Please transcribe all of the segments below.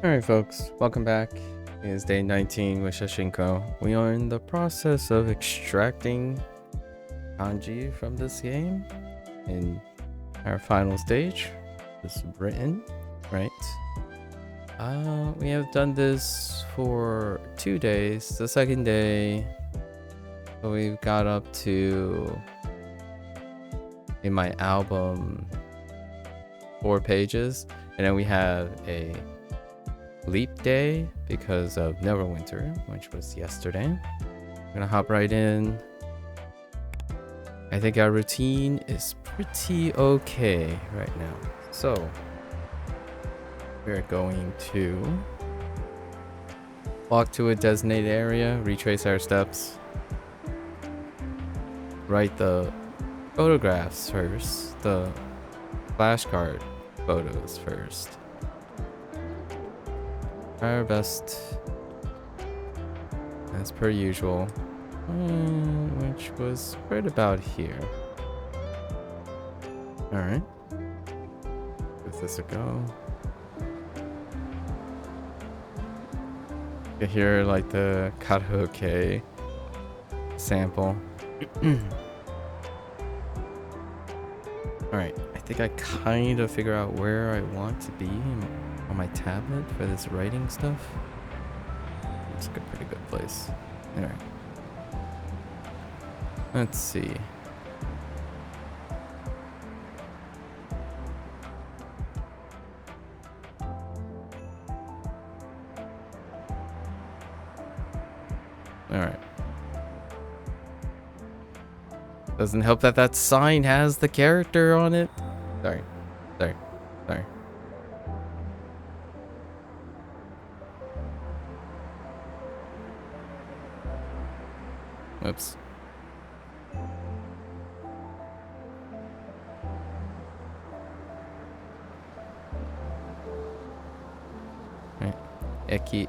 Alright folks, welcome back. It is day 19 with Shashingo. We are in the process of extracting kanji from this game in our final stage. This is written, right? We have done this for 2 days. The second day, we've got up to, in my album, 4 pages. And then we have a leap day because of Neverwinter, which was yesterday. I'm gonna hop right in. I think our routine is pretty okay right now. So we're going to walk to a designated area, retrace our steps, write the photographs first, the flashcard photos first. Our best as per usual, which was right about here. Alright, give this a go. You hear like the karaoke sample. Alright, I think I kind of figure out where I want to be on my tablet for this writing stuff. It's a pretty good place. Alright. Let's see. Alright. Doesn't help that that sign has the character on it. Sorry. Oops. Right. Eki.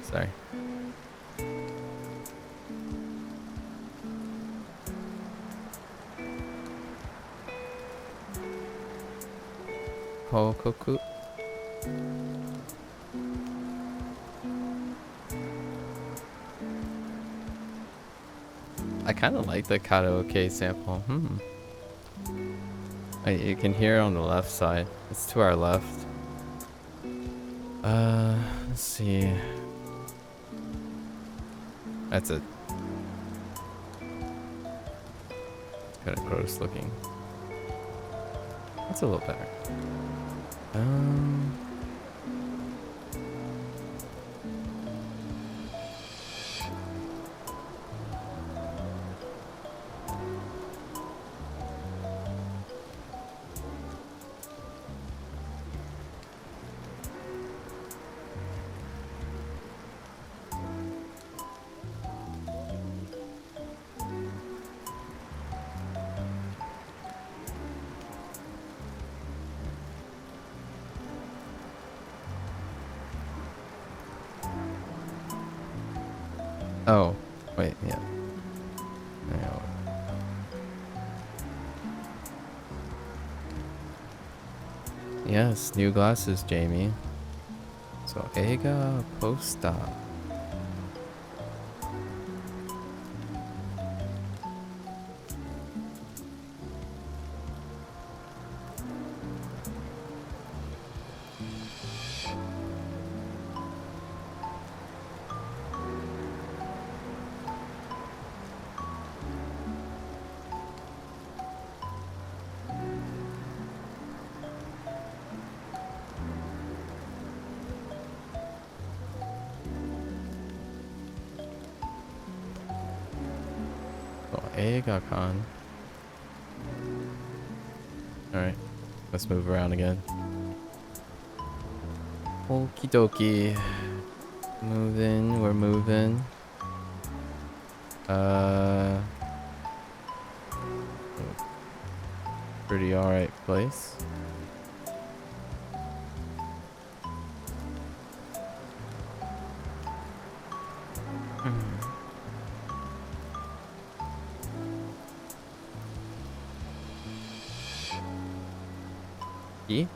Sorry. Kokoku. I kind of like the karaoke sample. You can hear it on the left side. It's to our left. Let's see. That's it. Kind of gross looking. That's a little better. Oh, wait, yeah. Yes, new glasses, Jamie. So, Eiga Posta. Eiga-kan. Alright, let's move around again. Okie dokie. Moving, we're moving. Pretty alright place. E?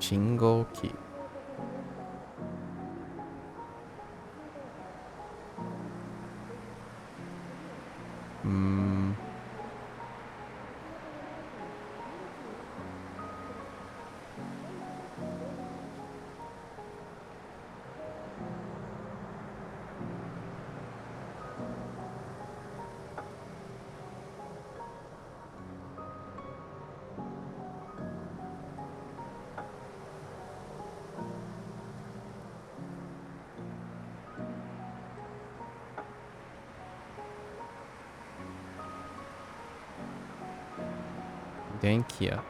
Shingo key. Hmm. Denkia.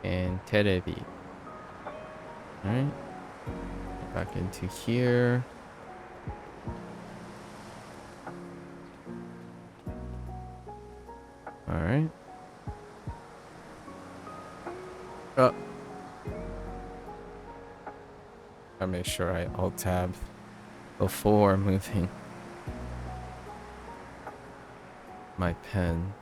And terebi. Alright. Back into here. Alright. Oh. I make sure I alt tab before moving my pen.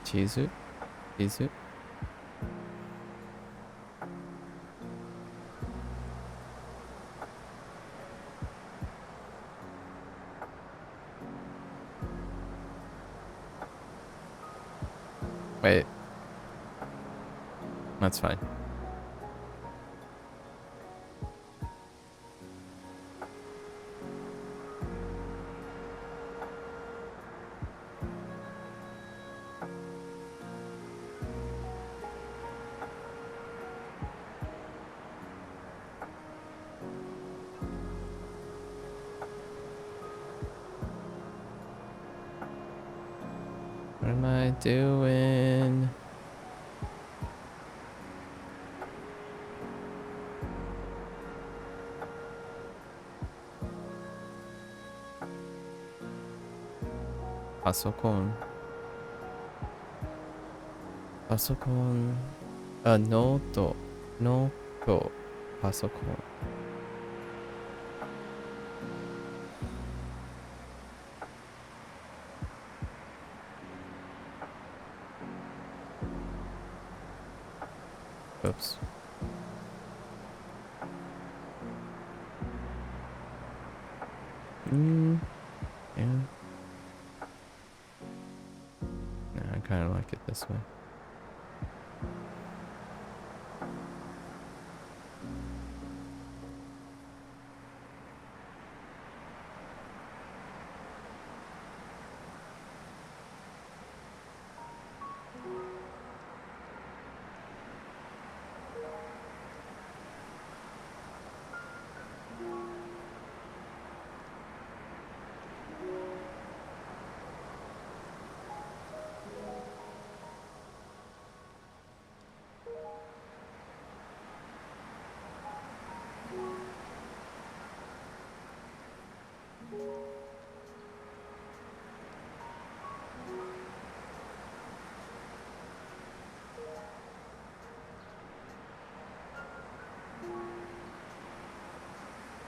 Chizu? Chizu? Wait. That's fine. What am I doing? Pasokon. Pasokon. Note. Note. Pasokon. Oops. Yeah. Nah, I kind of like it this way.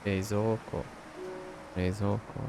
Reizouko. Reizouko.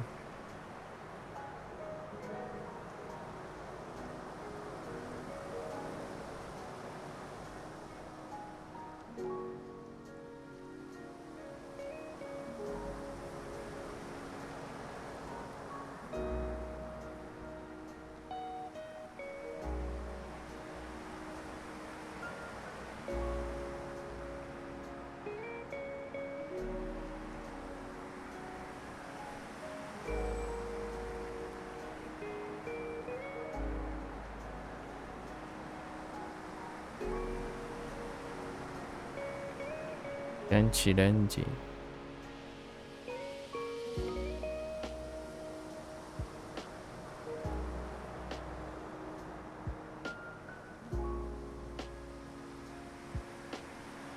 Denchi Denji.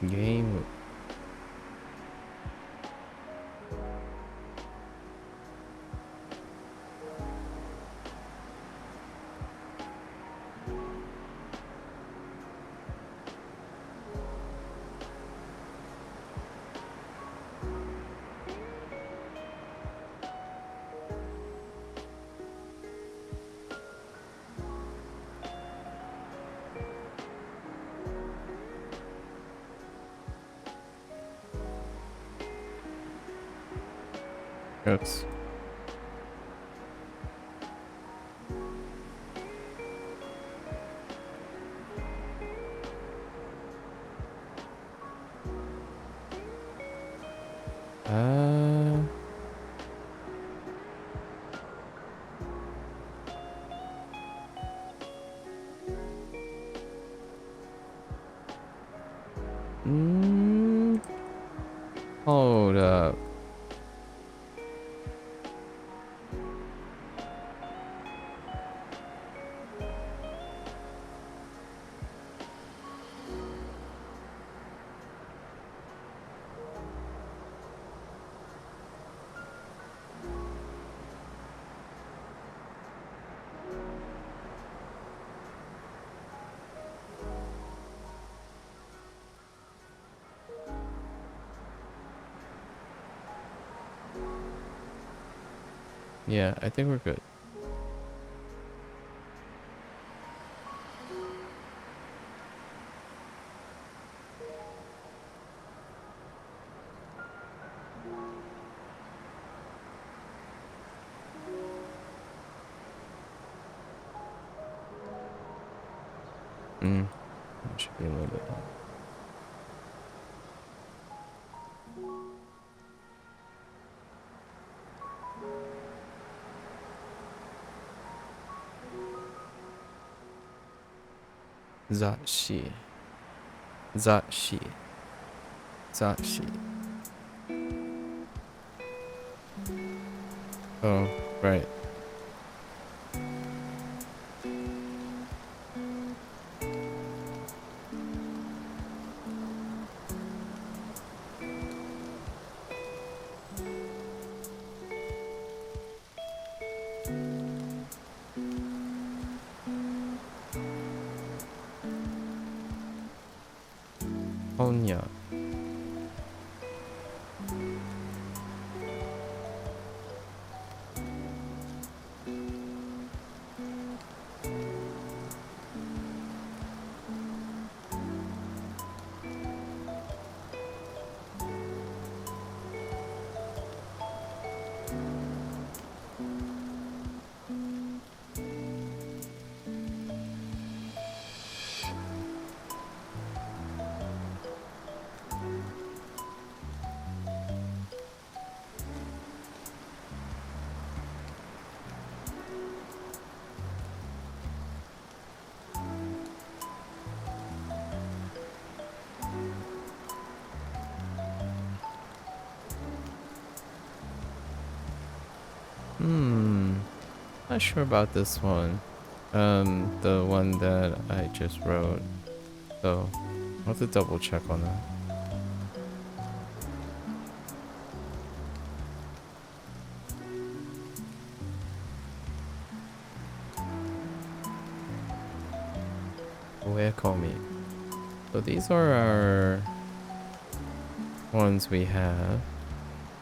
Game. Yes. Uh. Mm, hold up. Yeah, I think we're good. That should be a little bit high. Zashi. Zashi. Zashi. Oh, right. Honya. Not sure about this one. The one that I just wrote. So, I'll have to double check on that. Where call me? So these are our ones we have.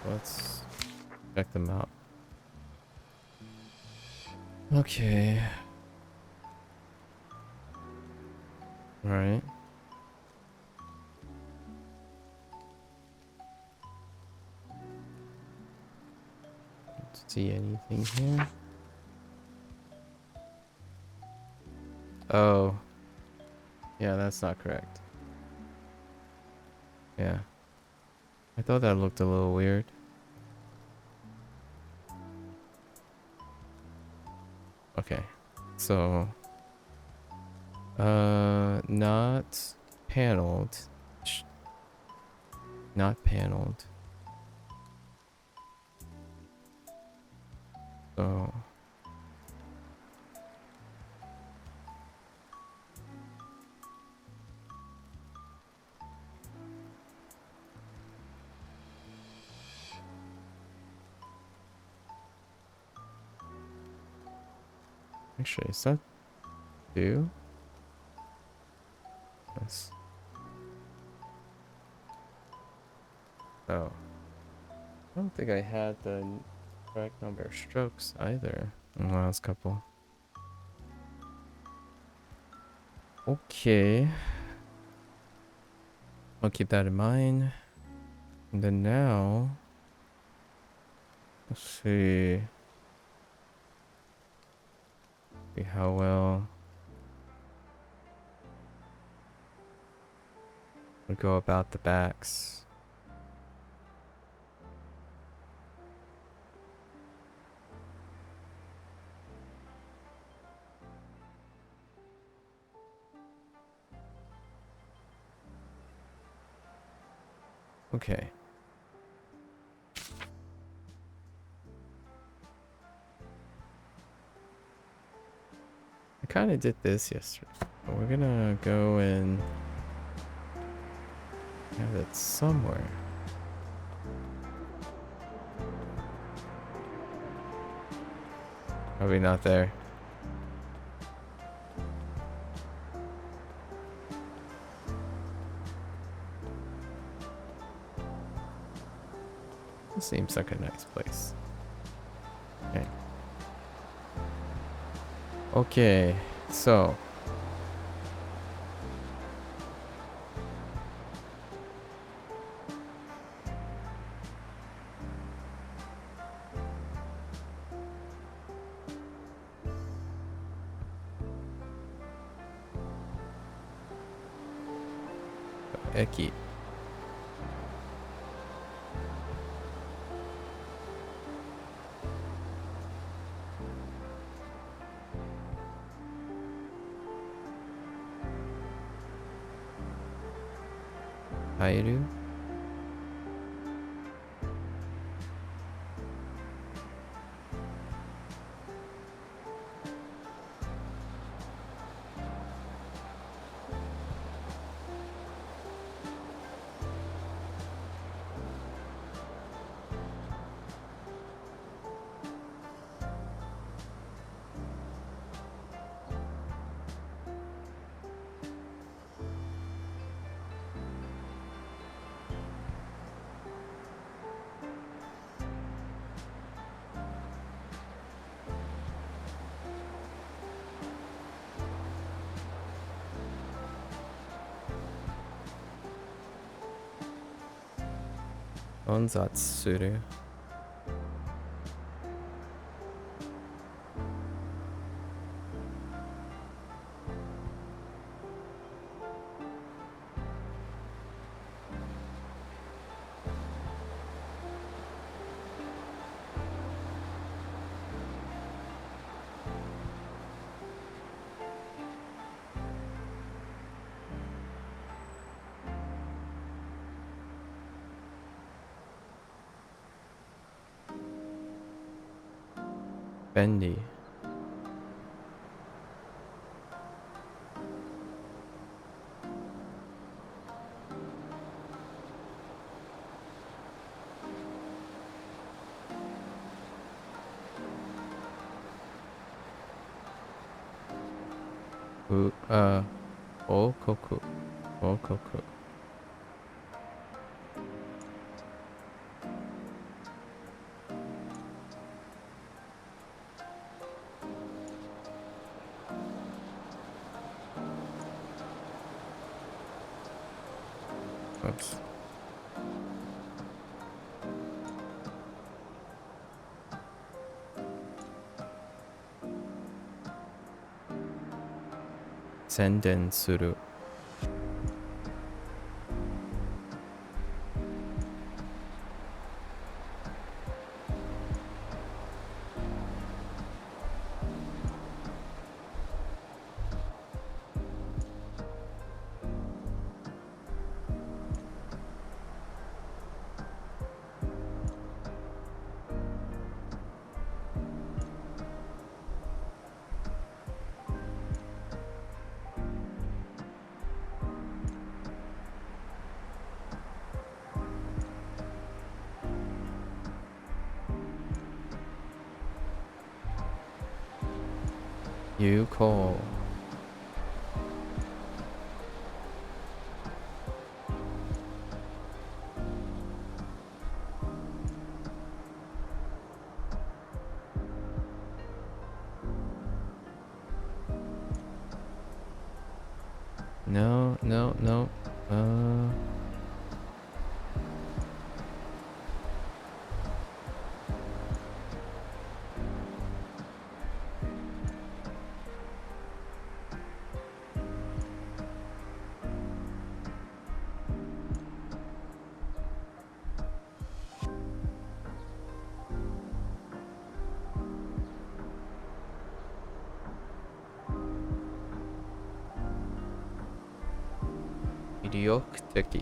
Let's check them out. Okay. Right. Don't see anything here. Oh. Yeah, that's not correct. Yeah. I thought that looked a little weird. Okay. So, not paneled. not paneled. So actually, is that two? Yes. Oh. I don't think I had the correct number of strokes either in the last couple. Okay. I'll keep that in mind. And then now, let's see how well we go about the backs. Okay. I kind of did this yesterday, but we're gonna go and have it somewhere. Probably not there. This seems like a nice place. Okay. Okay, so Eki. Hairu. Onzatsuru. Bendy. Okoku. Okoku. Oops. Senden suru. You call. No, no, no. Mediocre.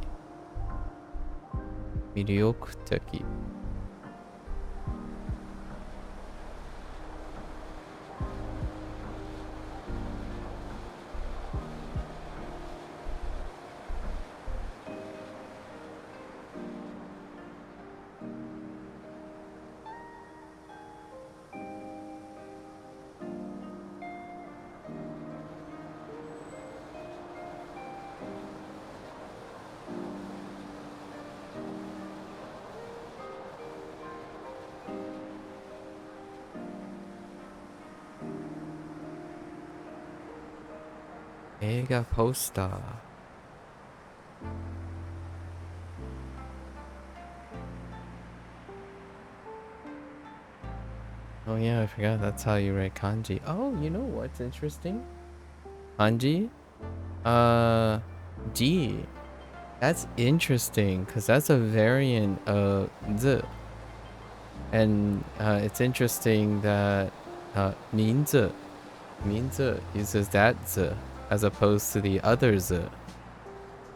Mediocre. Mega poster. Oh yeah, I forgot that's how you write kanji. Oh, you know what's interesting? Kanji? G. That's interesting, because that's a variant of Z. And it's interesting that Minzi uses that Z as opposed to the other Z,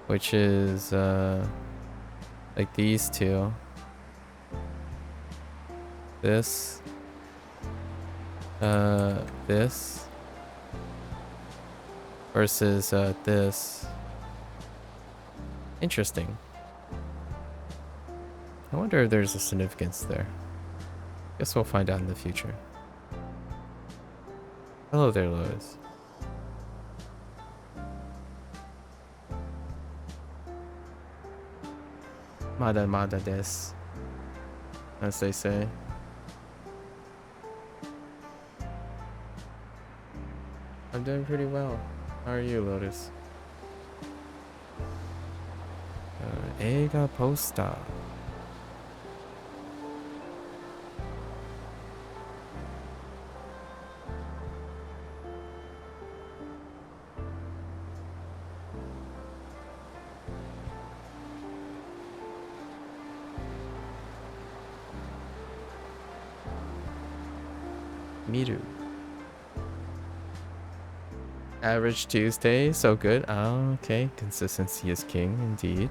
which is like these two. This. This. Versus this. Interesting. I wonder if there's a significance there. Guess we'll find out in the future. Hello there, Lois. Mada des, as they say. I'm doing pretty well. How are you, Lotus? Eiga posta. Miru. Average Tuesday, so good. Oh, okay. Consistency is king, indeed.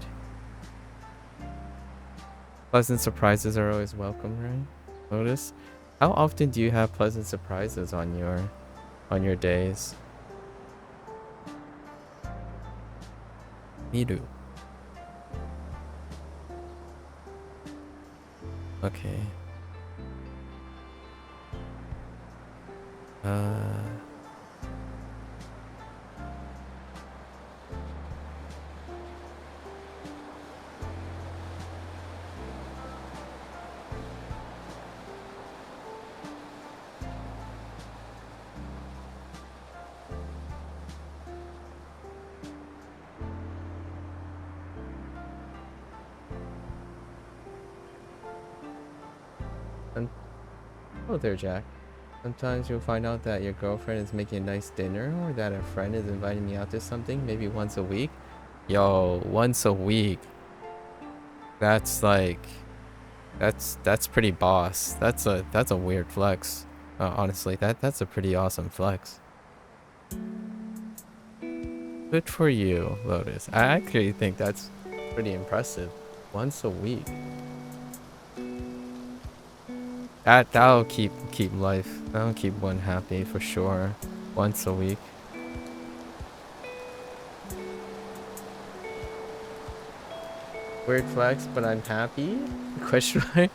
Pleasant surprises are always welcome, right? Notice. How often do you have pleasant surprises on your days? Miru. Okay. Oh there, Jack. Sometimes you'll find out that your girlfriend is making a nice dinner, or that a friend is inviting me out to something, maybe once a week. Yo, once a week. That's like, that's pretty boss. That's a weird flex. Honestly, that's a pretty awesome flex. Good for you, Lotus. I actually think that's pretty impressive. Once a week. That'll keep life. That'll keep one happy for sure. Once a week. Weird flex, but I'm happy? Question mark.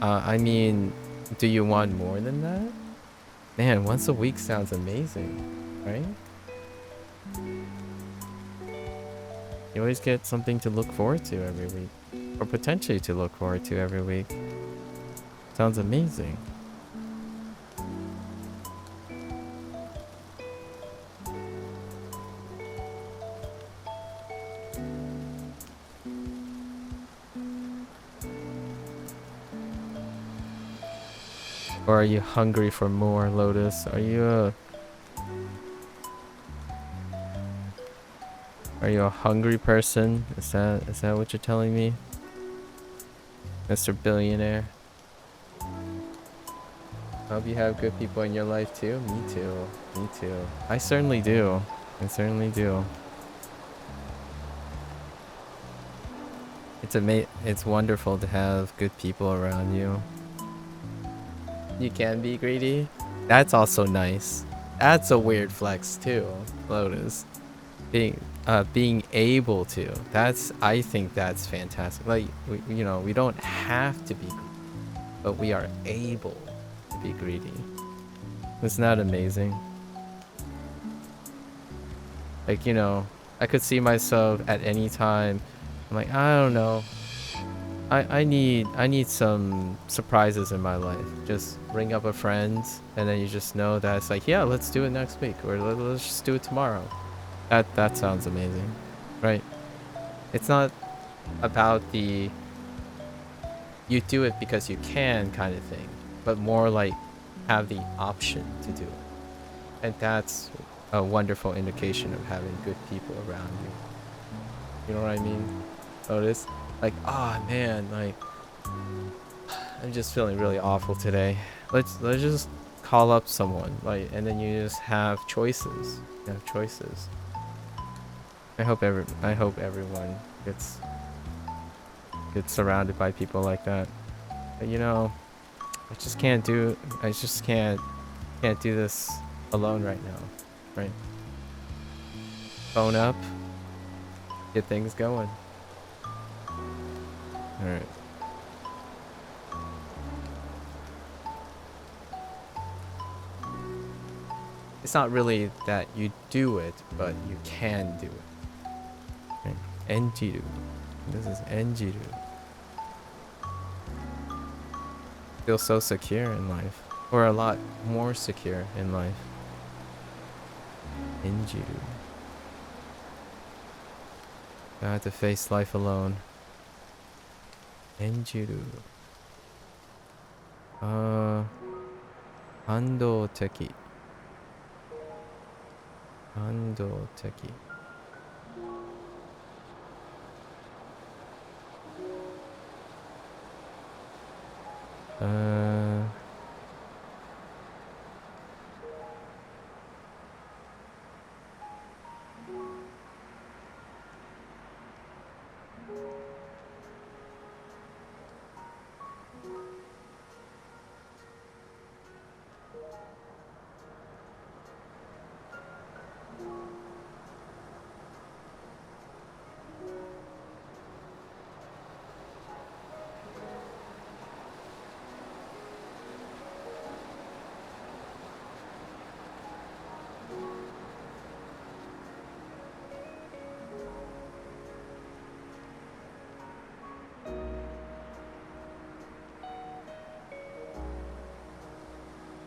I mean, do you want more than that? Man, once a week sounds amazing, right? You always get something to look forward to every week. Or potentially to look forward to every week. Sounds amazing. Or are you hungry for more, Lotus? Are you a hungry person? Is that what you're telling me? Mr. Billionaire. Hope you have good people in your life too. Me too. Me too. I certainly do. I certainly do. It's wonderful to have good people around you. You can be greedy. That's also nice. That's a weird flex too, Lotus. Being able to. I think that's fantastic. Like we don't have to be greedy, but we are able to be greedy. Isn't that amazing? Like, I could see myself at any time. I'm like, I don't know. I need some surprises in my life. Just ring up a friend, and then you just know that it's like, yeah, let's do it next week, or let's just do it tomorrow. That sounds amazing, right? It's not about the you do it because you can kind of thing, but more like have the option to do it, and that's a wonderful indication of having good people around you. You know what I mean? Notice, like, oh man, like I'm just feeling really awful today. Let's just call up someone, like, and then you just have choices. You have choices. I hope everyone gets surrounded by people like that. But I just can't do this alone right now, right? Phone up, get things going. All right. It's not really that you do it, but you can do it. Okay. Enjiru. This is Enjiru. Feel so secure in life, or a lot more secure in life. Enjiru. I had to face life alone. Enjiru. Handoteki. Handoteki.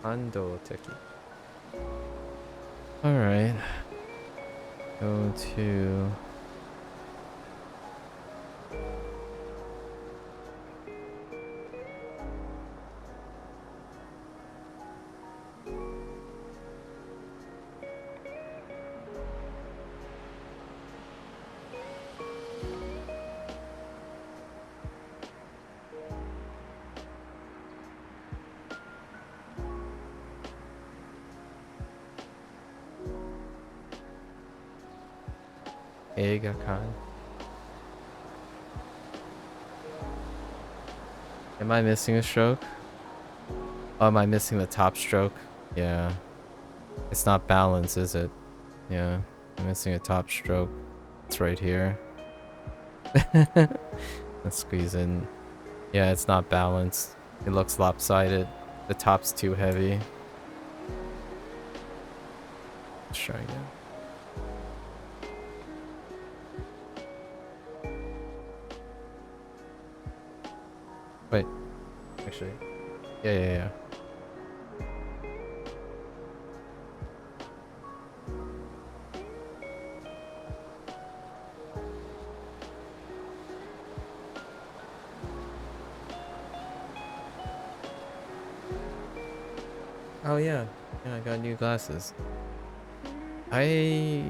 Handoteki. Alright. Go to... Eigakan. Am I missing a stroke? Oh, am I missing the top stroke? Yeah. It's not balanced, is it? Yeah. I'm missing a top stroke. It's right here. Let's squeeze in. Yeah, it's not balanced. It looks lopsided. The top's too heavy. Let's try again. Wait, actually, yeah. Oh yeah, I got new glasses. I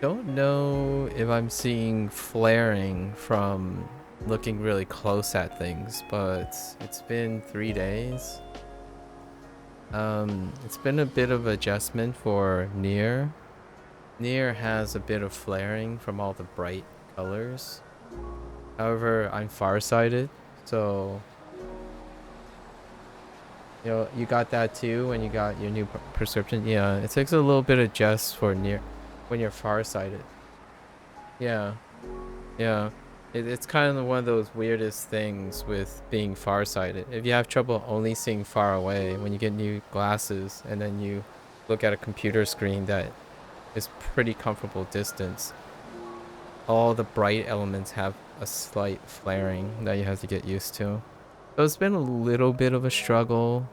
don't know if I'm seeing flaring from looking really close at things, but it's been 3 days. It's been a bit of adjustment for near. Near has a bit of flaring from all the bright colors. However, I'm farsighted, so you got that too when you got your new prescription. Yeah, it takes a little bit of adjust for near when you're farsighted. Yeah. It's kind of one of those weirdest things with being farsighted. If you have trouble only seeing far away, when you get new glasses and then you look at a computer screen that is pretty comfortable distance, all the bright elements have a slight flaring that you have to get used to. So it's been a little bit of a struggle.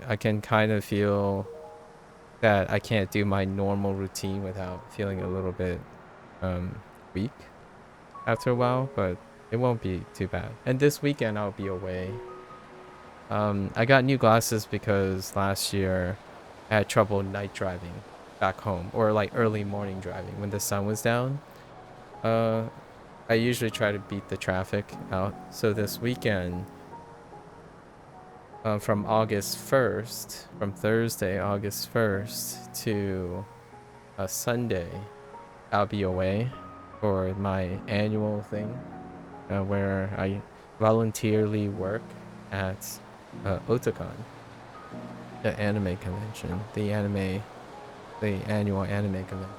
I can kind of feel that I can't do my normal routine without feeling a little bit weak after a while, but it won't be too bad. And this weekend I'll be away. I got new glasses because last year I had trouble night driving back home, or like early morning driving when the sun was down. I usually try to beat the traffic out. So this weekend, from August 1st, from Thursday, August 1st to Sunday, I'll be away for my annual thing where I voluntarily work at Otakon, the anime convention, the annual anime convention.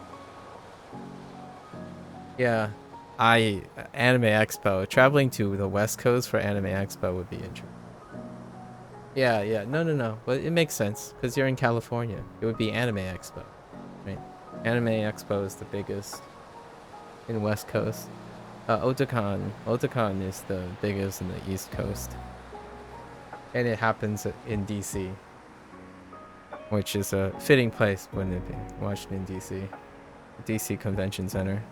Yeah, Anime Expo. Traveling to the West Coast for Anime Expo would be interesting. Yeah. No. But it makes sense because you're in California. It would be Anime Expo, right? Anime Expo is the biggest in West Coast. Otakon is the biggest in the East Coast, and it happens in DC, which is a fitting place, wouldn't it be? Washington DC Convention Center.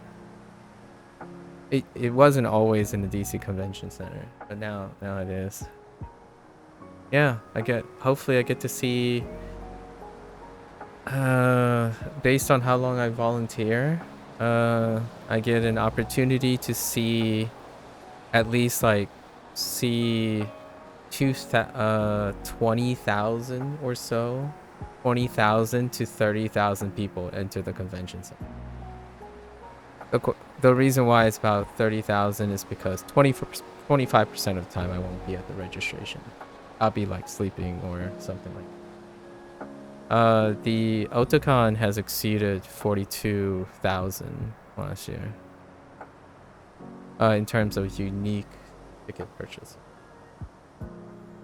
It wasn't always in the DC Convention Center, but now it is. Yeah, hopefully I get to see, based on how long I volunteer, I get an opportunity to see at least see 20,000 or so, 20,000 to 30,000 people enter the convention center. The reason why it's about 30,000 is because 25% of the time I won't be at the registration. I'll be like sleeping or something like that. The Otakon has exceeded 42,000 last year. In terms of unique ticket purchase.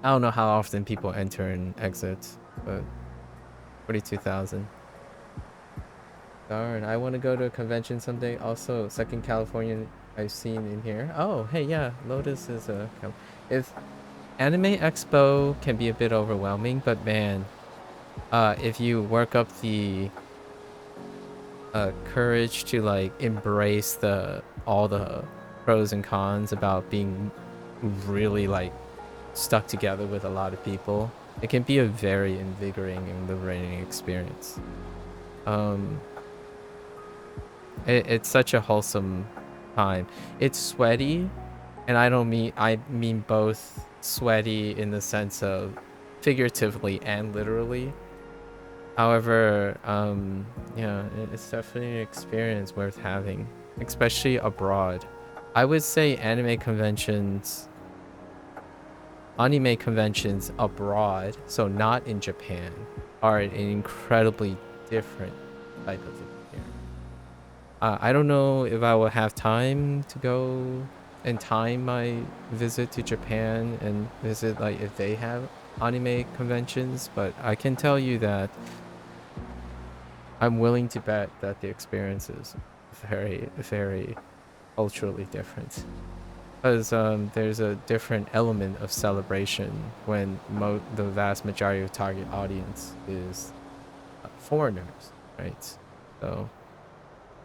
I don't know how often people enter and exit, but 42,000. Darn, I want to go to a convention someday. Also, second Californian I've seen in here. Oh, hey, yeah, Lotus is a... If Anime Expo can be a bit overwhelming, but man, if you work up the courage to like embrace all the pros and cons about being really like stuck together with a lot of people, it can be a very invigorating and liberating experience. It's such a wholesome time. It's sweaty, and I mean both sweaty in the sense of figuratively and literally. However, yeah, it's definitely an experience worth having, especially abroad. I would say anime conventions abroad, so not in Japan, are an incredibly different type of experience. I don't know if I will have time to go and time my visit to Japan and visit like if they have anime conventions, but I can tell you that I'm willing to bet that the experience is very, very culturally different. Because there's a different element of celebration when the vast majority of target audience is foreigners, right? So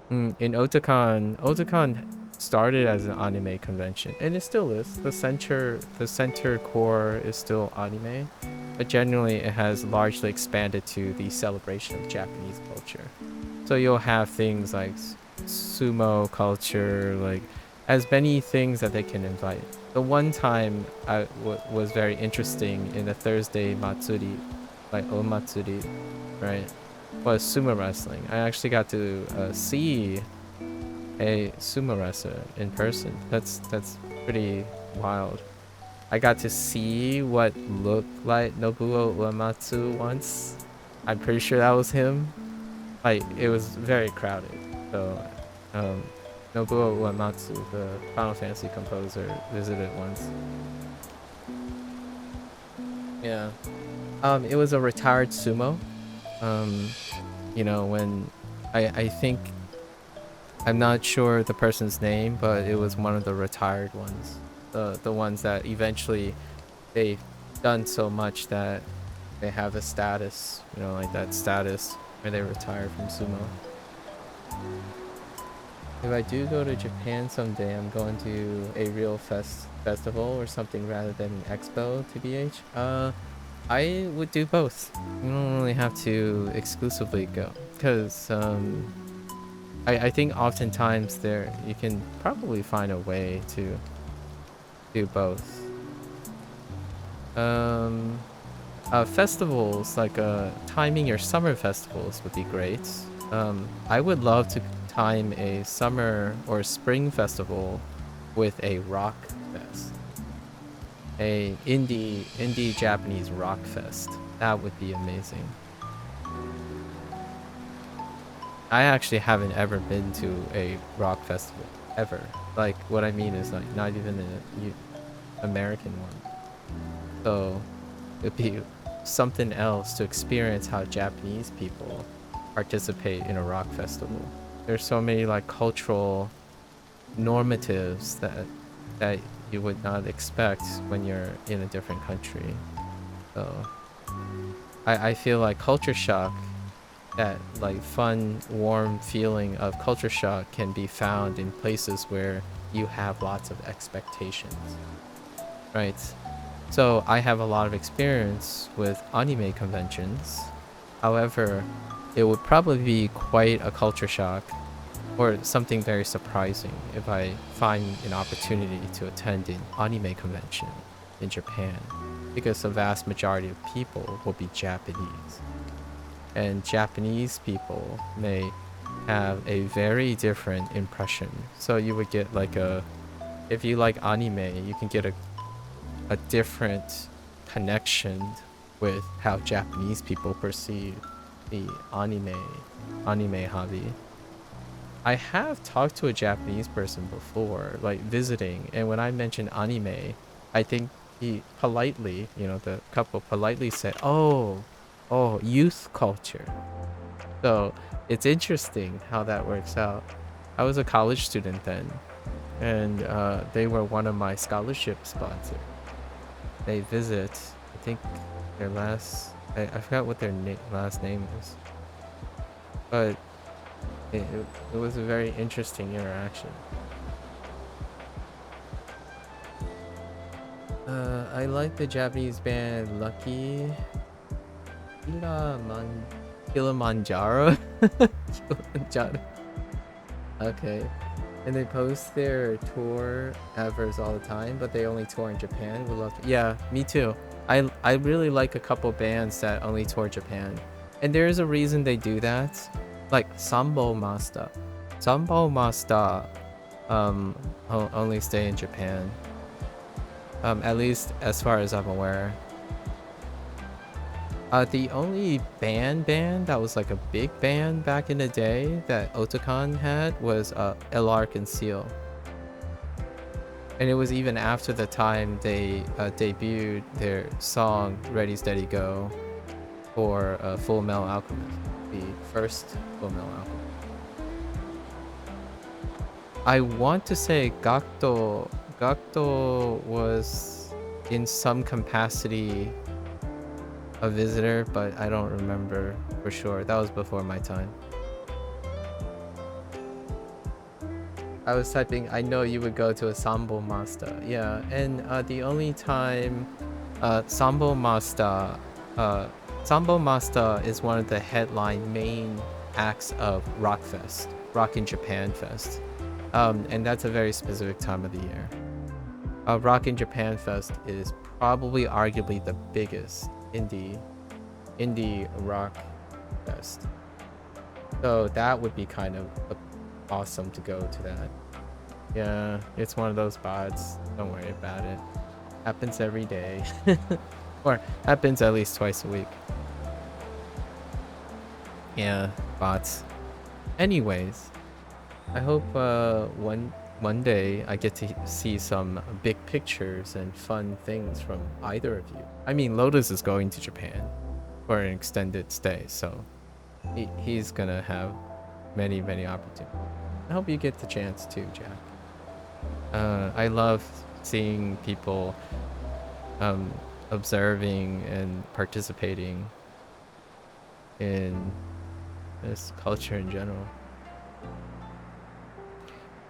in Otakon started as an anime convention, and it still is. The center core is still anime, but generally it has largely expanded to the celebration of Japanese culture. So you'll have things like sumo culture, like as many things that they can invite. The one time was very interesting in the Thursday Matsuri, like Omatsuri, right? Was sumo wrestling. I actually got to see a sumo wrestler in person. That's pretty wild. I got to see what looked like Nobuo Uematsu once. I'm pretty sure that was him. Like it was very crowded. So um, Nobuo Uematsu, the Final Fantasy composer, visited once. Yeah. It was a retired sumo. Um, when I think I'm not sure the person's name, but it was one of the retired ones. The ones that eventually they've done so much that they have a status, like that status where they retire from sumo. If I do go to Japan someday, I'm going to a real festival or something rather than an expo, TBH. I would do both. You don't really have to exclusively go, because I think oftentimes there you can probably find a way to do both. Festivals like timing your summer festivals would be great. I would love to time a summer or spring festival with a rock fest, a indie Japanese rock fest. That would be amazing. I actually haven't ever been to a rock festival ever. Like what I mean is like not even an American one. So it'd be something else to experience how Japanese people participate in a rock festival. There's so many like cultural normatives that you would not expect when you're in a different country. So I feel like culture shock, that like fun, warm feeling of culture shock can be found in places where you have lots of expectations, right? So I have a lot of experience with anime conventions. However, it would probably be quite a culture shock or something very surprising if I find an opportunity to attend an anime convention in Japan, because the vast majority of people will be Japanese. And Japanese people may have a very different impression. So you would get like if you like anime, you can get a different connection with how Japanese people perceive the anime hobby. I have talked to a Japanese person before, like visiting, and when I mentioned anime, I think he politely, the couple politely said, "Oh, youth culture." So it's interesting how that works out. I was a college student then, and they were one of my scholarship sponsors. They visit, I think their I forgot what their last name is, but it was a very interesting interaction. I like the Japanese band Lucky Kilimanjaro. Kilimanjaro. Okay. And they post their tour adverts all the time, but they only tour in Japan. Would love to. Yeah, me too. I really like a couple bands that only tour Japan. And there is a reason they do that. Like Sambo Master. Sambo Master only stay in Japan. At least as far as I'm aware. The only band that was like a big band back in the day that Otakon had was Elark and Seal. And it was even after the time they debuted their song Ready Steady Go for Full Metal Alchemist. the first Fullmetal Alchemist. I want to say Gakto was in some capacity a visitor, but I don't remember for sure. That was before my time. I was typing, I know you would go to a Sambo Master. Yeah, and the only time Sambo Master is one of the headline main acts of Rockfest, Rock in Japan Fest. And that's a very specific time of the year. Rock in Japan Fest is probably arguably the biggest indie rock fest. So that would be kind of awesome to go to that. Yeah, it's one of those bots. Don't worry about it. Happens every day. Or happens at least twice a week. Yeah, bots. Anyways, I hope one day I get to see some big pictures and fun things from either of you. I mean, Lotus is going to Japan for an extended stay, so he's gonna have many opportunities. I hope you get the chance too, Jack. I love seeing people observing and participating in this culture in general.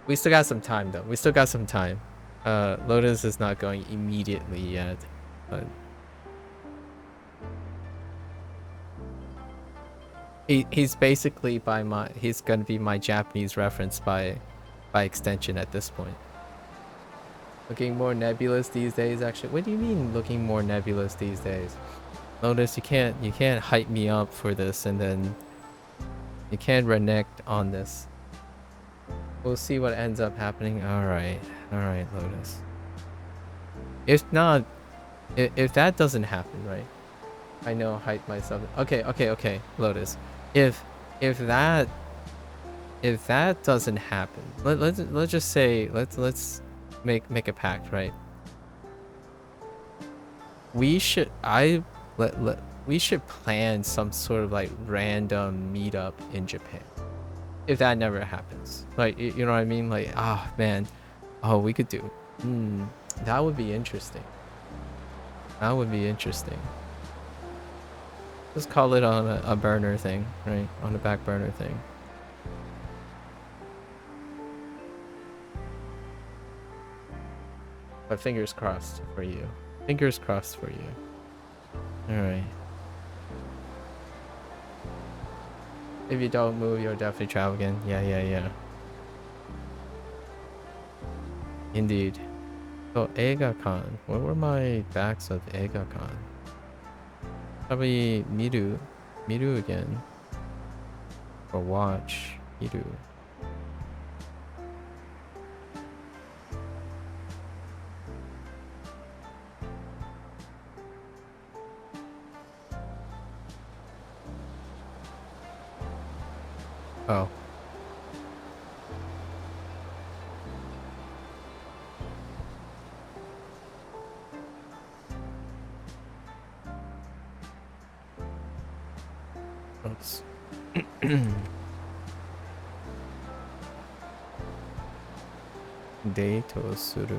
We still got some time though. We still got some time. Lotus is not going immediately yet, but he's basically he's gonna be my Japanese reference by extension at this point. Looking more nebulous these days, actually. What do you mean looking more nebulous these days? Lotus, you can't hype me up for this and then you can't renege on this. We'll see what ends up happening. Alright, Lotus. If not, if that doesn't happen, right? I know, hype myself. Okay, Lotus. If that doesn't happen, let's just say let's make a pact, right? We should we should plan some sort of like random meetup in Japan. If that never happens, like, you know what I mean? Like, man, we could do. That would be interesting. That would be interesting. Just call it on a burner thing, right? On a back burner thing. But fingers crossed for you. Fingers crossed for you. Alright. If you don't move, you'll definitely travel again. Yeah. Indeed. So, Eiga-kan. What were my backs of Eiga-kan? Probably Miru again. Or watch Miru. Oh. Oops. Deito suru.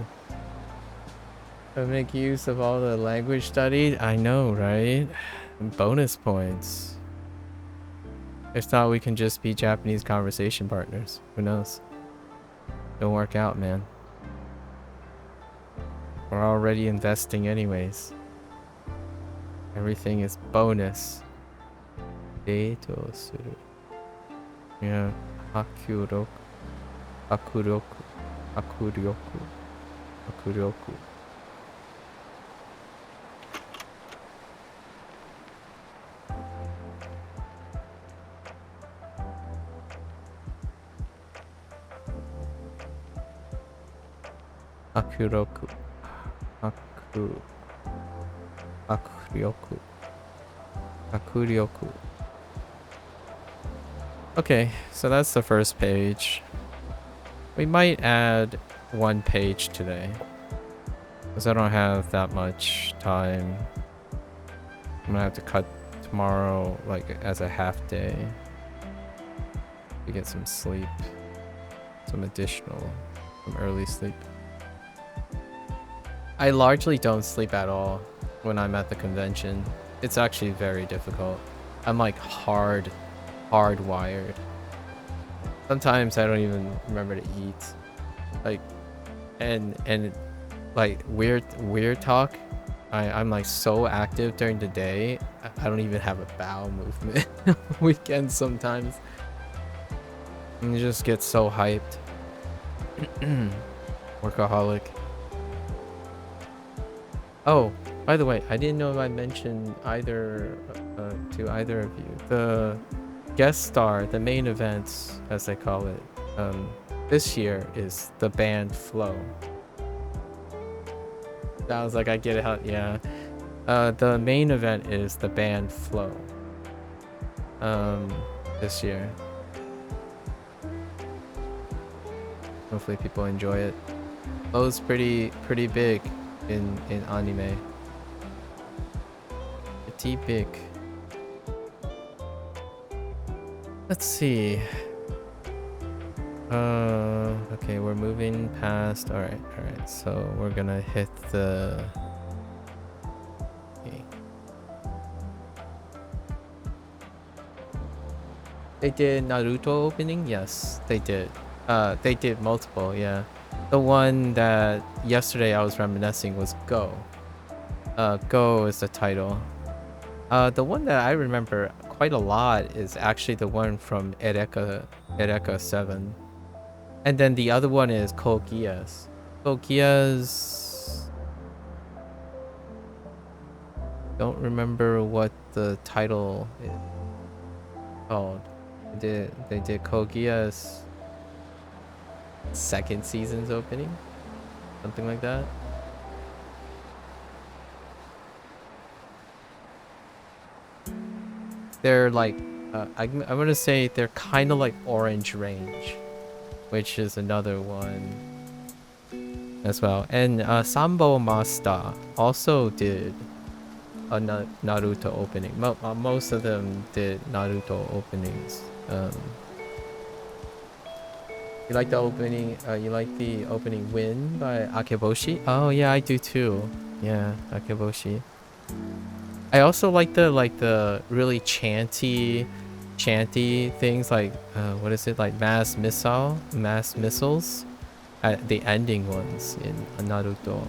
To make use of all the language studied? I know, right? Bonus points. If not, we can just be Japanese conversation partners. Who knows? Don't work out, man. We're already investing anyways. Everything is bonus. Deito suru. Yeah. Hakuryoku. Akuryoku. Okay, so that's the first page. We might add one page today, because I don't have that much time. I'm gonna have to cut tomorrow, like as a half day, to get some sleep, some early sleep. I largely don't sleep at all when I'm at the convention. It's actually very difficult. I'm like hardwired. Sometimes I don't even remember to eat. Like, and like weird talk. I'm like so active during the day. I don't even have a bowel movement. Weekends sometimes. And you just get so hyped. Workaholic. Oh, by the way, I didn't know if I mentioned either to either of you. The guest star, the main event, as they call it, this year is the band Flow. Sounds like I get it. Yeah. The main event is the band Flow. This year. Hopefully people enjoy it. Flow's pretty big in anime. Pretty big. Let's see. Okay, we're moving past. All right. So we're gonna hit the. Okay. They did Naruto opening. Yes, they did. They did multiple. Yeah, the one that yesterday I was reminiscing was Go. Go is the title. The one that I remember quite a lot is actually the one from Ereka 7. And then the other one is Kogias. Kogias... Don't remember what the title is called. They did Kogias second season's opening. Something like that. They're like, I'm gonna say they're kind of like Orange Range, which is another one as well. And Sambo Masta also did a Naruto opening. Most of them did Naruto openings. You like the opening? You like the opening Win by Akeboshi? Oh yeah, I do too. Yeah, Akeboshi. I also like the really chanty things like what is it, like mass missiles at the ending ones in Naruto.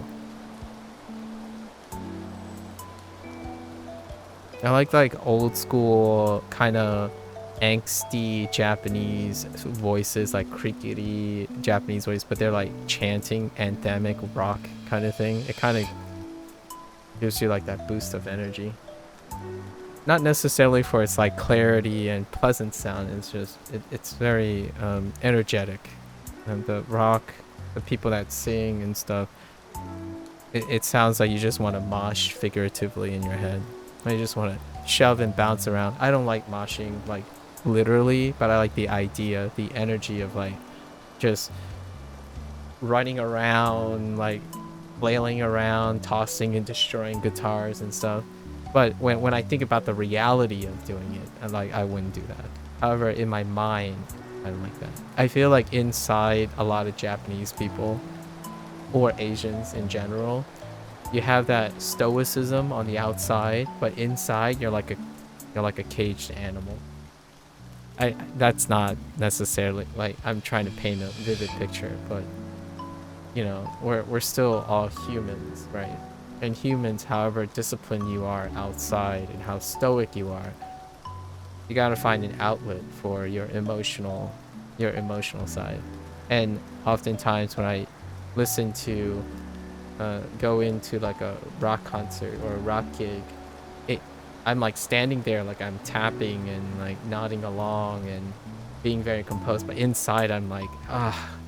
I like old school kind of angsty Japanese voices, like creaky Japanese voice, but they're like chanting anthemic rock kind of thing. It kind of gives you like that boost of energy. Not necessarily for its like clarity and pleasant sound. It's just it's very energetic. And the rock, the people that sing and stuff, it sounds like you just want to mosh figuratively in your head. You just want to shove and bounce around. I don't like moshing like literally, but I like the idea, the energy of like just running around, like flailing around, tossing and destroying guitars and stuff. But when I think about the reality of doing it, I wouldn't do that. However, in my mind, I don't like that. I feel like inside a lot of Japanese people or Asians in general, you have that stoicism on the outside, but inside you're like a caged animal. That's not necessarily like I'm trying to paint a vivid picture, but you know, we're still all humans, right? And humans, however disciplined you are outside and how stoic you are, you gotta find an outlet for your emotional side. And oftentimes when I listen to go into like a rock concert or a rock gig, I'm like standing there like I'm tapping and like nodding along and being very composed, but inside I'm like,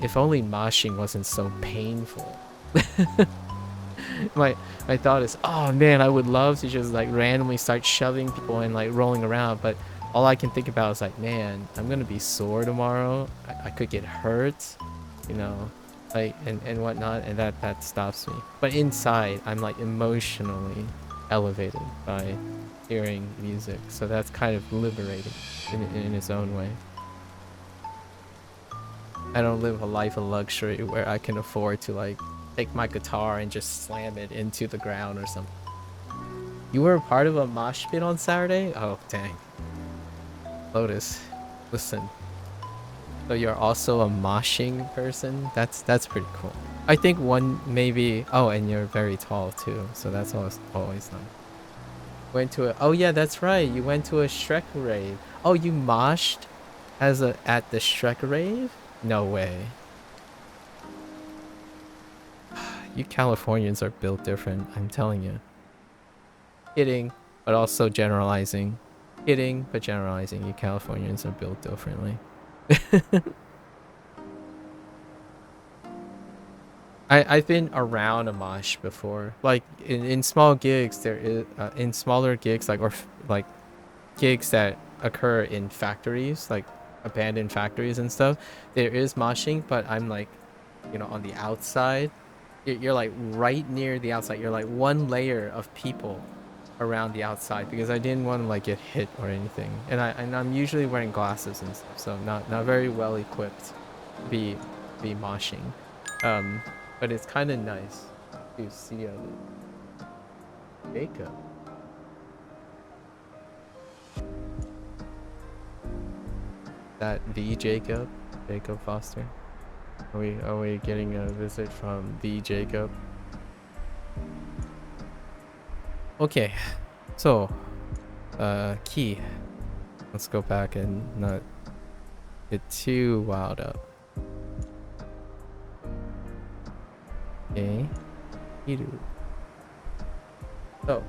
if only moshing wasn't so painful. my thought is, oh man, I would love to just like randomly start shoving people and like rolling around, but all I can think about is like, man, I'm gonna be sore tomorrow. I could get hurt, you know, like and whatnot, and that stops me. But inside I'm like emotionally elevated by hearing music, so that's kind of liberating in its own way. I don't live a life of luxury where I can afford to like take my guitar and just slam it into the ground or something. You were a part of a mosh pit on Saturday? Oh, dang. Lotus, listen. So you're also a moshing person? That's pretty cool. I think one maybe... Oh, and you're very tall too, so that's always nice. Went to a... Oh yeah, that's right. You went to a Shrek rave. Oh, you moshed at the Shrek rave? No way. You Californians are built different, I'm telling you. Kidding, but also generalizing. Kidding, but generalizing. You Californians are built differently. I've been around a mosh before. Like in small gigs, there is in smaller gigs like gigs that occur in factories, like abandoned factories and stuff. There is moshing, but I'm like, you know, on the outside. You're like right near the outside. You're like one layer of people around the outside because I didn't want to like get hit or anything. And I'm usually wearing glasses and stuff, so not very well equipped to be moshing. But it's kind of nice to see Jacob. That the Jacob Foster. Are we getting a visit from the Jacob? Okay, so key. Let's go back and not get too wild up. Okay, Hiru. So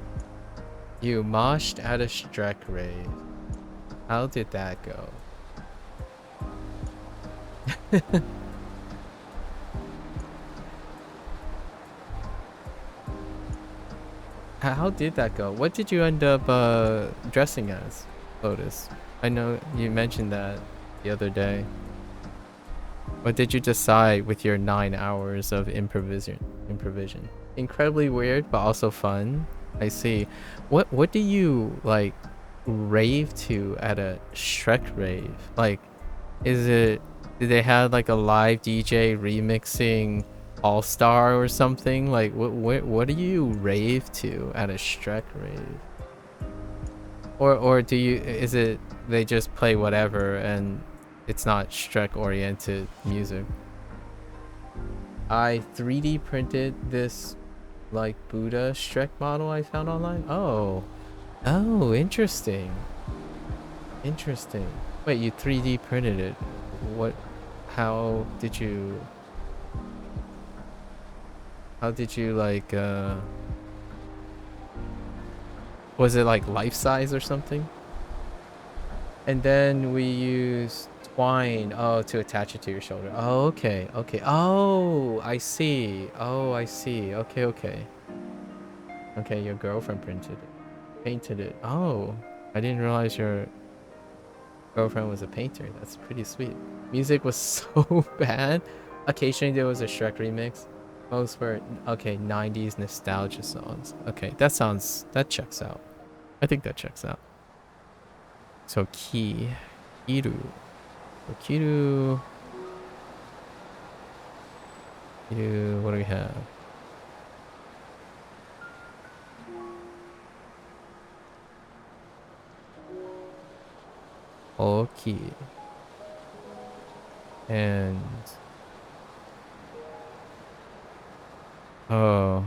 you moshed at a Shrek rave. How did that go? How did that go? What did you end up dressing as, Lotus? I know you mentioned that the other day. What did you decide with your 9 hours of improvision? Incredibly weird, but also fun. I see. What do you like rave to at a Shrek rave? Like, did they have like a live DJ remixing All Star or something? Like, what do you rave to at a Shrek rave? Or is it they just play whatever and it's not Shrek oriented music? I 3D printed this like Buddha Shrek model I found online. Oh, interesting. Wait, you 3D printed it? What? How did you? How did you like? Was it like life size or something? And then we used twine, to attach it to your shoulder. Oh, okay. Oh, I see. Okay, your girlfriend painted it. Oh, I didn't realize your girlfriend was a painter. That's pretty sweet. Music was so bad. Occasionally there was a Shrek remix. Most were 90s nostalgia songs. Okay, that checks out. I think that checks out. So Kiru. So Kiru, what do we have? Okay. And oh.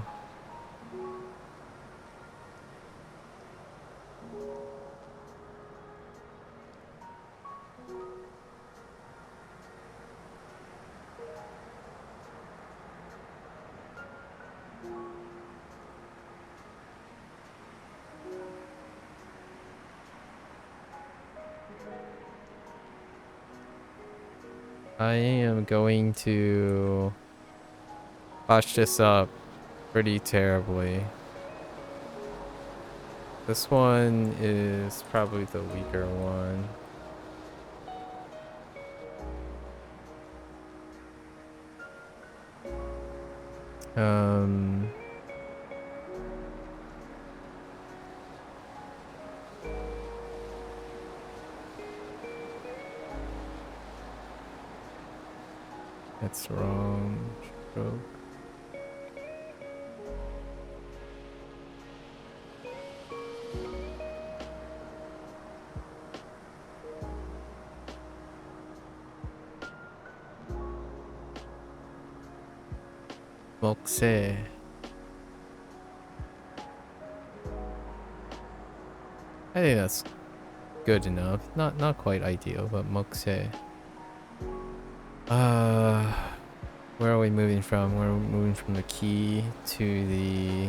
I am going to botch this up pretty terribly. This one is probably the weaker one. That's wrong. Stroke. Mokse. I think that's good enough. Not quite ideal, but Mokse. Where are we moving from? We're moving from the key to the...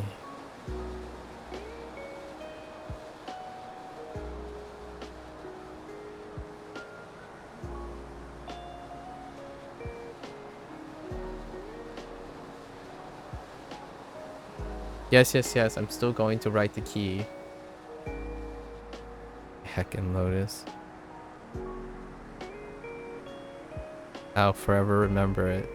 Yes. I'm still going to write the key. Heckin' Lotus. I'll forever remember it.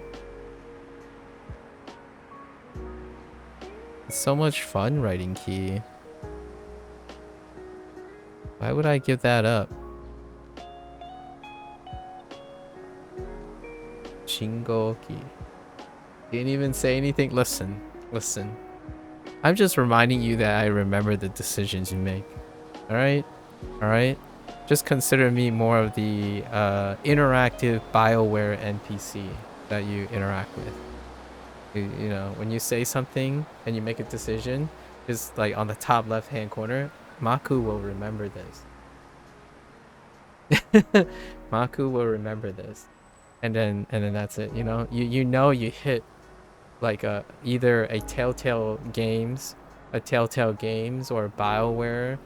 It's so much fun writing key. Why would I give that up? Shingo-ki. Didn't even say anything. Listen. I'm just reminding you that I remember the decisions you make. Alright? Just consider me more of the interactive BioWare NPC that you interact with. You know, when you say something and you make a decision, just like on the top left hand corner, MAKU will remember this. MAKU will remember this. And then that's it. You know, you hit like either a Telltale Games or a BioWare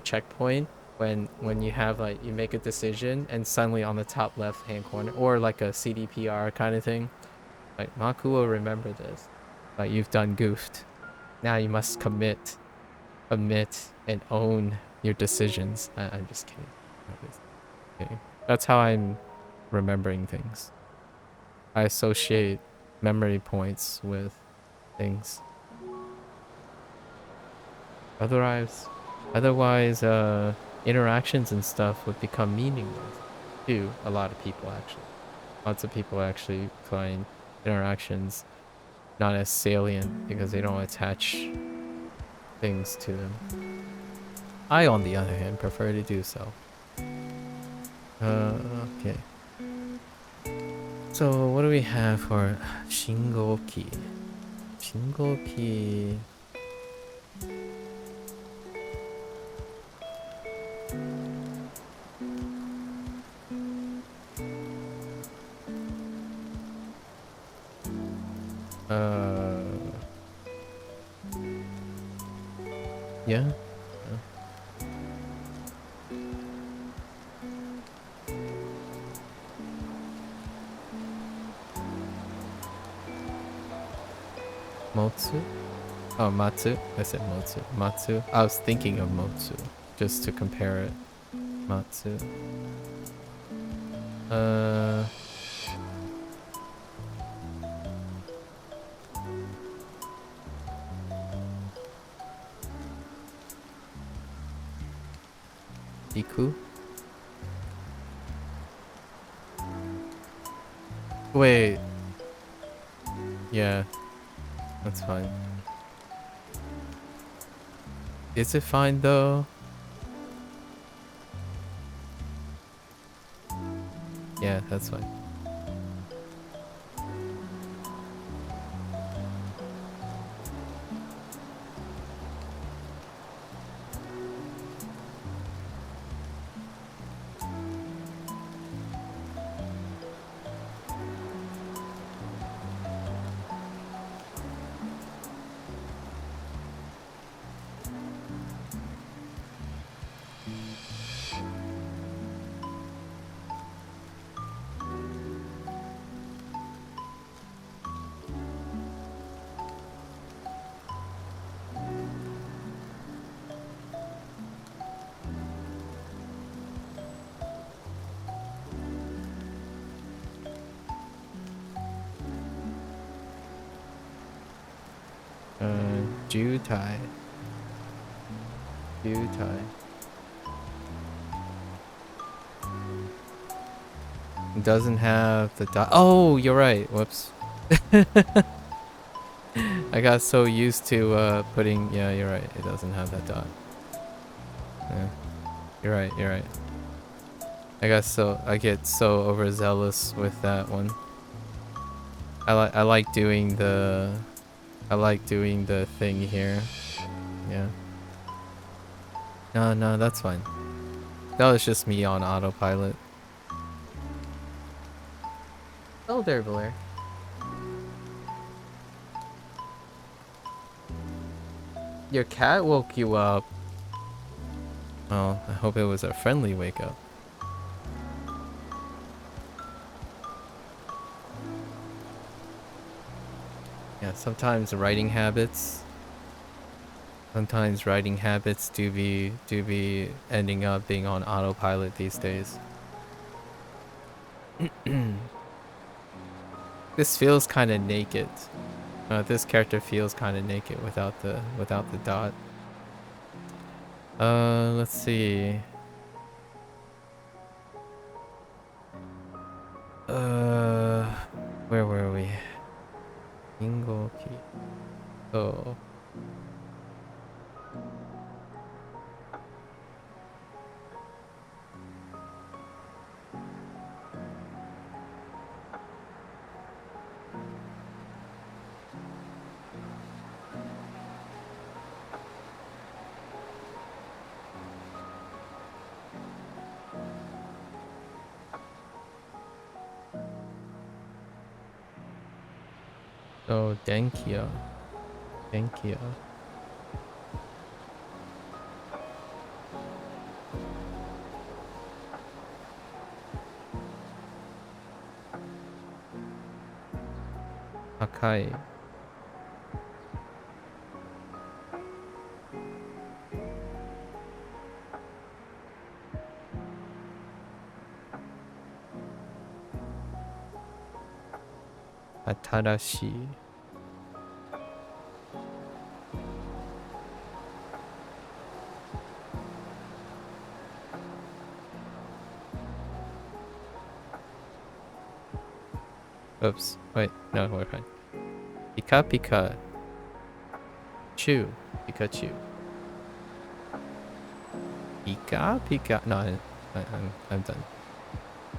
checkpoint when you have like you make a decision and suddenly on the top left hand corner, or like a CDPR kind of thing. Like, MAKU will remember this. Like, you've done goofed. Now you must admit, and own your decisions. I'm just kidding. Okay. That's how I'm remembering things. I associate memory points with things. Otherwise, interactions and stuff would become meaningless to a lot of people, actually. Lots of people actually find interactions not as salient because they don't attach things to them. I, on the other hand, prefer to do so. Okay. So what do we have for Shingo-ki? Shingo-ki... Yeah. Motsu? Oh, Matsu. I said Motsu. Matsu. I was thinking of Motsu just to compare it. Matsu. Iku? Wait. Yeah. That's fine. Is it fine though? Yeah, that's fine. Jutai. It doesn't have the dot. Oh, you're right. Whoops. I got so used to putting. Yeah, you're right. It doesn't have that dot. Yeah, you're right. You're right. I get so overzealous with that one. I like doing the thing here. Yeah. No, that's fine. That was just me on autopilot. Oh, there, Blair. Your cat woke you up. Well, I hope it was a friendly wake up. Yeah, sometimes writing habits do be ending up being on autopilot these days. This feels kind of naked. This character feels kind of naked without the dot. Let's see. Where were we? Single key. Oh. Oh, Denkia. Denkia. Akai. Atarashi. Oops. Wait, no, we're fine. Pika Pika. Chew. Pikachu. Pika Pika. No, I'm done.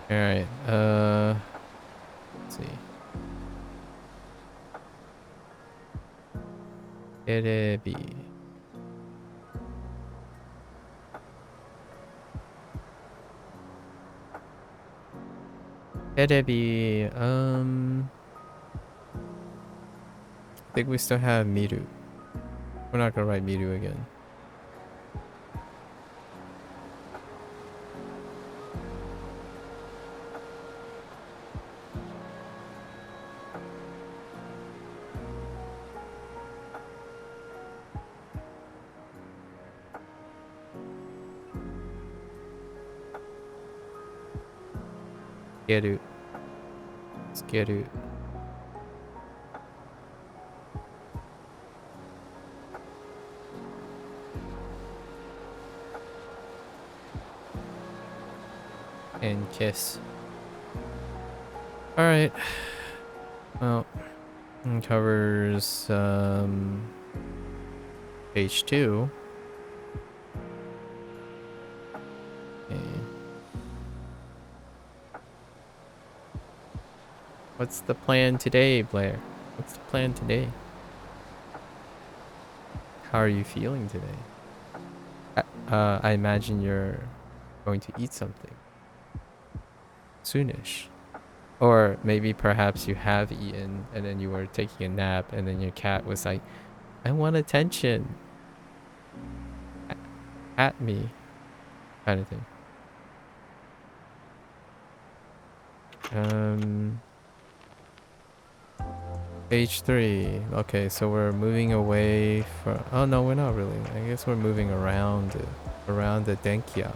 Alright, let's see. Terebi. Terebi, I think we still have Miru. We're not gonna write Miru again. Geru. Geru. And kiss. Alright. Well, it covers page 2. Okay. What's the plan today, Blair? What's the plan today? How are you feeling today? I imagine you're going to eat something soonish. Or maybe perhaps you have eaten and then you were taking a nap and then your cat was like, I want attention. At me. Kind of thing. Page 3. Okay, so we're moving away from... Oh no, we're not really. I guess we're moving around the Denkia.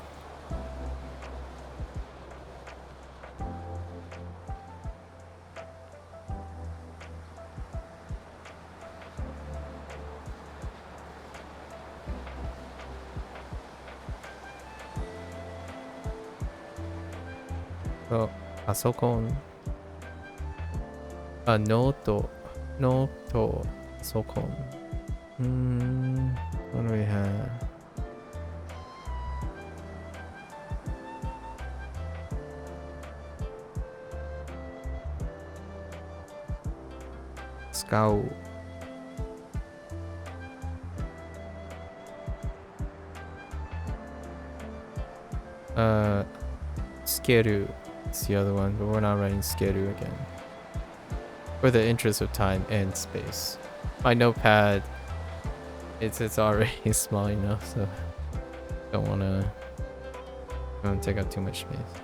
Well, パソコン。あ、ノート。ノート。パソコン。what do we have? 使う。Skeru. It's the other one, but we're not writing Skeru again. For the interest of time and space. My notepad, it's already small enough, so don't wanna take up too much space.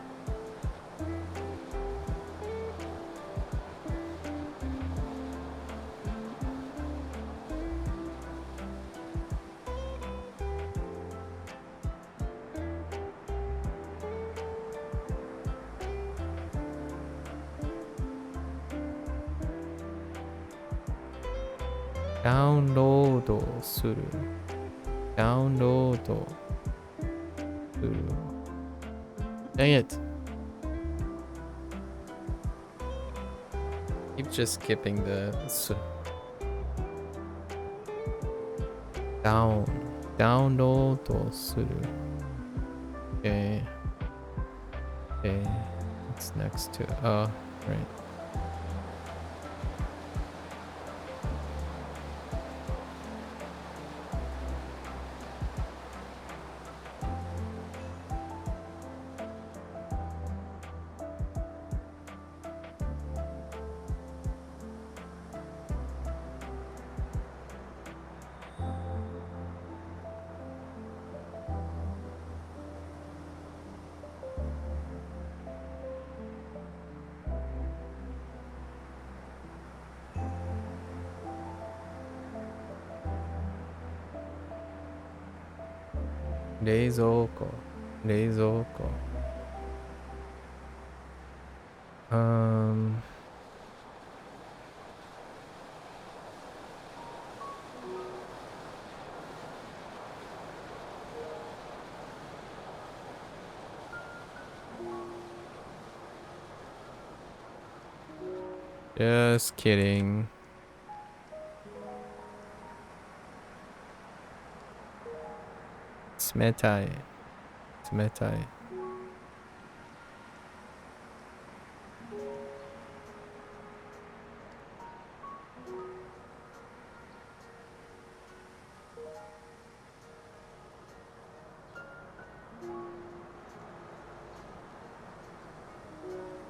Download する。Download する。Dang it. Keep just skipping the download する. Okay. Okay. What's next to right. Reizouko. Just kidding. Smetai.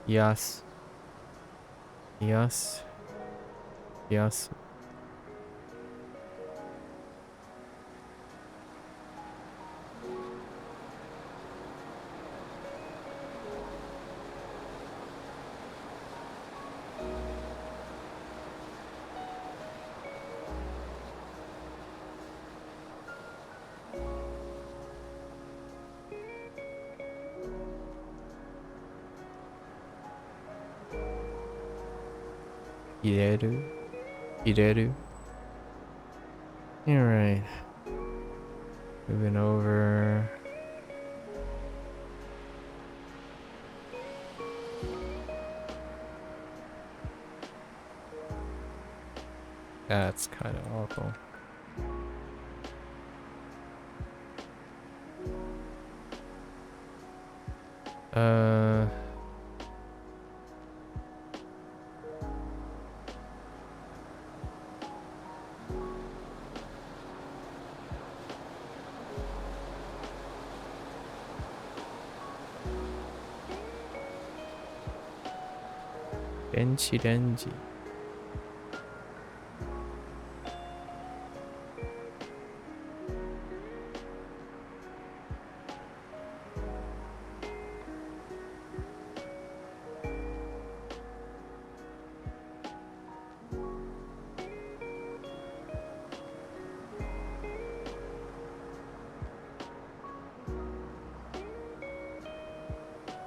Yes. Ireru. Alright. Moving over. That's kind of awful. Renji.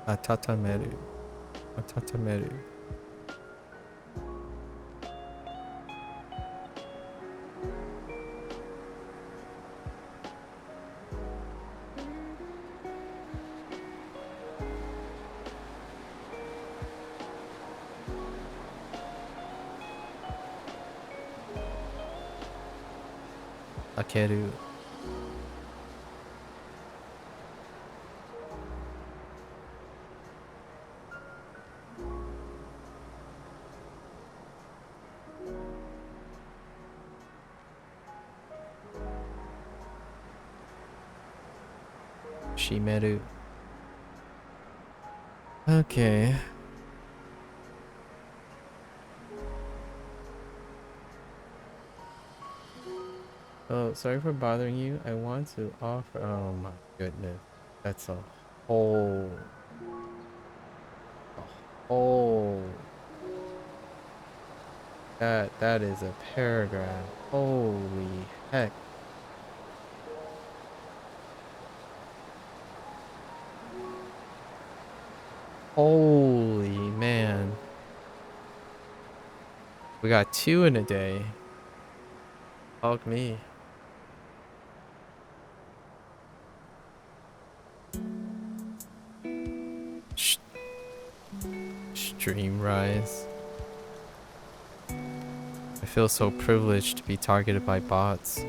Atatameru. Akeru. Shimeru. Okay. Oh, sorry for bothering you. I want to offer. Oh my goodness, that's whole, a whole. That is a paragraph. Holy heck. Holy man. We got 2 in a day. Fuck me. Sh Stream rise. I feel so privileged to be targeted by bots.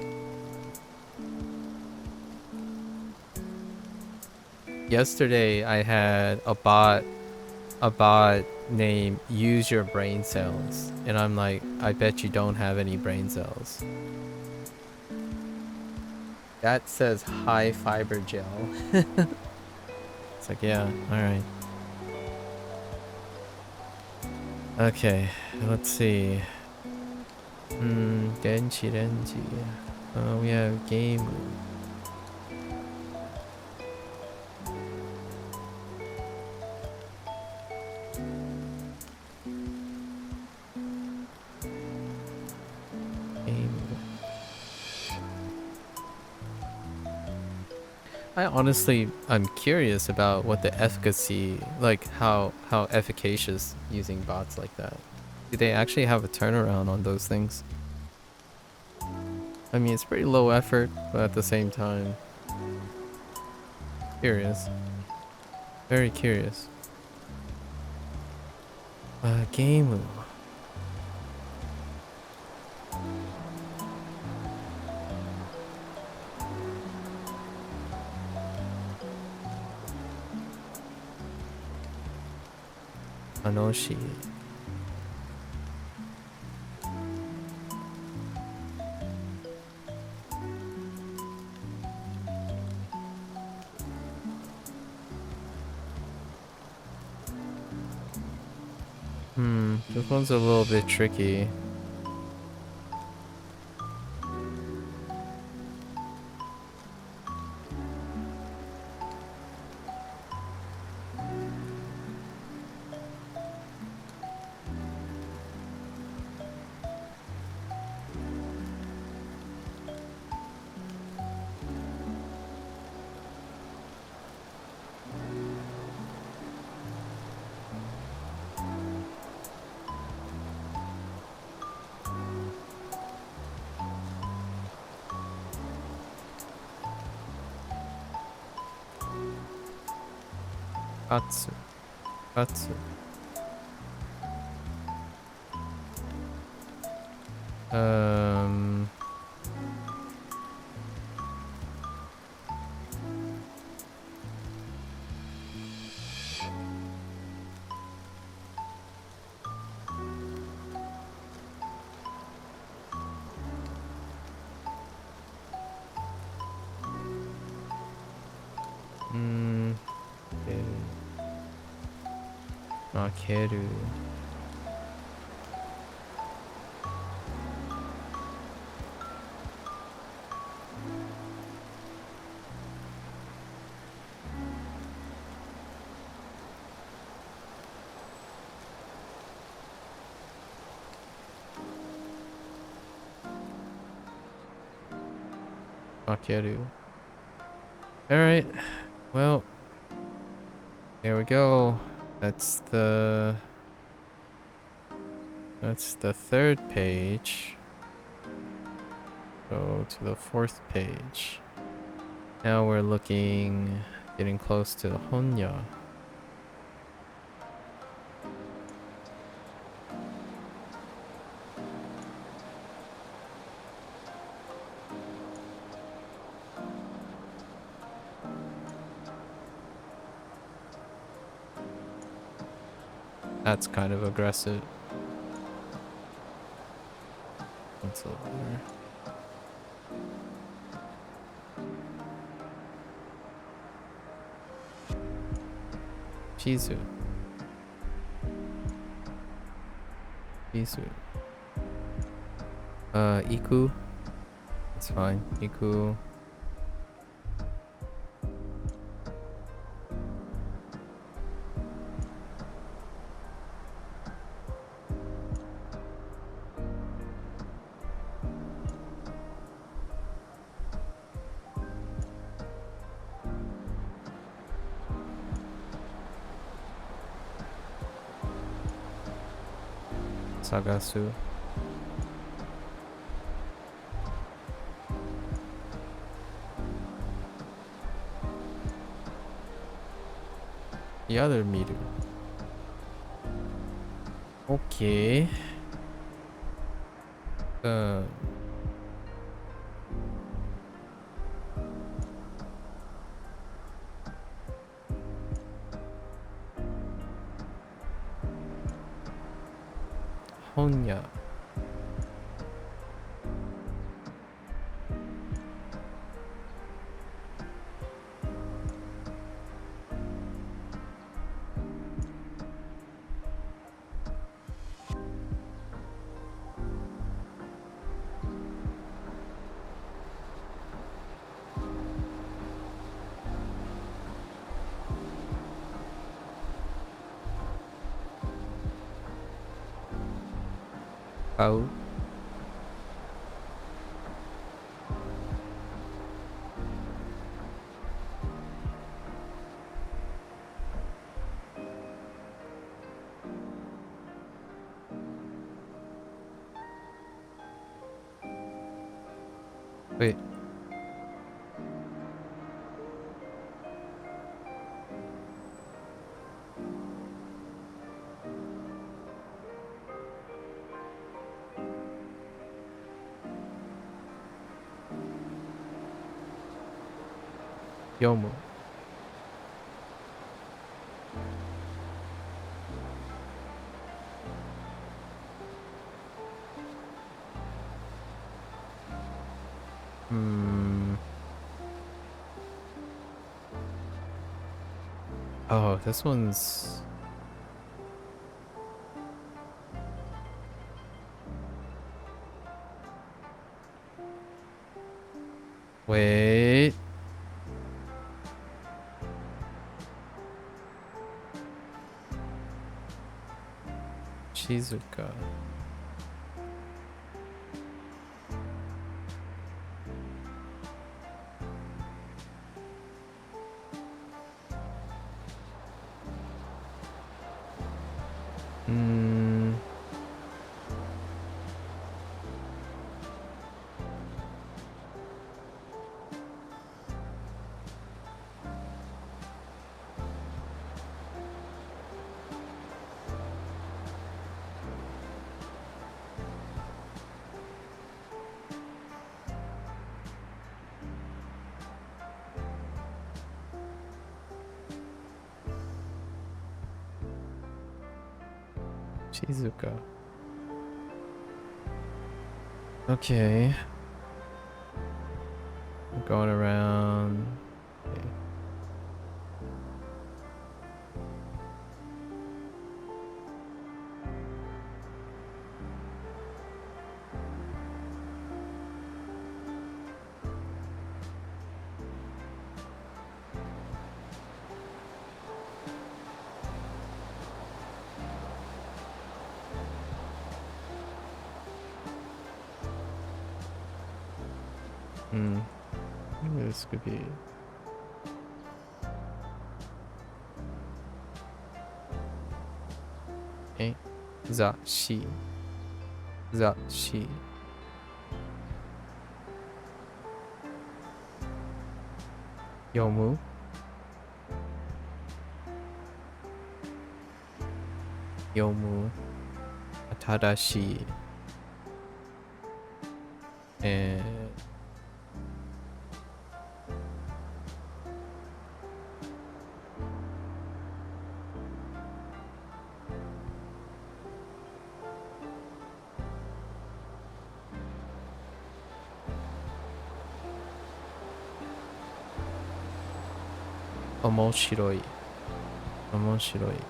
Yesterday I had a bot named Use Your Brain Cells, and I'm like, I bet you don't have any brain cells. That says high fiber gel. It's like, yeah, alright. Okay, let's see. Denchi. We have game. I'm curious about what the efficacy, like how efficacious using bots like that. Do they actually have a turnaround on those things? I mean, it's pretty low effort, but at the same time, curious. Very curious. Game. Anoshi. This one's a little bit tricky. Katsu. Makeru. Makeru. Alright. Well, here we go. That's the 3rd page. Go to the 4th page. Now we're getting close to Honya. That's kind of aggressive. What's over there? Chizu. Chizu. Iku. It's fine. Iku. Sagasu. The other Miru. Okay. Honya. How? Wait. Yomu. Oh, this one's... Wait. Shizuka. Shizuka. Okay. I'm going around. Okay. Maybe this could be... Okay. Zashi. Zashi. Yomu. Yomu. Tadashi. And... Omoshiroi. Omoshiroi.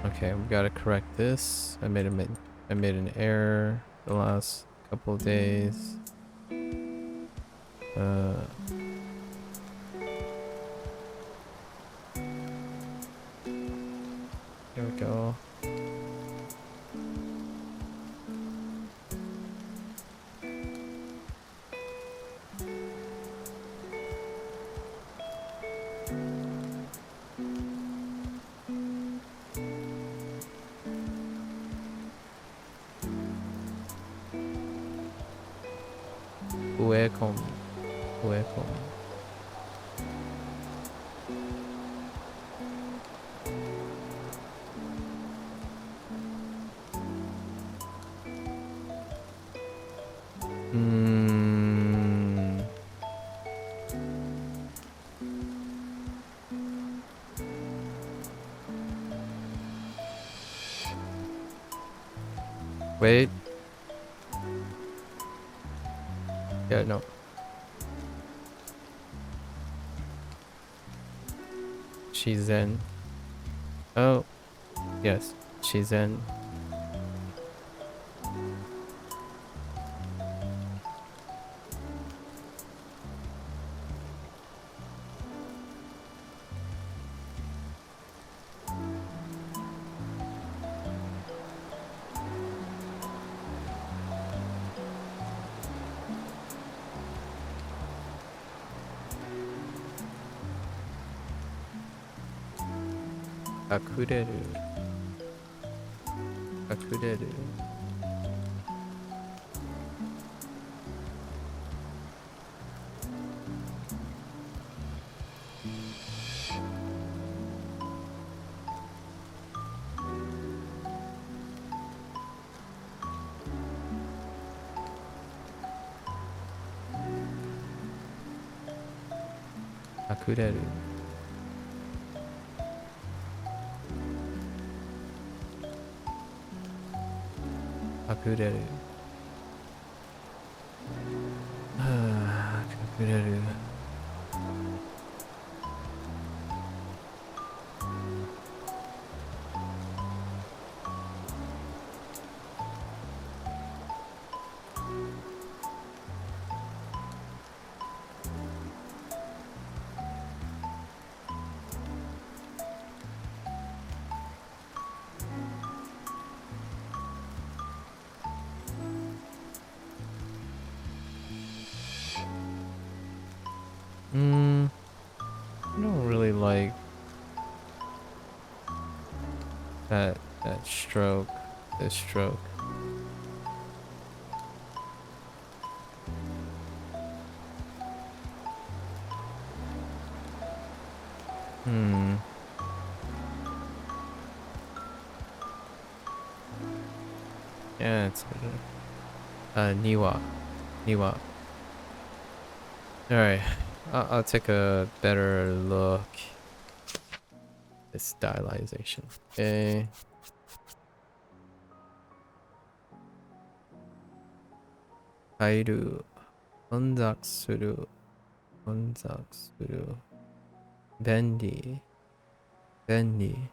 Okay, we gotta correct this. I made an error the last couple of days. Here we go. Uekomi. Uekomi. Wait. Yeah, no. Shizen. Oh, yes. Shizen. Akureru. Akureru. Akureru. Akureru. Akureru. I don't really like that stroke. This stroke. Yeah, it's Niwa. Niwa. Alright. I'll take a better look. This stylization. Okay. Kairu. Konzaku suru. Konzaku suru. Bendy. Bendy.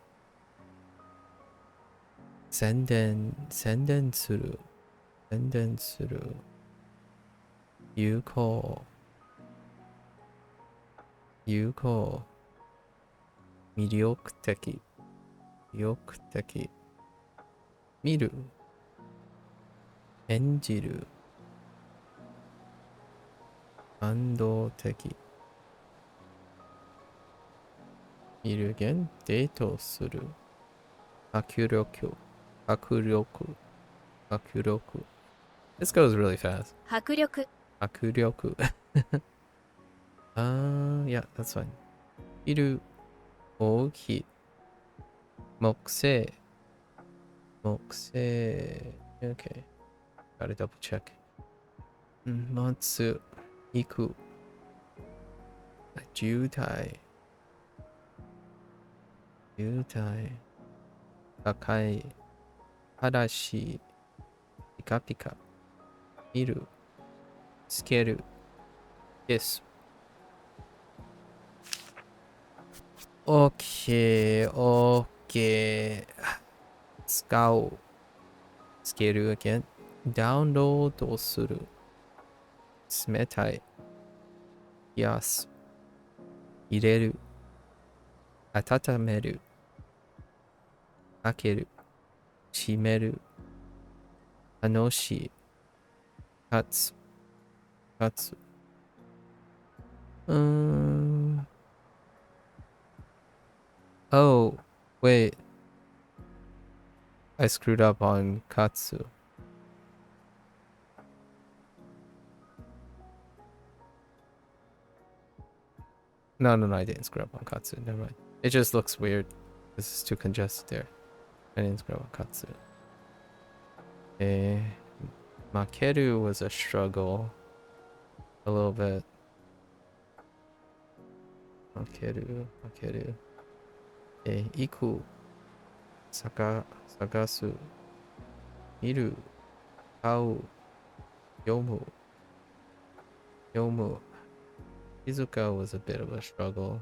Senden suru. Senden suru. Yuko. Yuko. Miryokuteki. Miryokuteki. Miru. Enjiru. Andoteki. Miru again. Deito suru. Hakuryoku. Hakuryoku. Hakuryoku. This goes really fast. Hakuryoku. Hakuryoku. Yeah, that's fine. Iru. Oki. Mokusei. Mokusei. Okay. Gotta double check. Matsu. Iku. Jutai. Jutai. Kakai. Hadashi. Pika pika. Miru. Skeru. Yes. Okay, okay. 使う。スケール again. ダウンロードする。冷たい。冷やす。入れる。温める。開ける。閉める。楽しい。立つ。立つ。Oh, wait. I screwed up on katsu. No, I didn't screw up on katsu. Never mind. It just looks weird. This is too congested there. I didn't screw up on katsu. Okay. Makeru was a struggle. A little bit. Makeru. Iku. Sagasu. Miru. Kau. Yomu. Izuka was a bit of a struggle.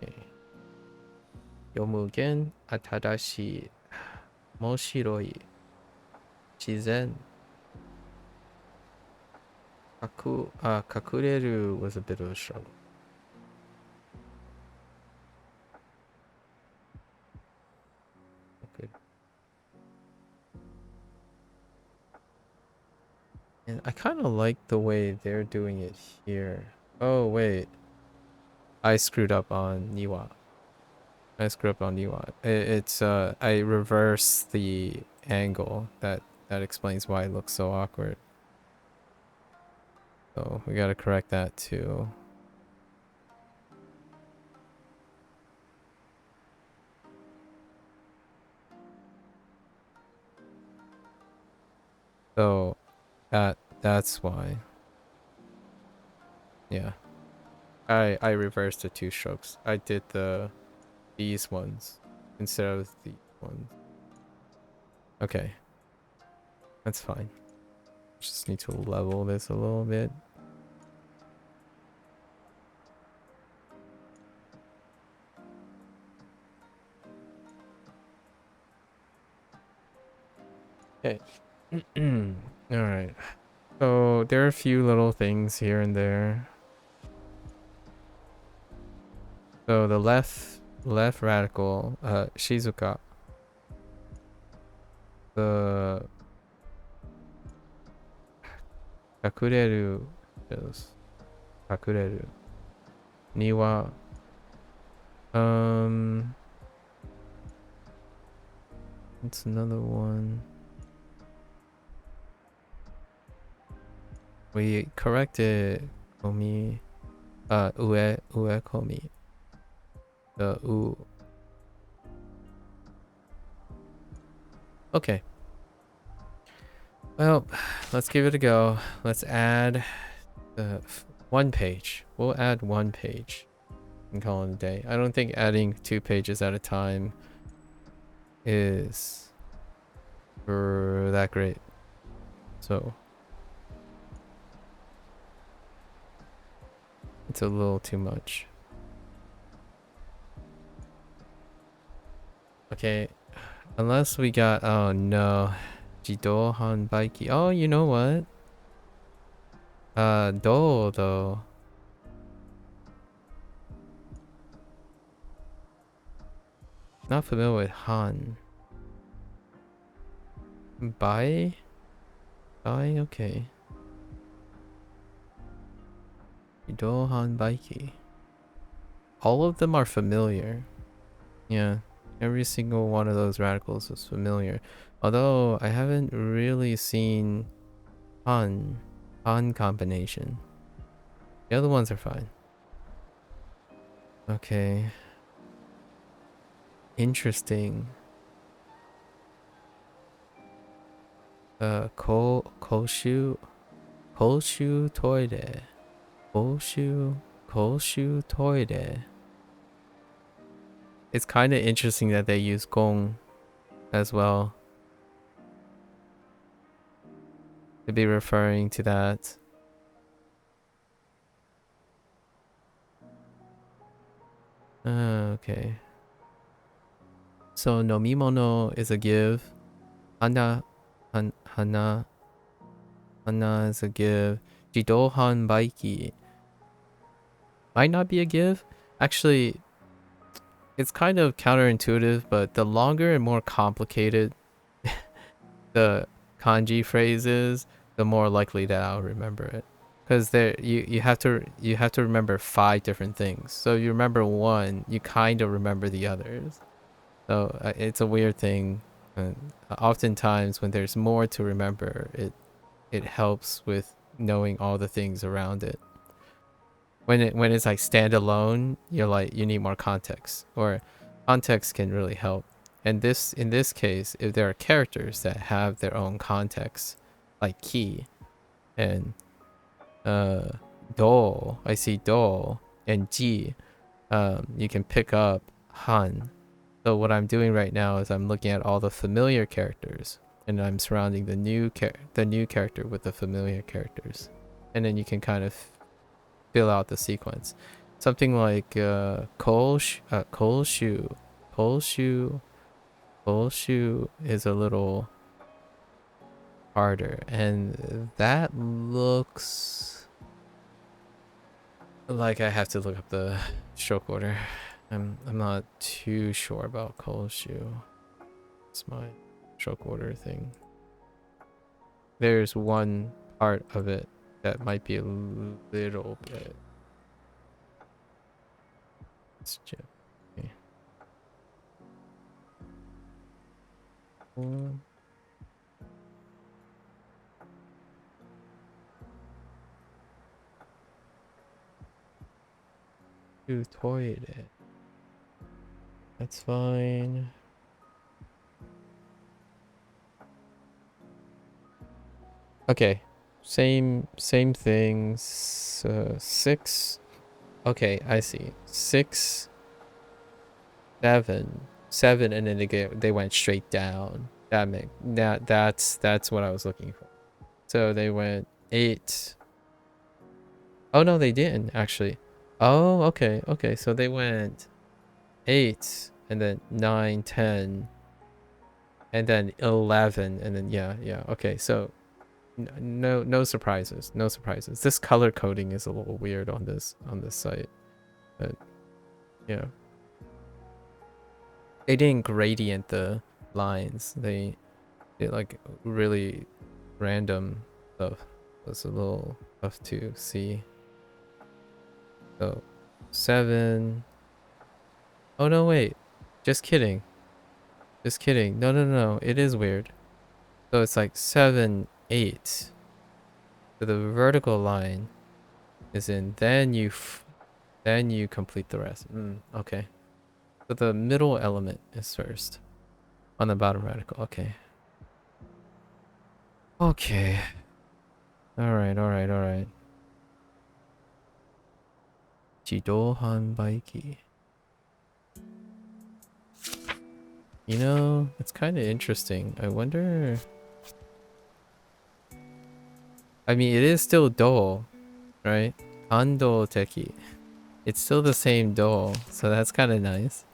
Okay. Yomugen atadashi. Moshiroi. Shizen. Kakureru was a bit of a struggle. Okay. And I kind of like the way they're doing it here. Oh, wait. I screwed up on Niwa. I reverse the angle. That explains why it looks so awkward. So we gotta correct that too. So that's why. Yeah. I reversed the two strokes. I did these ones instead of these ones. Okay. That's fine. Just need to level this a little bit. Okay. Alright. So there are a few little things here and there. So the left radical, Shizuka. The Kakureru is Kakureru. Niwa. It's another one. We corrected komi. Ue komi. The u. Okay. Well, let's give it a go. Let's add the one page. We'll add one page and call it a day. I don't think adding 2 pages at a time is that great. So it's a little too much. Okay, unless we got, oh no, Jido Hanbaiki. Oh, you know what? Do though. Not familiar with Han. Bai? Bai, okay. Jido Hanbaiki. All of them are familiar. Yeah, every single one of those radicals is familiar. Although I haven't really seen Han combination. The other ones are fine. Okay. Interesting. Koshu toire. Koshu toire. It's kind of interesting that they use gong as well to be referring to that. Okay. So nomimono is a give. Hana, hana is a give. Jidohan baiki might not be a give. Actually, it's kind of counterintuitive, but the longer and more complicated the kanji phrase is, the more likely that I'll remember it. Because there, you have to remember 5 different things. So you remember one, you kind of remember the others. So it's a weird thing. And oftentimes, when there's more to remember, it helps with knowing all the things around it. When it's like standalone, you're like, you need more context, or context can really help. And in this case, if there are characters that have their own context, like ki and do, I see do, and ji, you can pick up han. So what I'm doing right now is I'm looking at all the familiar characters, and I'm surrounding the new character with the familiar characters, and then you can kind of fill out the sequence. Something like Kolshu is a little harder, and that looks like I have to look up the stroke order. I'm not too sure about Kolshu. It's my stroke order thing. There's one part of it that might be a little bit. Let's check. Okay. 1, 2 toire. That's fine. Okay, same things. 6. Okay, I see. 6, 7, and then they went straight down. That's what I was looking for. So they went 8. Oh no, they didn't actually. Oh, okay. So they went 8, and then 9, 10, and then 11, and then yeah. Okay, so no surprises. This color coding is a little weird on this site, but yeah. They didn't gradient the lines. They like really random stuff. That's a little tough to see. So 7. Oh no, wait. Just kidding. No. It is weird. So it's like 7, 8. So the vertical line is in. Then you complete the rest. Okay. So the middle element is first on the bottom radical. Okay. All right. Jidohan baiki. You know, it's kind of interesting. I wonder. I mean, it is still do, right? Ando teki. It's still the same do, so that's kind of nice.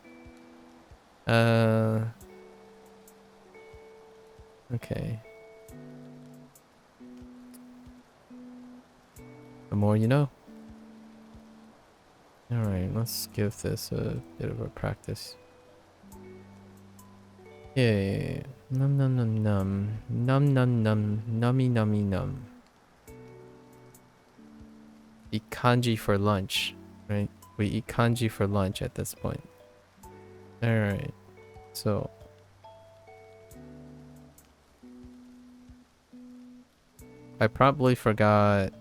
Okay. The more you know. Alright, let's give this a bit of a practice. Yeah. Num. Nummy. Eat kanji for lunch, right? We eat kanji for lunch at this point. Alright. So I probably forgot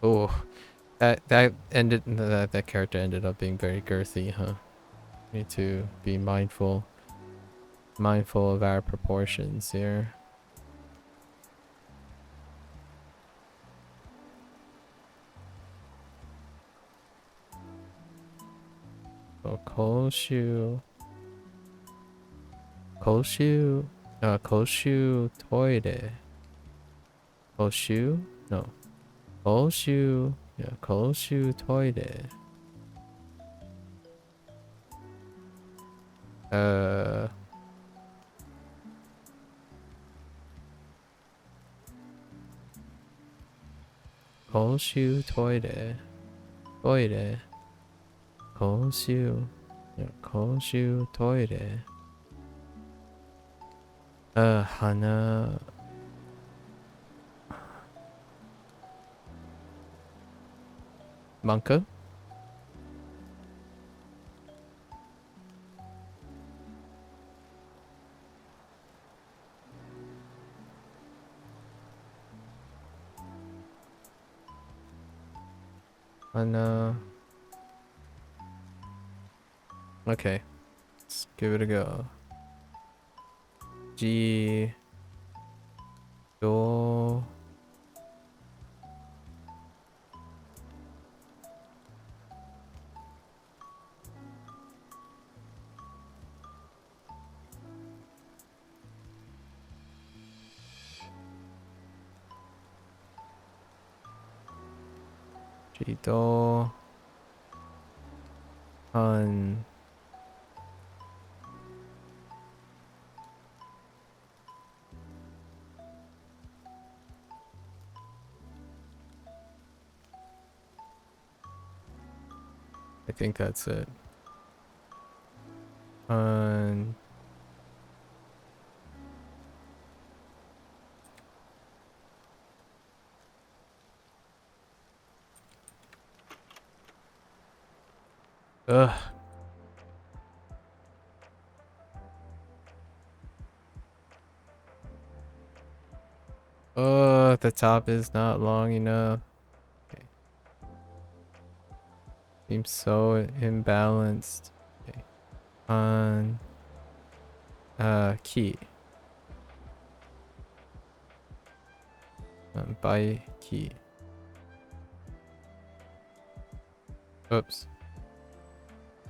oh, that character ended up being very girthy, huh? Need to be mindful of our proportions here. So Koshu toire. Koshu? No. Koshu. Yeah, Koshu toire. Koshu toire. Toire. Koshu. Yeah, Koshu toire. Hana. Manka? Hana. Okay. Let's give it a go. G. Do. G. Do. Han. I think that's it. Han. Ugh. Oh, the top is not long enough. Okay. Seems so imbalanced. Okay. On key. By key. Oops.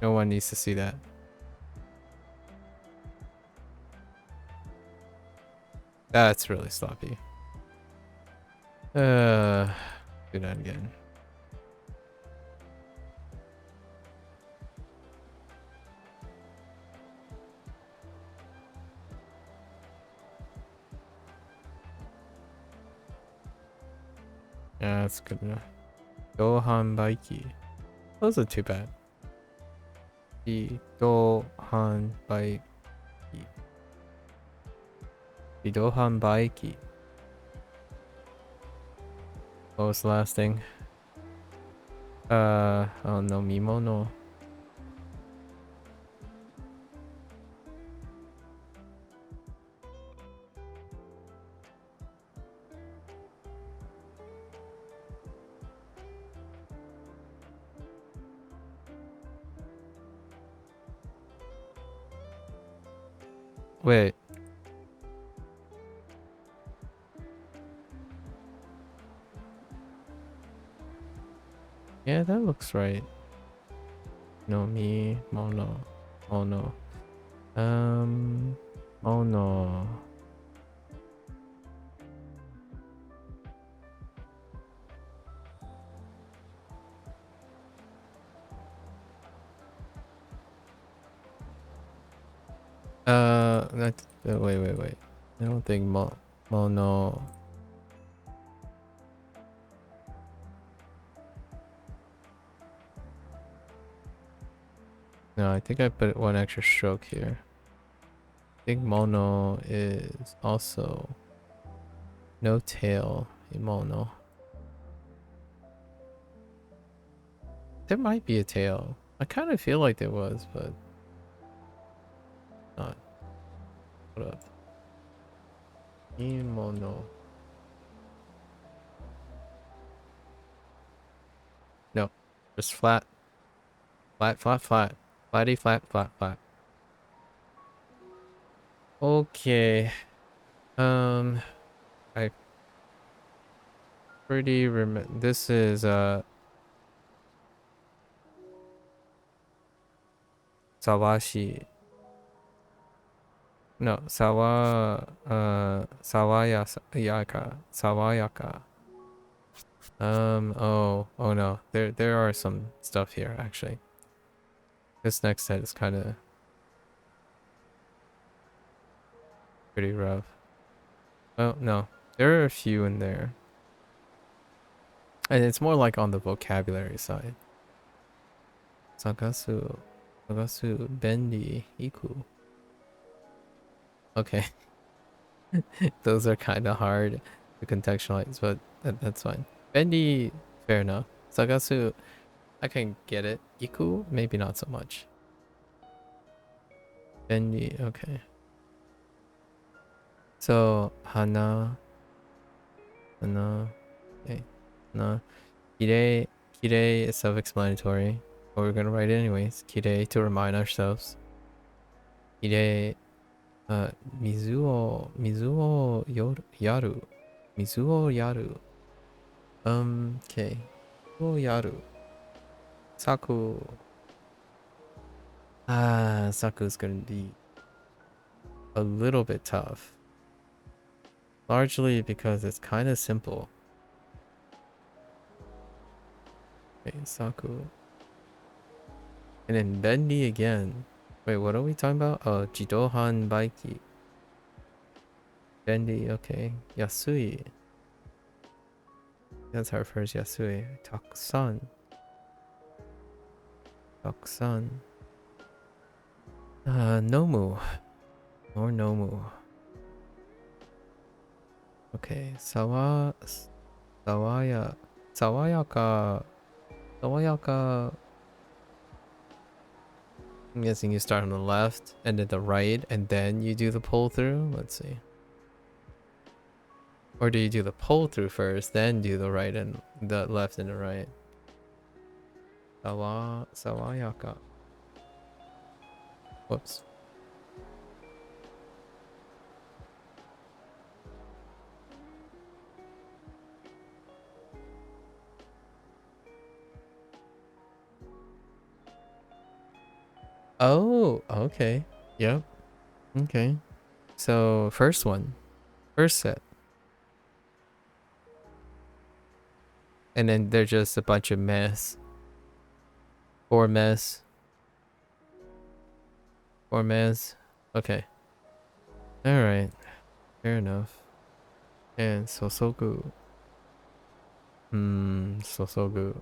No one needs to see that. That's really sloppy. Do that again. Yeah, that's good enough. Gohan Baiki. Wasn't too bad. The Gohan Baiki. The Gohan Baiki. What was the last thing? Oh no, Mimono. Wait. Yeah, that looks right. No, me, Mono. Mono. Mono. Wait. I don't think Mono. No, I think I put one extra stroke here. I think Mono is also no tail in Mono. There might be a tail. I kind of feel like there was, but not. What up? Mono. No, just flat. Flat. Flatty flat flat flat. Okay. I pretty this is Sawashi. No, Sawayaka. Sawayaka. Oh no. There are some stuff here actually. This next set is kind of pretty rough. Oh no. There are a few in there. And it's more like on the vocabulary side. Sagasu. Sagasu. Bendi. Iku. Okay. Those are kind of hard to contextualize, but that's fine. Bendi. Fair enough. Sagasu. I can get it. Iku. Maybe not so much. Bendi. Okay. So, Hana. Hana. Okay. Hana. Kirei. Kirei is self-explanatory. But we're gonna write it anyways. Kirei to remind ourselves. Kirei. Mizu o yaru. Mizu o yaru. Okay. Mizu o yaru. Saku. Saku's gonna be a little bit tough. Largely because it's kind of simple. Okay, Saku. And then Bendi again. Wait, what are we talking about? Oh, Jidohan Baiki. Bendi, okay. Yasui. That's our first Yasui. Takusan. Takusan. Nomu. Or Nomu. Okay, Sawayaka. Sawayaka. I'm guessing you start on the left and then the right and then you do the pull through. Let's see. Or do you do the pull through first, then do the right and the left and the right? Sawayaka. Whoops. Oh, okay. Yep. Okay. So first one. First set. And then they're just a bunch of mess. Or mess. Or mess. Okay. Alright. Fair enough. And Sosoku. Sosoku.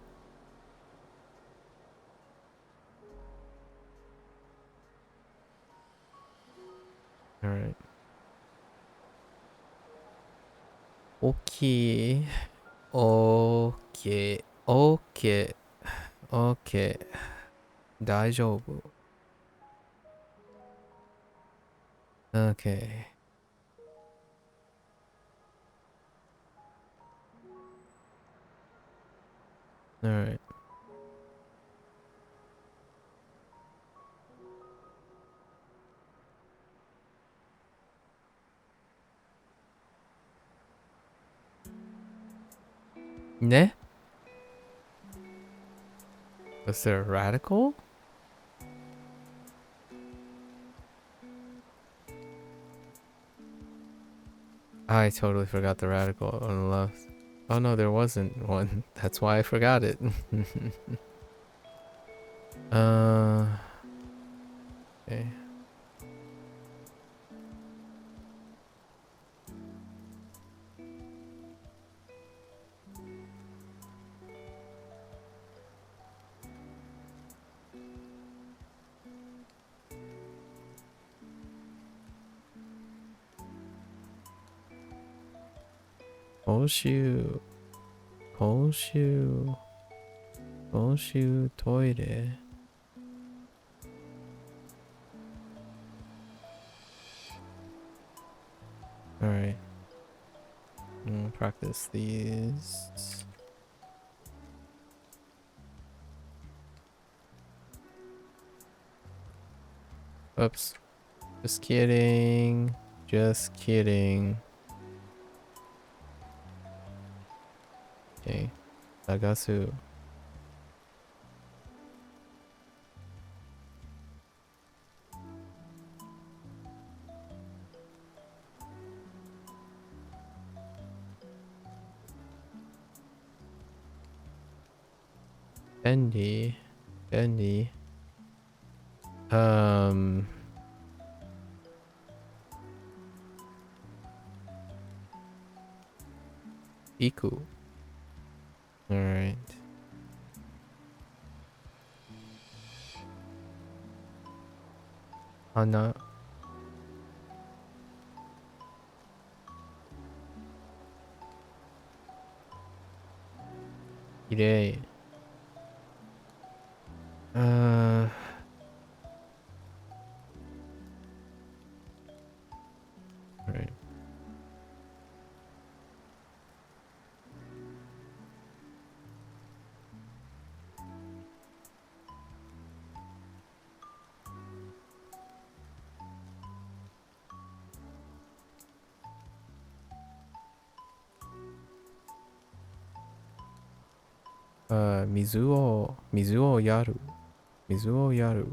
Alright. Okay. Okay. Okay. Okay. 大丈夫. Okay. Alright. Ne? Was there a radical? I totally forgot the radical on the left. Oh no, there wasn't one. That's why I forgot it. Okay. Hoshu. Hoshu. Hoshu toire. Alright. Practice these. Oops. Just kidding. Just kidding. Okay. Nagasu. Bendy. Bendy. Iku. Alright. Hana. Kirei. Right. Mizu o yaru. Mizu o yaru.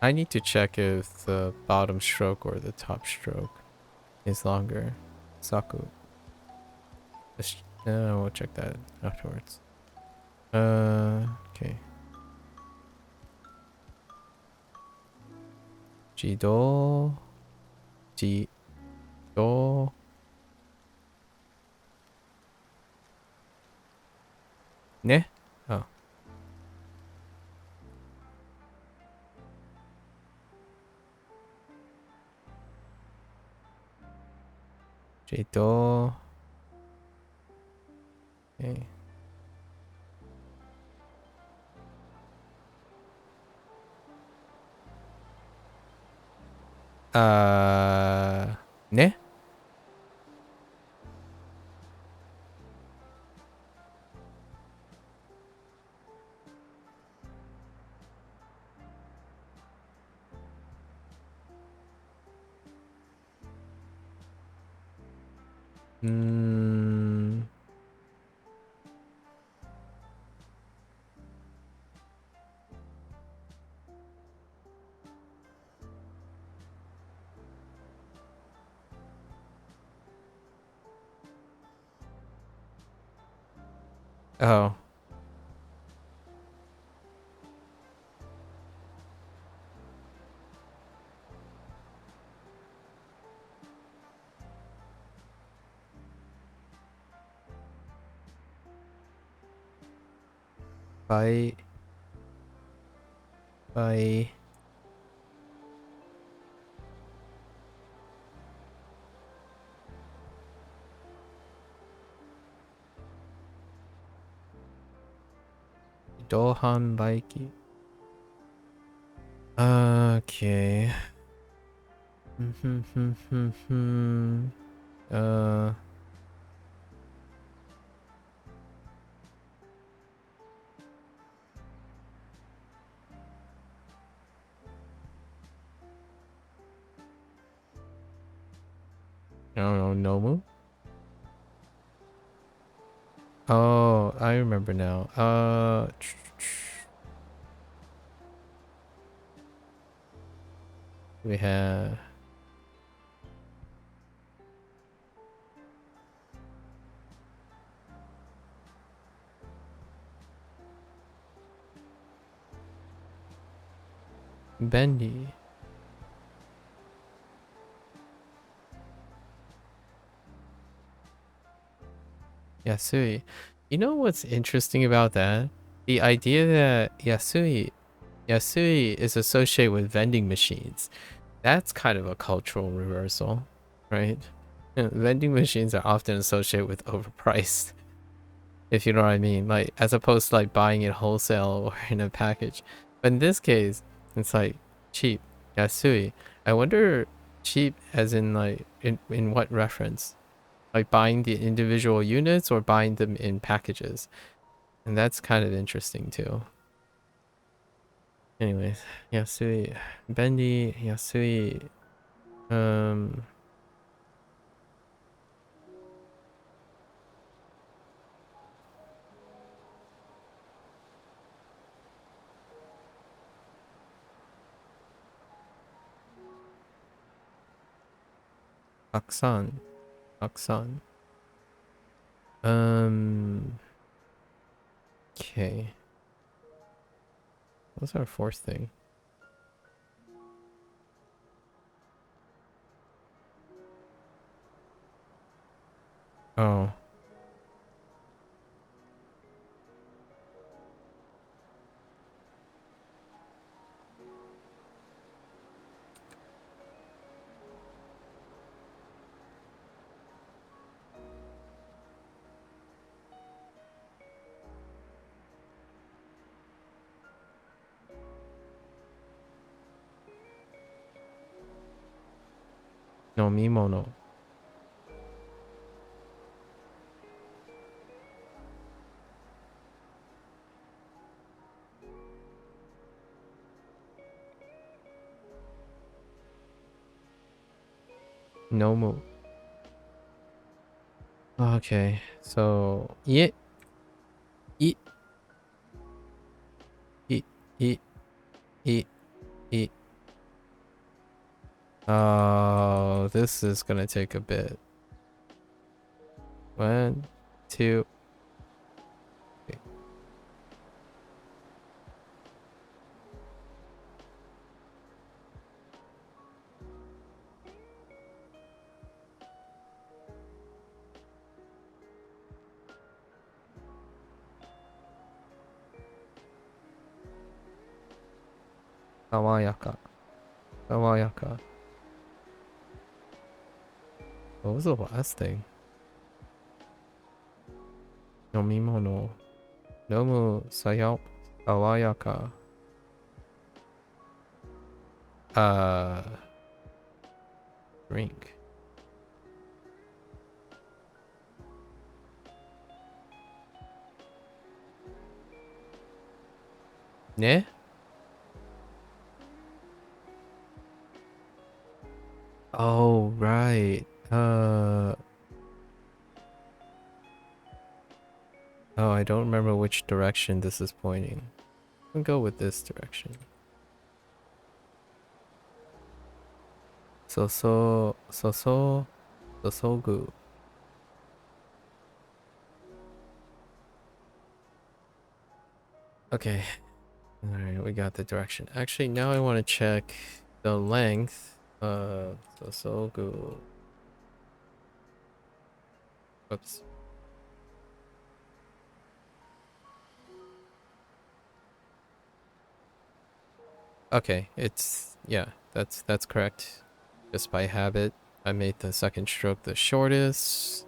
I need to check if the bottom stroke or the top stroke is longer. Saku. We'll check that afterwards. Okay. Jido. Jido. Ne? Oh. Jido. Okay. Ne? Hmm. Oh. Bye. Bye. Dohan Baiki. Okay. I don't know, Nomu? Oh, I remember now. We have Bendy. Yasui. You know what's interesting about that? The idea that Yasui is associated with vending machines. That's kind of a cultural reversal, right? Vending machines are often associated with overpriced. if you know what I mean. Like, as opposed to like buying it wholesale or in a package. But in this case, it's like cheap, yasui. I wonder cheap as in like in what reference? Like buying the individual units or buying them in packages. And that's kind of interesting too. Anyways, yasui, bendy, yasui. Um, Aksan, Aksan. Um, okay. What's our fourth thing? Oh, no mimono. Nomu. Okay, so eat, eat, eat, eat, eat, eat. Oh, this is gonna take a bit. 1, 2. Okay. Sawayaka, sawayaka. What was the last thing? Nomimono. Nomu sawayaka. Uh, drink. Ne? Oh, right. Oh, I don't remember which direction this is pointing. I'll go with this direction. Sosogu. Okay. Alright, we got the direction. Actually, now I want to check the length. Sosogu. Oops. Okay, yeah, that's correct. Just by habit, I made the second stroke the shortest.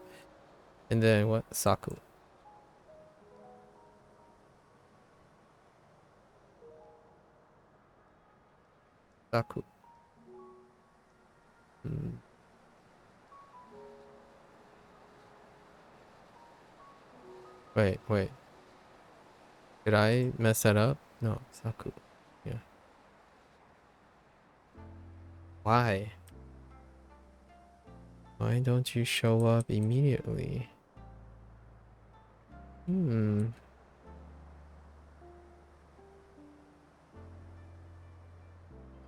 And then what? Saku. Saku. Hmm. Wait. Did I mess that up? No, Saku. Yeah. Why? Why don't you show up immediately?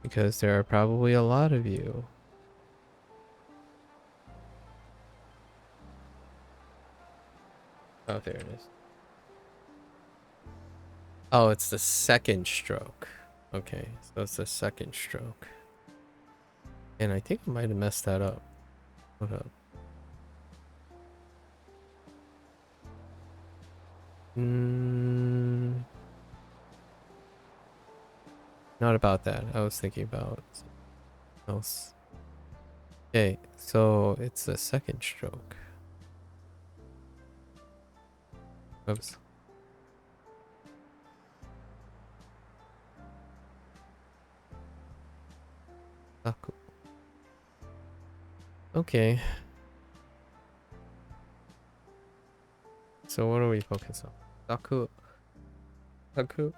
Because there are probably a lot of you. Oh, there it is. Oh, it's the second stroke. Okay, so it's the second stroke. And I think I might have messed that up. Hold up. Not about that. I was thinking about something else. Okay, so it's the second stroke. Oops. Saku. Okay. So what do we focus on? Saku. Saku.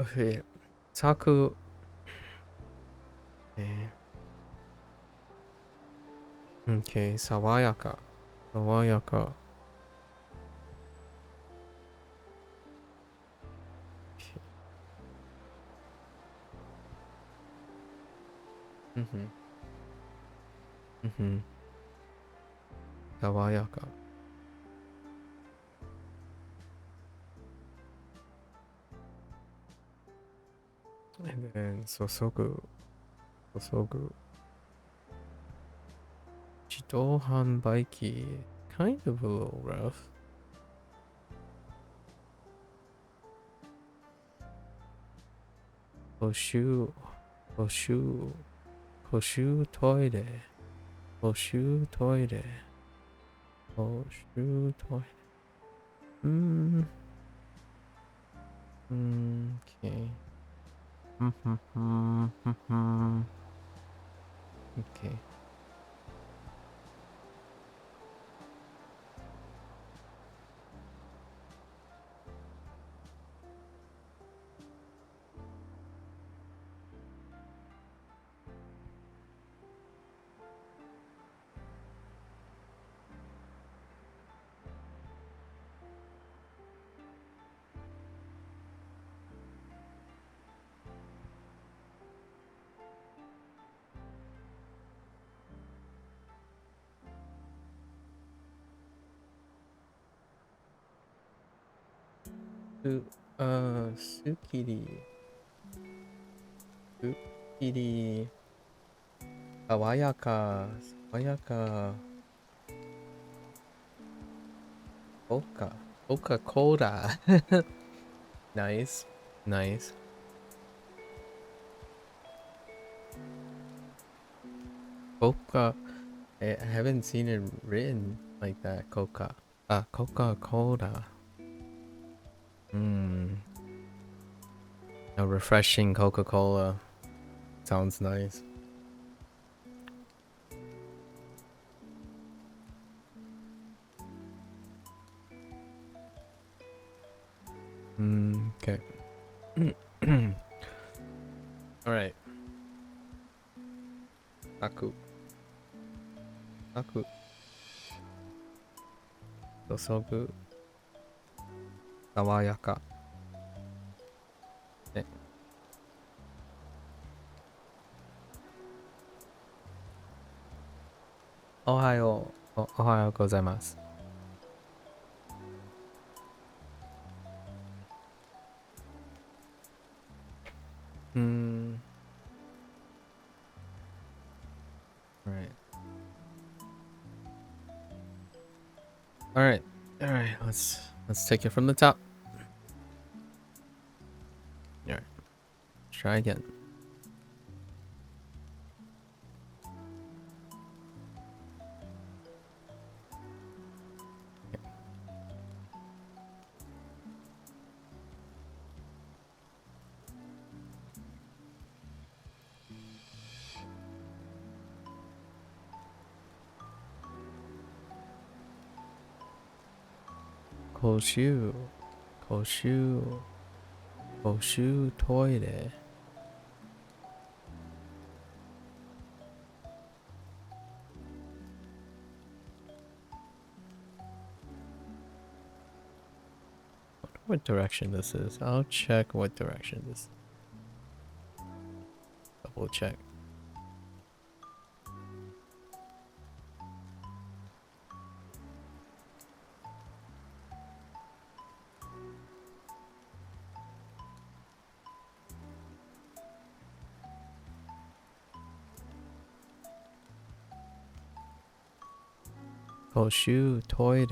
Okay. Saku. Okay. Okay. Sawayaka. Sawayaka. Okay. Mhm. Mhm. Sawayaka. And then sosogu. Sosogu. Jito hanbaiki. Kind of a little rough. Koshu. Koshu. Koshu toire. Koshu toire. Koshu toire. Hmm. Okay. Okay. Sukiri. Sukiri. Sawayaka. Sawayaka. Coca. Coca-Cola. Nice. Nice. Coca. I haven't seen it written like that. Coca. Coca-Cola. A refreshing Coca-Cola. Sounds nice. Okay. Alright. Aku. Aku. Sosogu. Sawayaka. Ohayo. Ohayo gozaimasu. Alright. Alright. Alright, let's take it from the top. Alright. Try again. Koshu. Koshu. Koshu toire. What direction this is? I'll check what direction this is. Double check. Koshu toire.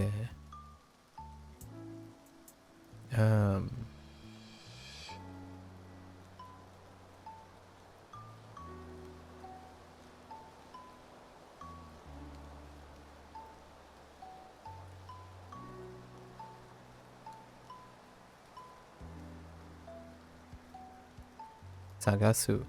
Sagasu.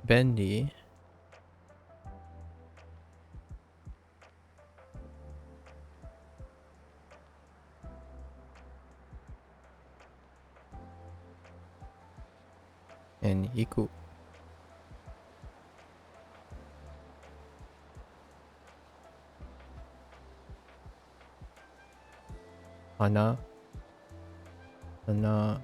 Bendy. And Iku. Hana. Hana.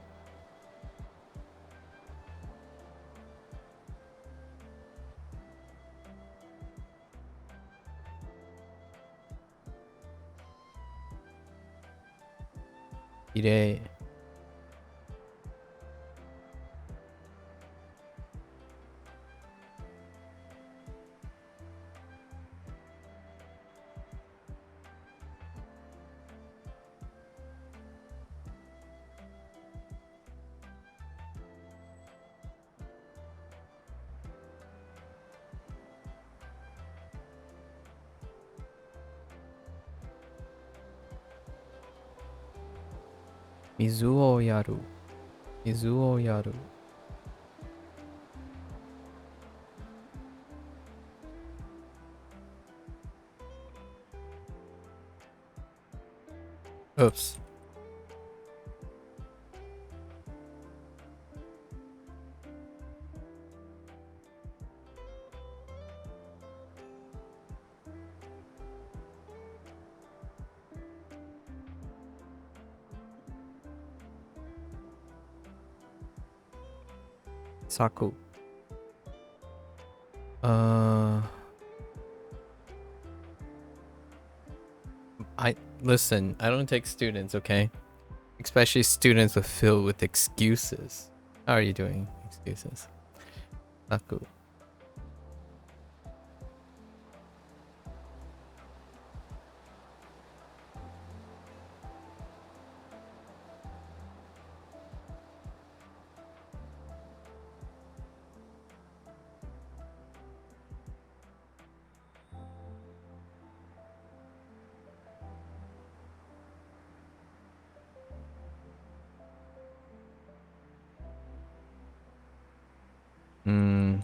Kirei. Mizuo yaru. Mizuo yaru. Oops. Saku. Listen, I don't take students, okay? Especially students with filled with excuses. How are you doing? Excuses. Saku. Hmm.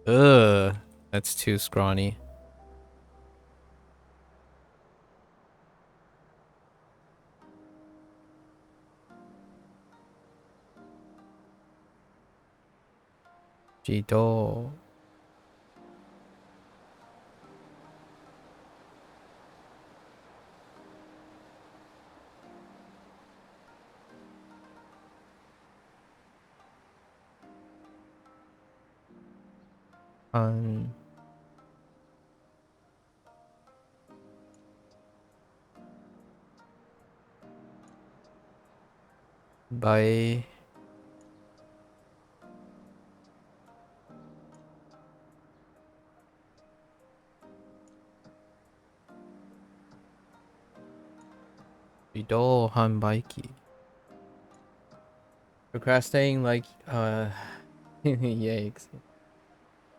Ugh. That's too scrawny. Jido. Bye. Jido hanbaiki. Procrastinating like yikes.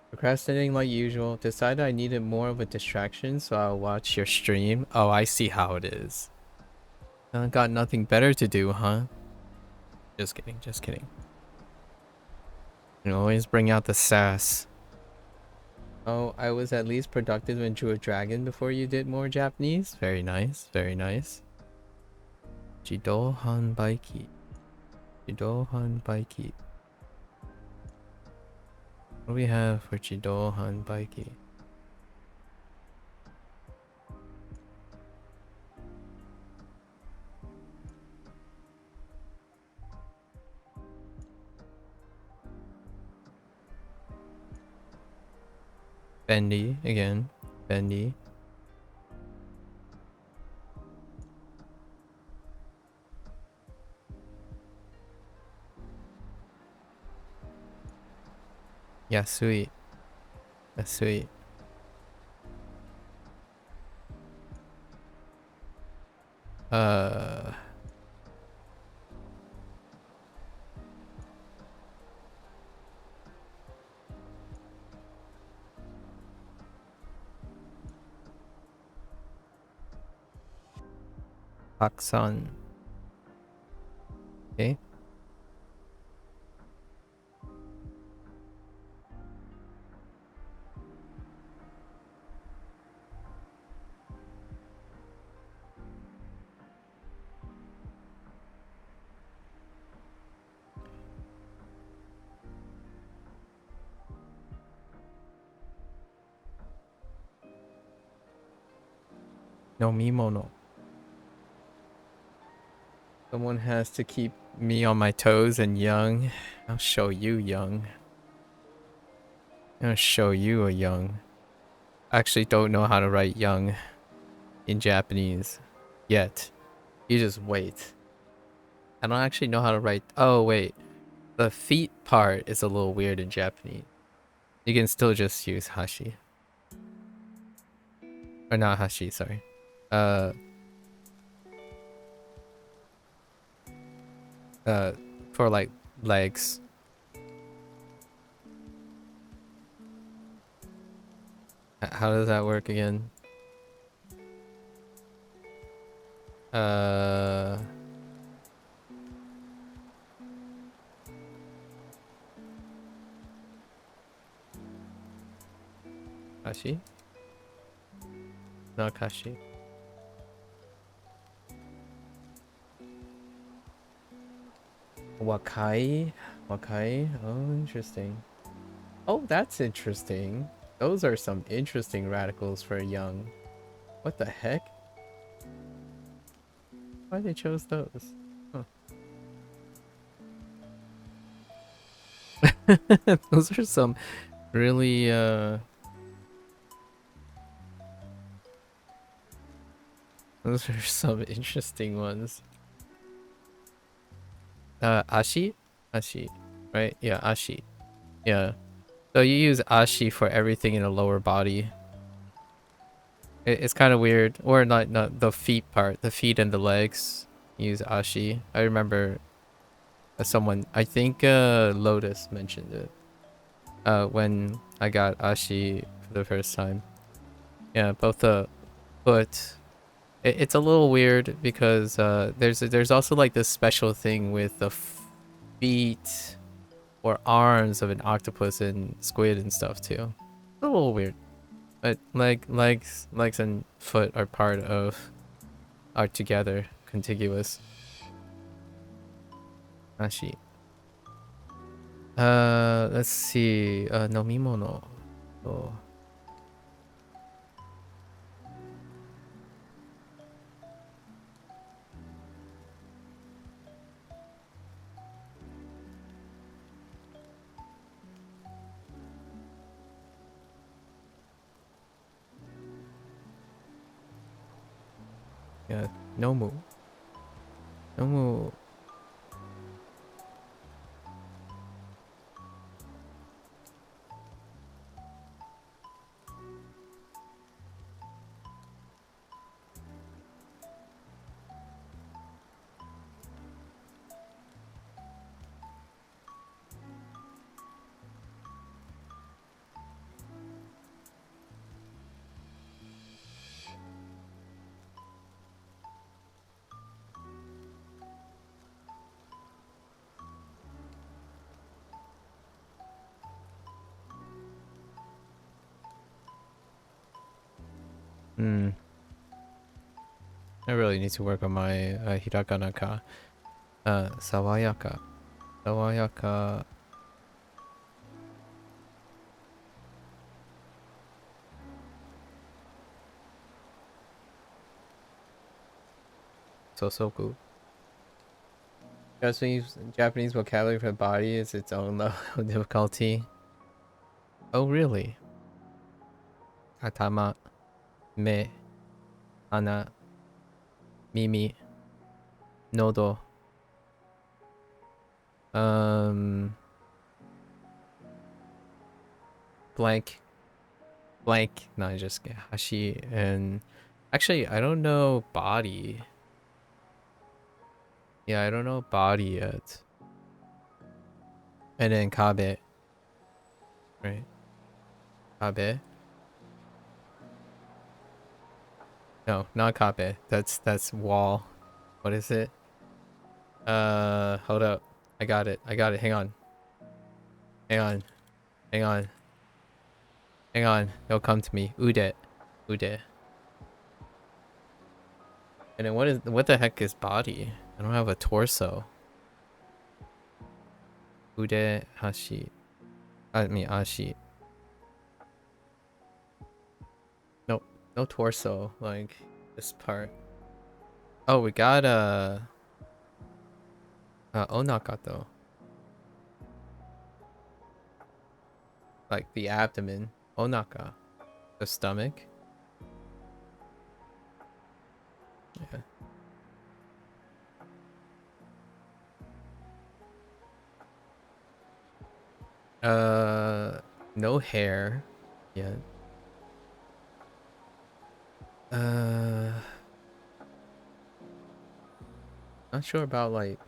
Procrastinating like usual. Decided I needed more of a distraction, so I'll watch your stream. Oh, I see how it is. Got nothing better to do, huh? Just kidding, just kidding. You always bring out the sass. Oh, I was at least productive and drew a dragon before you did more Japanese? Very nice, very nice. Jido hanbaiki. Jido hanbaiki. What do we have for Jido hanbaiki? Bendy again. Bendy. Yasui. Yasui. Uh, Haksan. Okay. No mimono. Someone has to keep me on my toes and young. I'll show you young. I'll show you a young. I actually don't know how to write young in Japanese yet. You just wait. I don't actually know how to write. Oh, wait. The feet part is a little weird in Japanese. You can still just use hashi. Or not hashi, sorry. Uh, uh, for like legs. How does that work again? Uh, Kashi? Not Kashi. Wakai? Wakai? Oh, interesting. Oh, that's interesting. Those are some interesting radicals for young. What the heck? Why they chose those? Huh. Those are some really those are some interesting ones. Ashi? Ashi. Right? Yeah, Ashi. Yeah. So you use Ashi for everything in the lower body. It's kind of weird. Or not the feet part. The feet and the legs. Use Ashi. I remember someone, I think Lotus mentioned it. When I got Ashi for the first time. Yeah, both the foot. It's a little weird because there's also like this special thing with the feet or arms of an octopus and squid and stuff too. It's a little weird, but legs and foot are together, contiguous. Ashi. Let's see. Nomimono. Oh. Yeah. Nomu. Nomu. Hmm. I really need to work on my hiragana ka. Sawayaka. Sawayaka. Sosoku. Japanese vocabulary for the body is its own level of difficulty. Oh, really? Atama, me, ana, mimi, nodo. Um, blank, blank. No, just get hashi and actually, I don't know body. Yeah, I don't know body yet. And then Kabe. Right. Kabe? No, not Kabe. That's wall. What is it? Hold up. I got it. I got it. Hang on. Hang on. Hang on. Hang on. It'll come to me. Ude. Ude. And then what the heck is body? I don't have a torso. Ude hashi. I mean ashi. Nope. No torso. Like this part. Oh, we got onaka though. Like the abdomen. Onaka. The stomach. Yeah. No hair yet. Not sure about like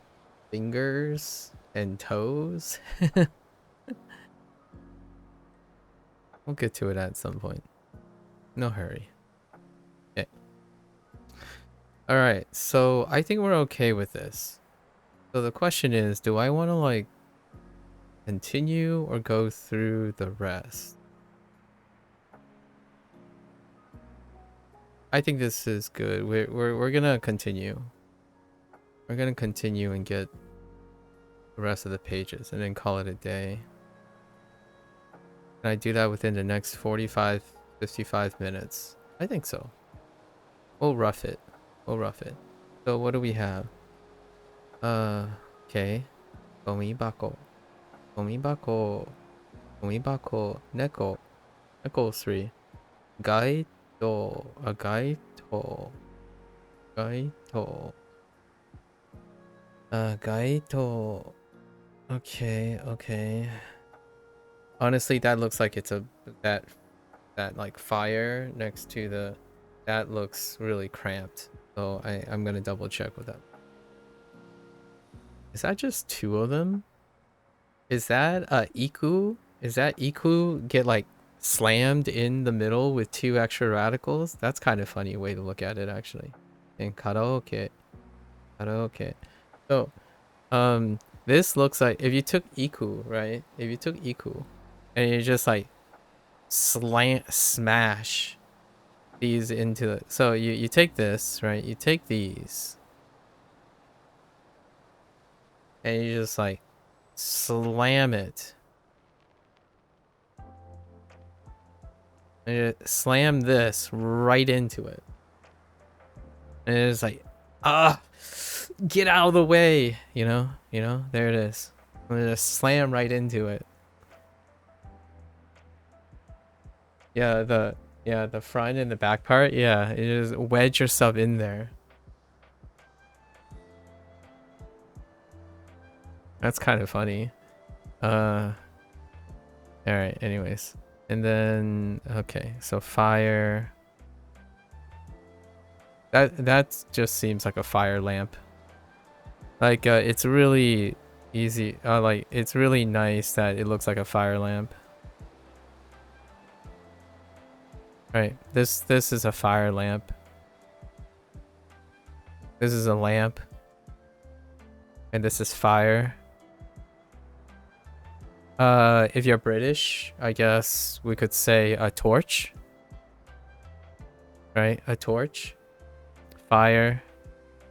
fingers and toes. We'll get to it at some point. No hurry. Okay. Alright, so I think we're okay with this. So the question is, do I want to like continue or go through the rest? I think this is good. We're gonna continue. We're gonna continue and get the rest of the pages and then call it a day. Can I do that within the next 45, 55 minutes? I think so. We'll rough it. We'll rough it. So what do we have? Okay. Gomibako. Gomibako. Gomibako. Neko. Neko 3. Gaito. A gaito. Gaito. Gaito. Okay, okay. Honestly, that looks like it's that like fire next to the that looks really cramped. So I'm gonna double check with that. Is that just 2 of them? Is that Iku? Is that Iku get like slammed in the middle with 2 extra radicals? That's kind of funny way to look at it actually. And karaoke. Karaoke. So this looks like if you took Iku, right? If you took Iku and you just like smash these into it. So you take this, right? You take these and you just like slam it. And you slam this right into it. And it's like, get out of the way, you know, there it is. And just slam right into it. Yeah, the front and the back part, yeah, you just wedge yourself in there. That's kind of funny. All right, anyways. And then okay, so fire. That just seems like a fire lamp. Like it's really easy. Like it's really nice that it looks like a fire lamp. Right. This is a fire lamp. This is a lamp. And this is fire. If you're British, I guess we could say a torch. Right? A torch. Fire.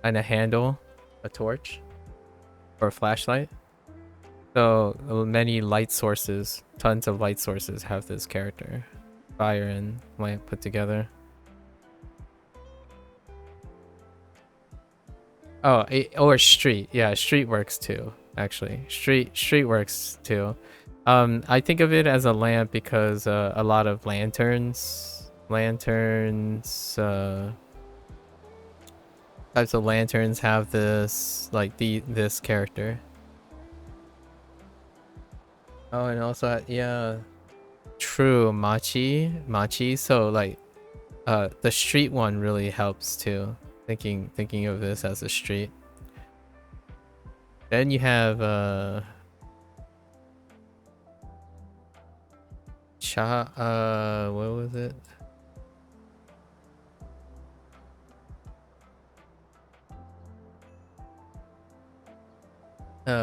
And a handle. A torch. Or a flashlight. So many light sources, tons of light sources have this character. Fire and lamp put together. Oh, or street. Yeah, street works too. Actually, street works too. I think of it as a lamp because a lot of lanterns, types of lanterns have this like this character. Oh, and also yeah, true machi. So like, the street one really helps too. Thinking of this as a street. Then you have what was it?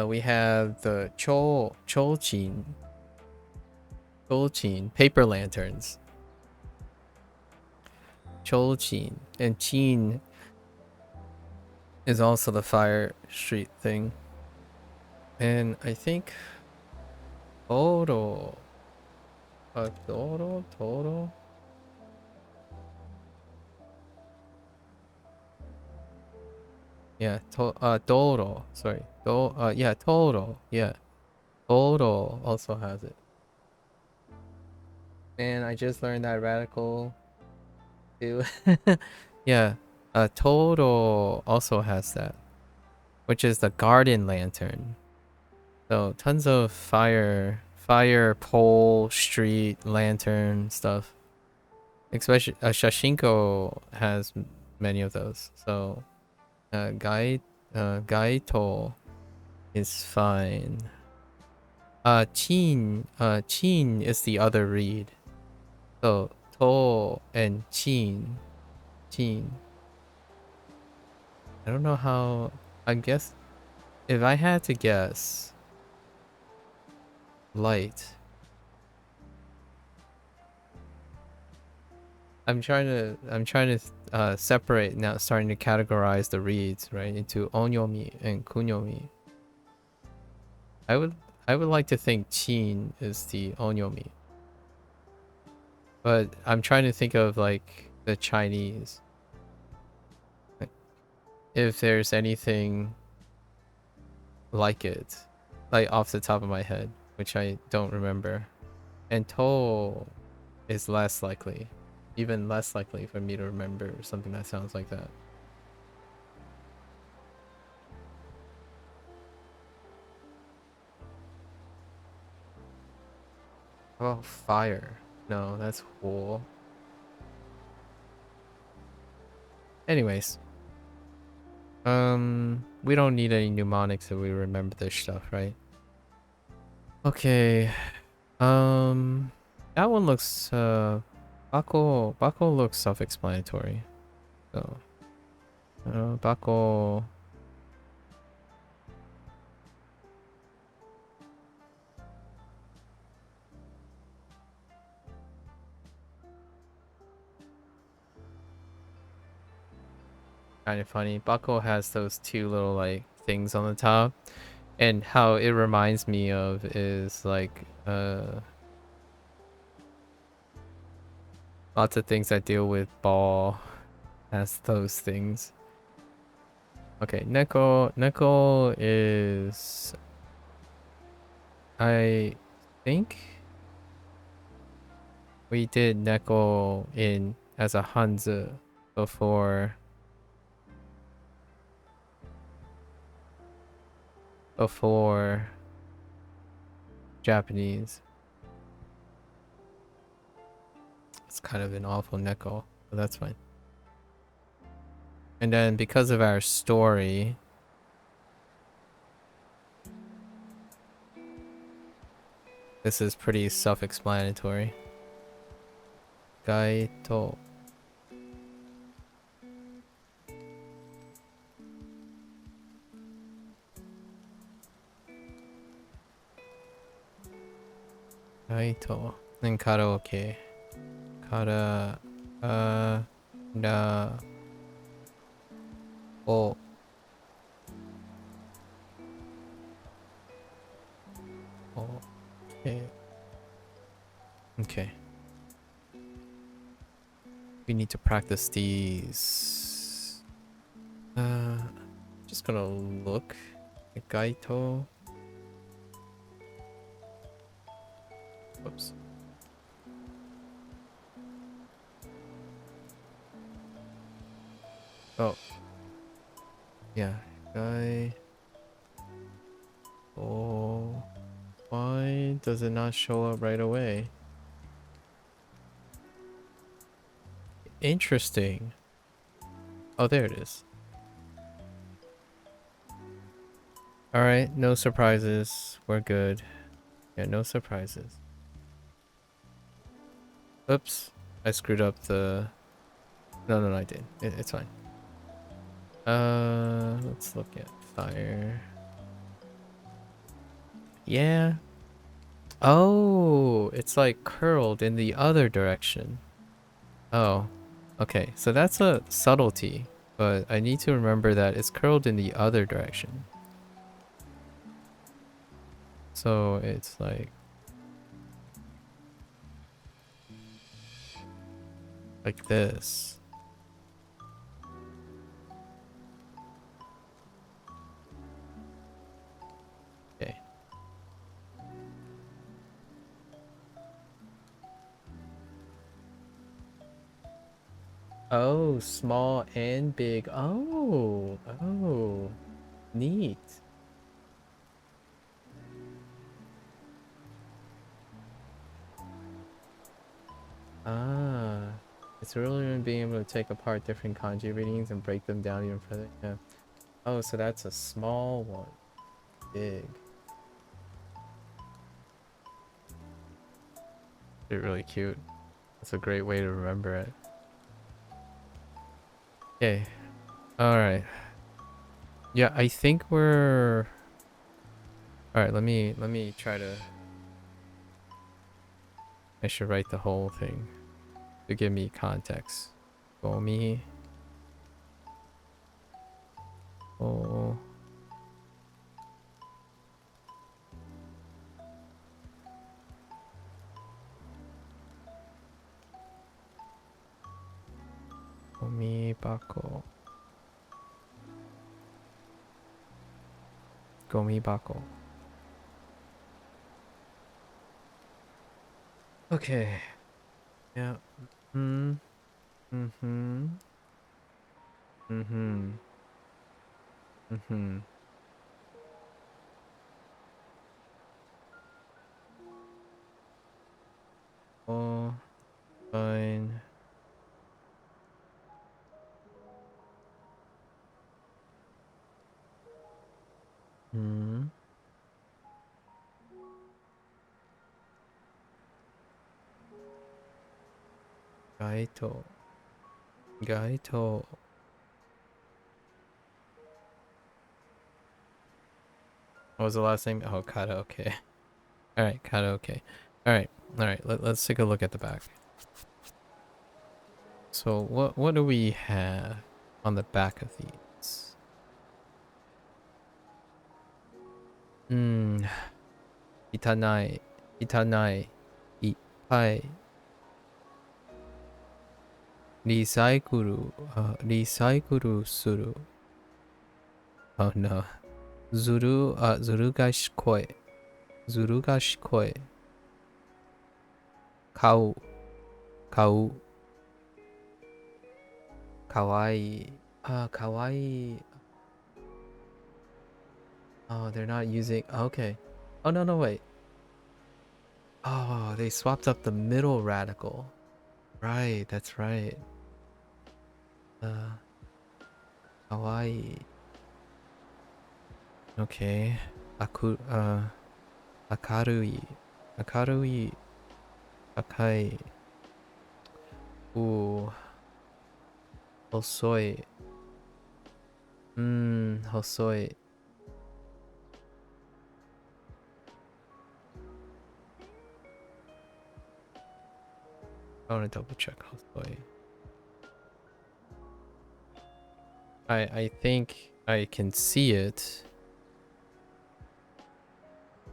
We have the Cholchin paper lanterns. Cholchin and Chin is also the fire street thing. And I think Toro. Toro. Yeah, Toro. Sorry. Yeah, Toro. Yeah. Toro also has it. And I just learned that radical too. Yeah. Toro also has that, which is the garden lantern. So tons of fire pole, street, lantern stuff. Especially Shashingo has many of those. So Gaito is fine. Chin is the other reed. So To and Chin. I don't know how. I guess if I had to guess, light. I'm trying to separate now, starting to categorize the reads right into onyomi and kunyomi. I would like to think Chin is the onyomi, but I'm trying to think of like the Chinese, like, if there's anything like it, like off the top of my head, which I don't remember. And To is less likely, even less likely for me to remember something that sounds like that. Oh, fire. No, that's cool. Anyways, we don't need any mnemonics if we remember this stuff, right? Okay. That one looks Bako looks self-explanatory. So, Bako. Kind of funny. Bako has those two little like things on the top, and how it reminds me of is like lots of things that deal with ball has those things. Okay, Neko is, I think we did Neko in as a Hanzi before Japanese. It's kind of an awful Neko, but that's fine. And then because of our story, this is pretty self-explanatory. Gaito. Gaito. And karaoke. Na. Oh. Okay. Okay. We need to practice these. Just gonna look at Gaito. Whoops. Oh. Yeah. Guy. Oh. Why does it not show up right away? Interesting. Oh, there it is. All right, no surprises. We're good. Yeah, no surprises. Oops, I screwed up the. No, I did. It's fine. Let's look at fire. Yeah. Oh, it's like curled in the other direction. Oh, okay. So that's a subtlety, but I need to remember that it's curled in the other direction. So it's like this. Okay. Oh, small and big. Oh, neat. Ah, it's really in being able to take apart different kanji readings and break them down even further. Yeah. Oh, so that's a small one. Big. They're really cute. That's a great way to remember it. Okay. All right. Yeah, I think we're. All right. Let me try to. I should write the whole thing to give me context. Gomi. Oh. Gomi bako. Gomi bako. Okay. Yeah. Hmm. Mm-hmm. Mm-hmm. Mm-hmm. Oh, fine. Hmm. Gaito. Gaito. What was the last name? Oh, karaoke. All right, karaoke. All right, all right. Let's take a look at the back. So what do we have on the back of these? Hmm. Itanai. Itanai. Ippai. Recycle. Recycle suru. Oh no. Zuru. Zuru ga shikoi. Zuru ga shikoi. Kau. Kau. Kawaii. Kawaii. Oh, they're not using. Okay. Oh, no, wait. Oh, they swapped up the middle radical. Right, that's right. Uh, Kawaii. Okay. Akarui. Akarui. Akai. Ooh. Hosoi. Hosoi. I want to double check Hosoi. I think I can see it.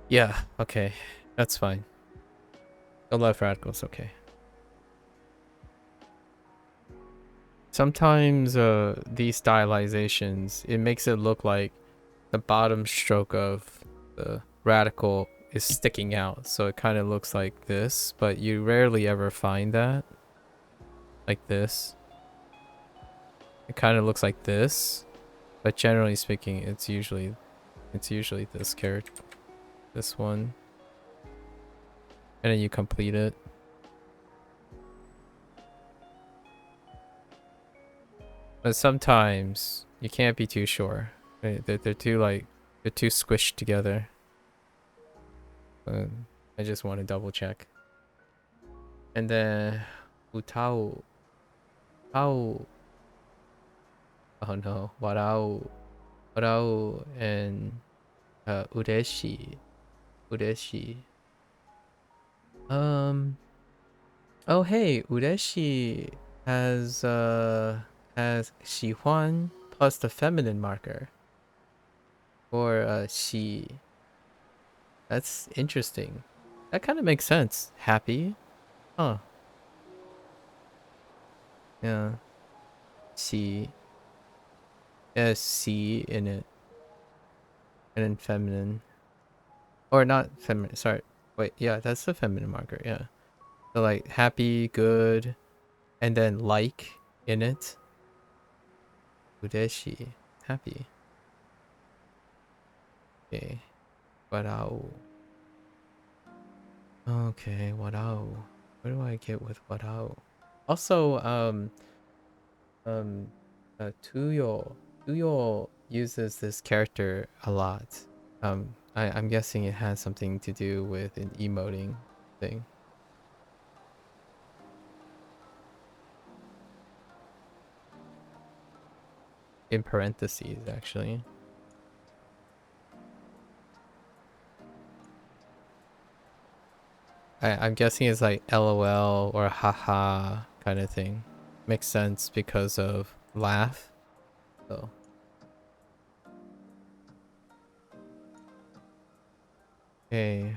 Yeah, okay. That's fine. The left radical's okay. Sometimes these stylizations, it makes it look like the bottom stroke of the radical is sticking out. So it kind of looks like this, but you rarely ever find that. Like this. It kind of looks like this, but generally speaking, it's usually this character, this one. And then you complete it. But sometimes you can't be too sure. They're too like They're too squished together. I just want to double check. And then utao. Tao. Oh no. Warao. Warao and ureshi. Ureshi. Oh hey, ureshi has shihuan plus the feminine marker. Or she. That's interesting. That kind of makes sense. Happy. Huh. Yeah. She. Yeah, C in it. And then feminine. Or not feminine. Sorry. Wait, yeah, that's the feminine marker. Yeah. So like happy, good, and then like in it. Ureshi. Happy. Okay. Warao. Okay, warao. What do I get with warao? Also, um Tuyo uses this character a lot. I'm guessing it has something to do with an emoting thing. In parentheses, actually. I'm guessing it's like LOL or haha kind of thing. Makes sense because of laugh. So okay.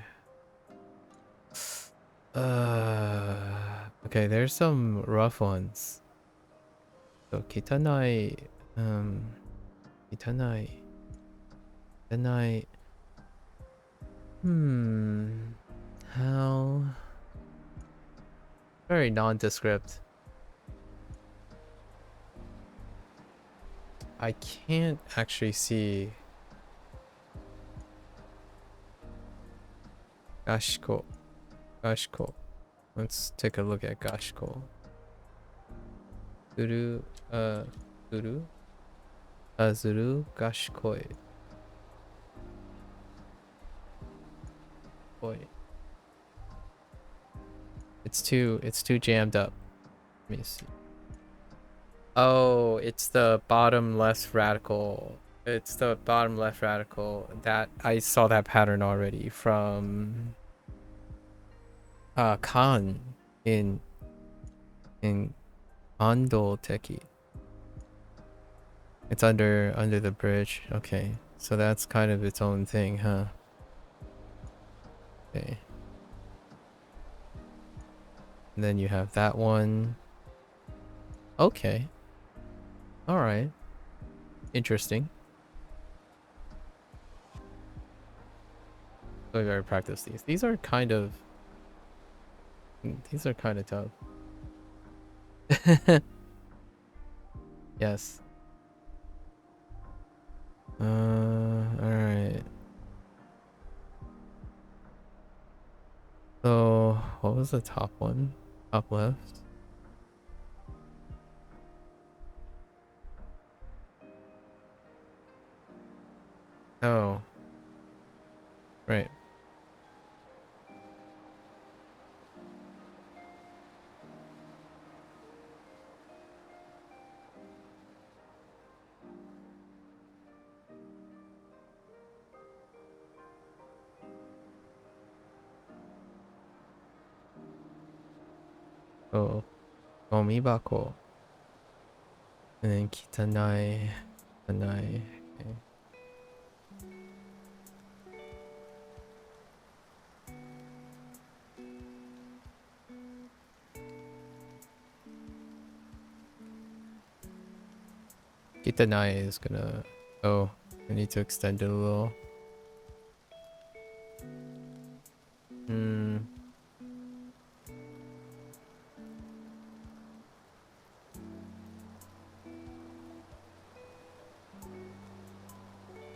Okay, there's some rough ones. So kitanai, kitanai, kitanai. How? Very nondescript. I can't actually see. Gashko. Gashko. Let's take a look at Gashko. Zuru, Zuru? Zuru Gashkoi. Boy. It's too jammed up. Let me see. Oh, it's the bottom left radical. It's the bottom left radical. That I saw that pattern already from Khan in Ando Teki. It's under the bridge. Okay. So that's kind of its own thing, huh? Okay. And then you have that one. Okay. All right. Interesting. So we gotta practice these. These are kind of tough. Yes. Alright. So, what was the top one? Top left? Oh. Right. Oh. Gomibako. And then kitanai. Kitanai. Okay. Kitanai is gonna... Oh, I need to extend it a little.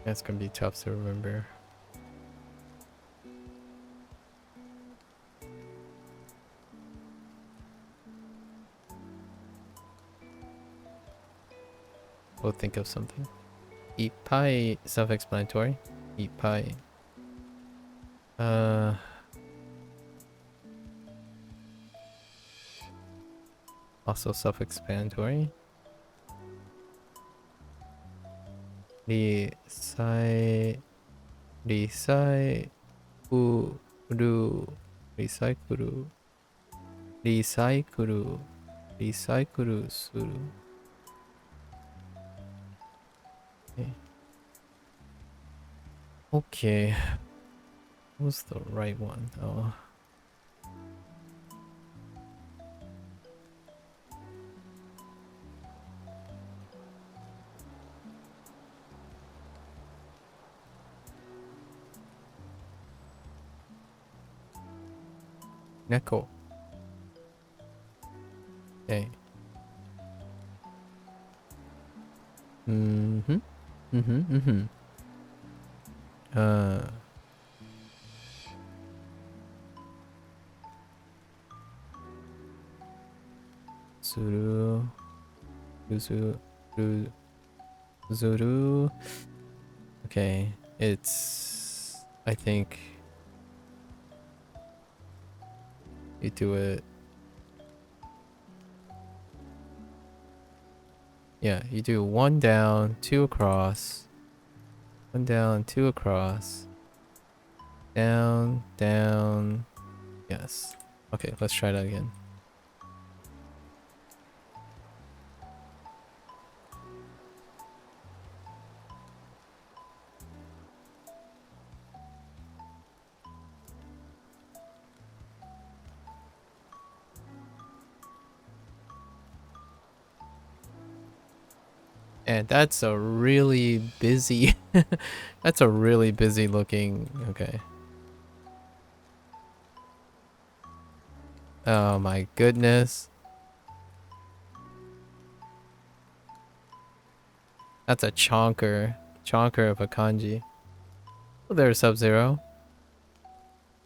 That's gonna be tough to remember. We'll think of something. Ippai, self-explanatory. Meat pie. Also self-explanatory. Recycle. Recycle. Recycle suru. Okay. Okay. What was the right one? Oh. Neko. Okay. Mm-hmm. Mm-hmm. Mm-hmm. Zuru. Zuru. Zuru. Okay. It's... I think... You do it... Yeah, you do 1 down, 2 across. 1 down, 2 across. Down, down. Yes. Okay, let's try that again. And that's a really busy... That's a really busy looking... Okay. Oh my goodness. That's a chonker. Chonker of a kanji. Oh, there's Sub-Zero.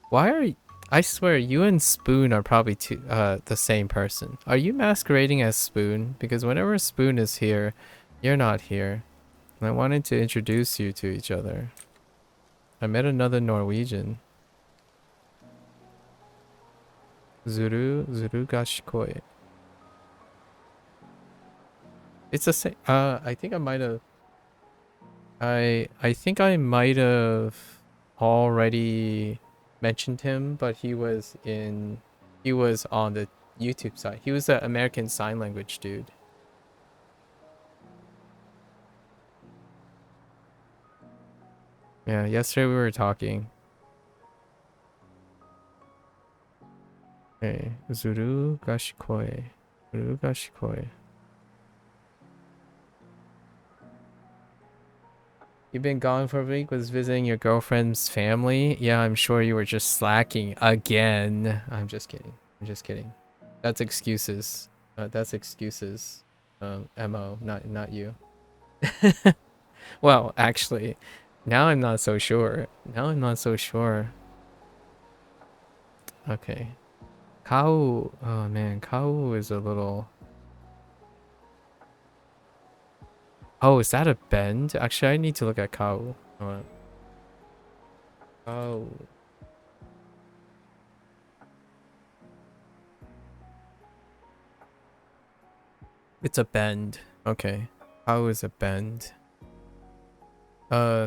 Why are you... I swear, you and Spoon are probably the same person. Are you masquerading as Spoon? Because whenever Spoon is here, you're not here. And I wanted to introduce you to each other. I met another Norwegian. Zuru Gashikoi. It's the same. I think I might have... I think I might have already mentioned him, but he was on the YouTube side. He was an American Sign Language dude. Yeah, yesterday we were talking. Okay, Zuru Gashikoi. Zuru Gashikoi. You've been gone for a week, was visiting your girlfriend's family? Yeah, I'm sure you were just slacking again. I'm just kidding. I'm just kidding. That's excuses. That's excuses. MO, not you. Well, actually, now I'm not so sure. Now I'm not so sure. Okay. Kau. Oh man, Kau is a little... Oh, is that a bend? Actually, I need to look at Kau. Oh. It's a bend. Okay. Kau is a bend.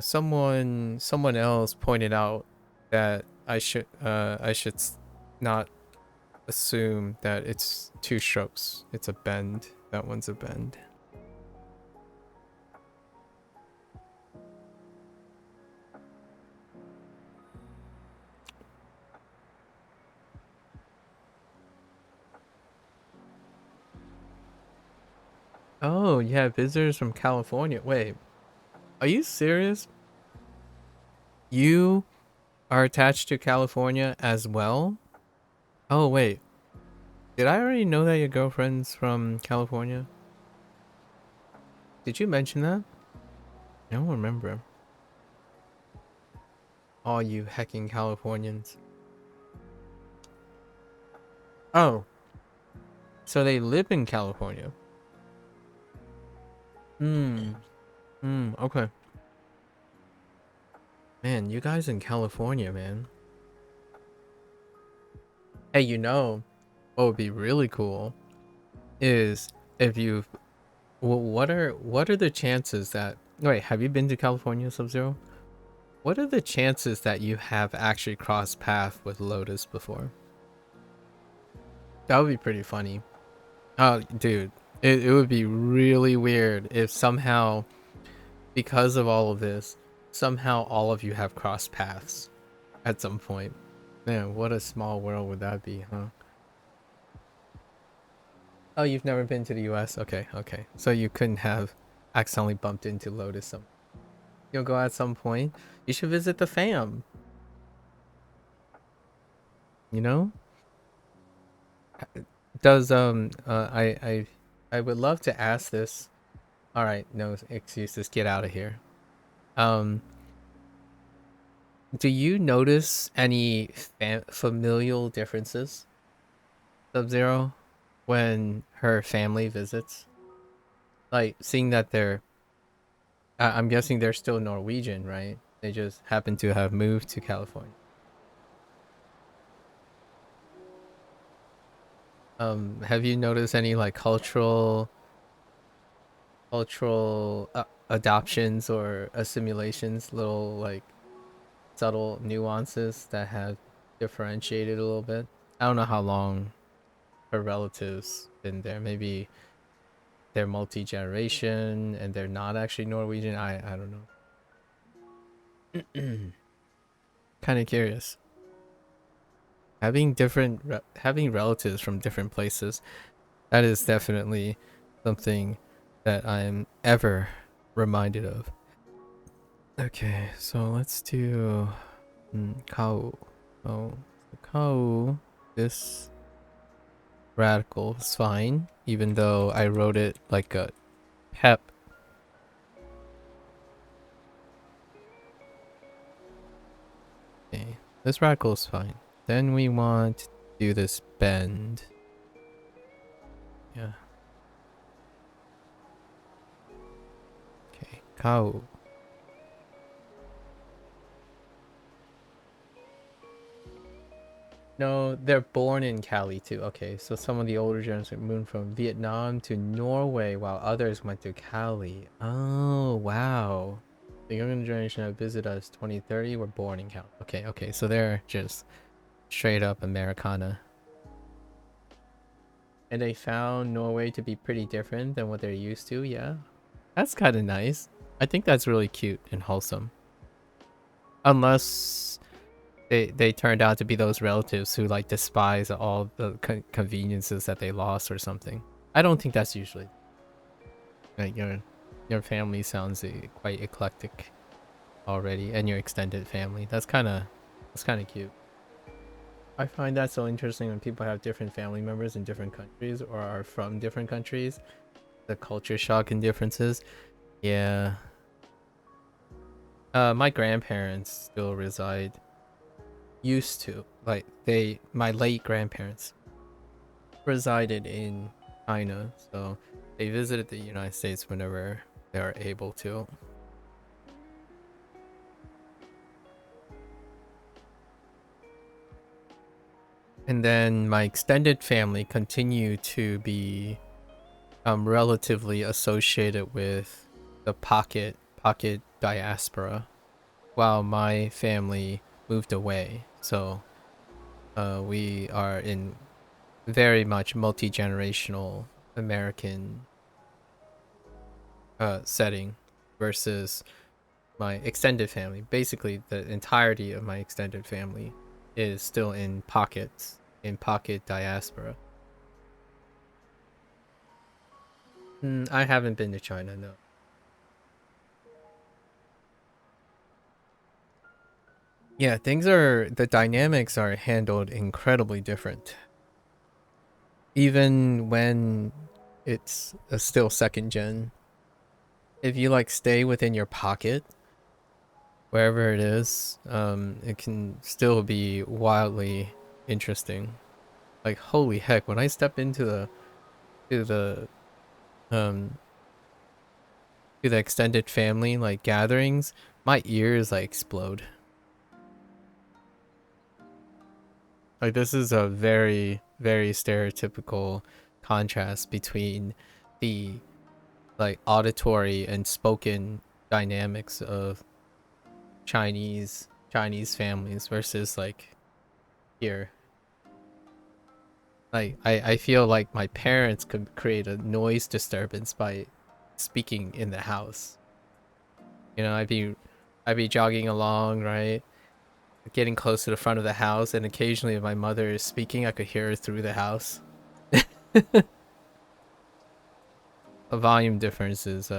Someone else pointed out that I should not assume that it's 2 strokes. It's a bend. That one's a bend. Oh, yeah, visitors from California. Wait, are you serious? You are attached to California as well? Oh, wait. Did I already know that your girlfriend's from California? Did you mention that? I don't remember. All you hecking Californians. Oh. So they live in California. Okay. Man, you guys in California, man. Hey, you know what would be really cool is if you. Well, what are the chances that? Wait, have you been to California, Sub-Zero? What are the chances that you have actually crossed paths with Lotus before? That would be pretty funny. Oh, dude, it would be really weird if somehow, because of all of this, somehow all of you have crossed paths at some point. Man, what a small world would that be, huh? Oh, you've never been to the US? Okay, okay. So you couldn't have accidentally bumped into Lotus some. You'll go at some point. You should visit the fam, you know? Does I would love to ask this. All right, no excuses. Get out of here. Um do you notice any familial differences, Sub-Zero, when her family visits? Like seeing that they're I'm guessing they're still Norwegian, right? They just happen to have moved to California. Have you noticed any like cultural adoptions or assimilations, little like subtle nuances that have differentiated a little bit? I don't know how long her relatives been there. Maybe they're multi-generation and they're not actually Norwegian. I don't know. Kind of curious. Having having relatives from different places, that is definitely something that I'm ever reminded of. Okay, so let's do Kau. Oh, Kau. This radical is fine, even though I wrote it like a pep. Okay, this radical is fine. Then we want to do this bend. Yeah. Okay, Kau. No, they're born in Cali too. Okay, so some of the older generations moved from Vietnam to Norway while others went to Cali. Oh, wow. The younger generation that visited us 2030 were born in Cali. Okay, okay, so they're just straight up Americana. And they found Norway to be pretty different than what they're used to, yeah. That's kind of nice. I think that's really cute and wholesome. Unless they turned out to be those relatives who like despise all the conveniences that they lost or something. I don't think that's usually like your family sounds quite eclectic already, and your extended family. That's kind of cute. I find that so interesting when people have different family members in different countries or are from different countries. The culture shock and differences. Yeah. My grandparents still reside. Used to like my late grandparents resided in China, so they visited the United States whenever they are able to. And then my extended family continue to be relatively associated with the pocket diaspora, while my family moved away. So we are in very much multi-generational American setting versus my extended family. Basically, the entirety of my extended family is still in pocket diaspora. I haven't been to China, no. Yeah, the dynamics are handled incredibly different. Even when it's still second gen. If you like stay within your pocket, wherever it is, it can still be wildly interesting. Like holy heck, when I step into to the um to the extended family like gatherings, my ears like explode. Like this is a very, very stereotypical contrast between the like auditory and spoken dynamics of Chinese families versus like here. Like I feel like my parents could create a noise disturbance by speaking in the house. You know, I'd be jogging along, right? Getting close to the front of the house, and occasionally if my mother is speaking, I could hear her through the house. A volume difference is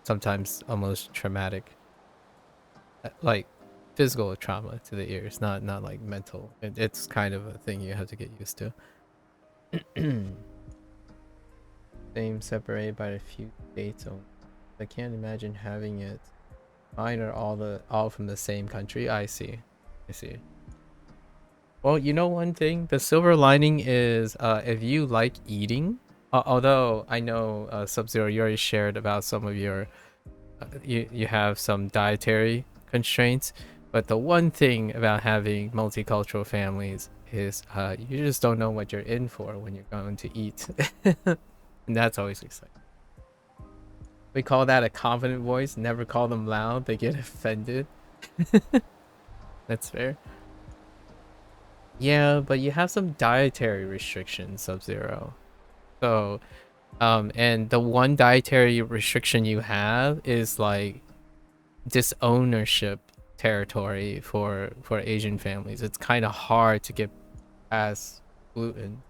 sometimes almost traumatic. Like physical trauma to the ears, not like mental. It's kind of a thing you have to get used to. Same separated by a few dates only. I can't imagine having it. Mine are all from the same country. I see. I see. Well, you know one thing, the silver lining is if you like eating, although I know Sub-Zero, you already shared about some of your you have some dietary constraints, but the one thing about having multicultural families is you just don't know what you're in for when you're going to eat. And that's always exciting. We call that a confident voice. Never call them loud. They get offended. That's fair. Yeah, but you have some dietary restrictions, Sub-Zero. So, and the one dietary restriction you have is like disownership territory for Asian families. It's kind of hard to get past gluten,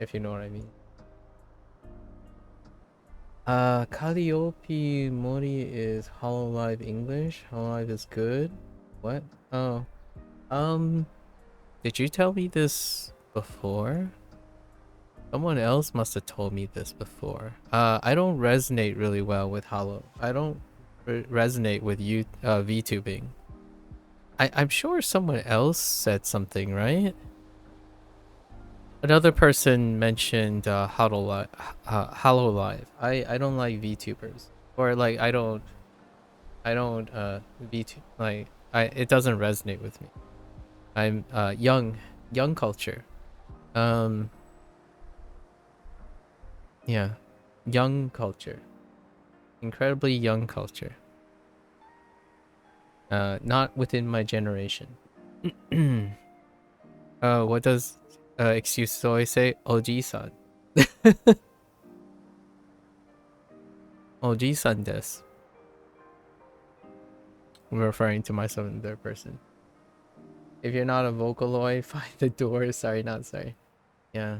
if you know what I mean. Calliope Mori is Hololive English. Hololive is good. What? Oh, um, did you tell me this before? Someone else must have told me this before. I don't resonate really well with Hollow. I don't resonate with you VTubing. I'm sure someone else said something, right? Another person mentioned Hololive. I don't like VTubers, or like I don't VTube, like it doesn't resonate with me. I'm young culture. Um yeah, young culture. Incredibly young culture. Not within my generation. What does excuse always say? Oji-san. Oji-san desu. I'm referring to myself in third person. If you're not a Vocaloid, find the door. Sorry, not sorry. Yeah.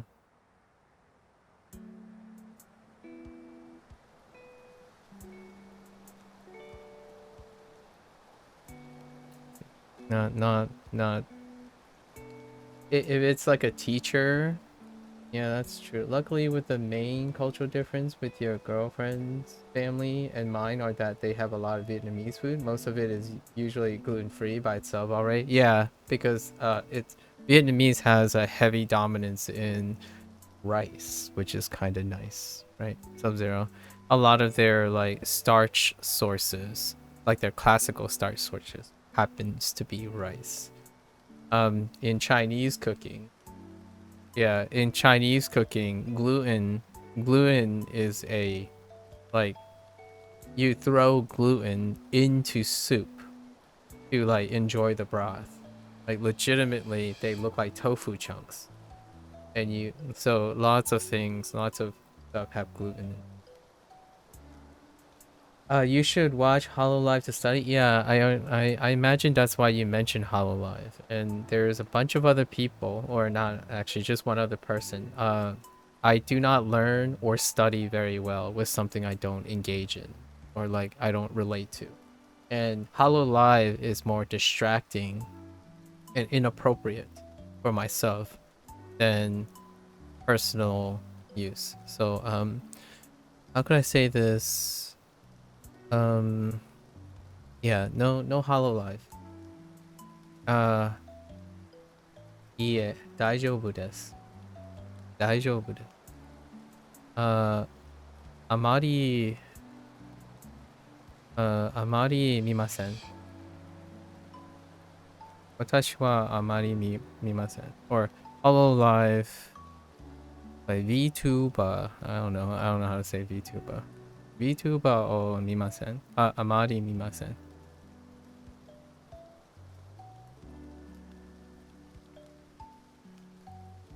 Not. If it's like a teacher, yeah, that's true. Luckily, with the main cultural difference with your girlfriend's family and mine are that they have a lot of Vietnamese food. Most of it is usually gluten-free by itself already. Yeah, because it's Vietnamese has a heavy dominance in rice, which is kind of nice, right? Sub-Zero. A lot of their like starch sources, like their classical starch sources, happens to be rice. In Chinese cooking, yeah, in Chinese cooking, gluten is a like you throw gluten into soup to like enjoy the broth. Like legitimately, they look like tofu chunks, and you so lots of things, lots of stuff have gluten in it. You should watch Hololive to study. Yeah, I imagine that's why you mentioned Hololive. And there's a bunch of other people, or not actually, just one other person. I do not learn or study very well with something I don't engage in, or like I don't relate to. And Hololive is more distracting and inappropriate for myself than personal use. So how could I say this? Um, yeah, no Hololive. いいえ、大丈夫です。大丈夫です。あまり Amari mimasen. Watashi wa amari mimasen. Or Hololive by VTuber. I don't know. I don't know how to say VTuber. VTuber o mimasen. Amari mimasen.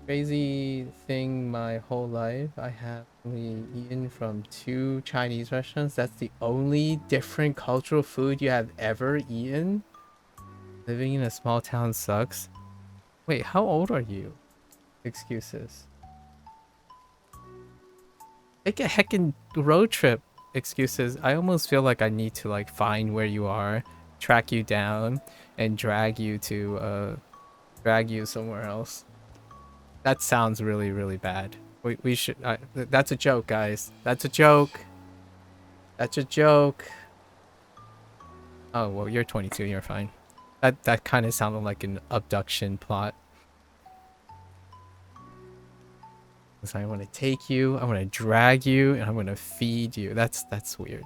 Crazy thing, my whole life I have only eaten from 2 Chinese restaurants. That's the only different cultural food you have ever eaten? Living in a small town sucks. Wait, how old are you? Excuses. Take a heckin' road trip. Excuses. I almost feel like I need to like find where you are, track you down, and drag you somewhere else. That sounds really, really bad. We should. That's a joke, guys. That's a joke. That's a joke. Oh well, you're 22. You're fine. That kind of sounded like an abduction plot. So I want to take you. I want to drag you, and I'm gonna feed you. That's weird.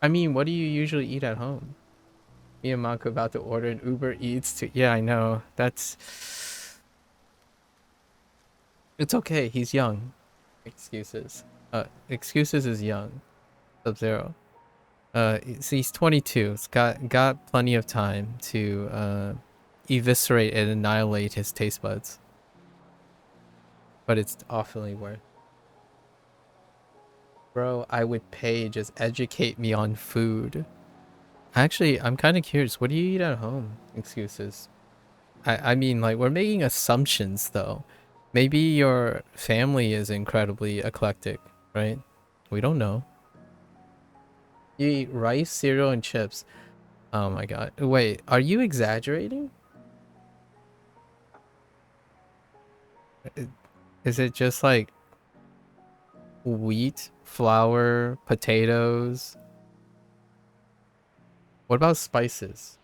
I mean, what do you usually eat at home? Me and MAKU about to order an Uber Eats to. Yeah, I know. That's. It's okay. He's young. Excuses. Excuses is young. Sub-Zero. He's 22. He's got plenty of time to eviscerate and annihilate his taste buds. But it's awfully worth. Bro, I would pay. Just educate me on food. Actually, I'm kind of curious. What do you eat at home? Excuses. I mean, like, we're making assumptions, though. Maybe your family is incredibly eclectic, right? We don't know. You eat rice, cereal, and chips. Oh my god. Wait, are you exaggerating? Is it just like wheat, flour, potatoes? What about spices?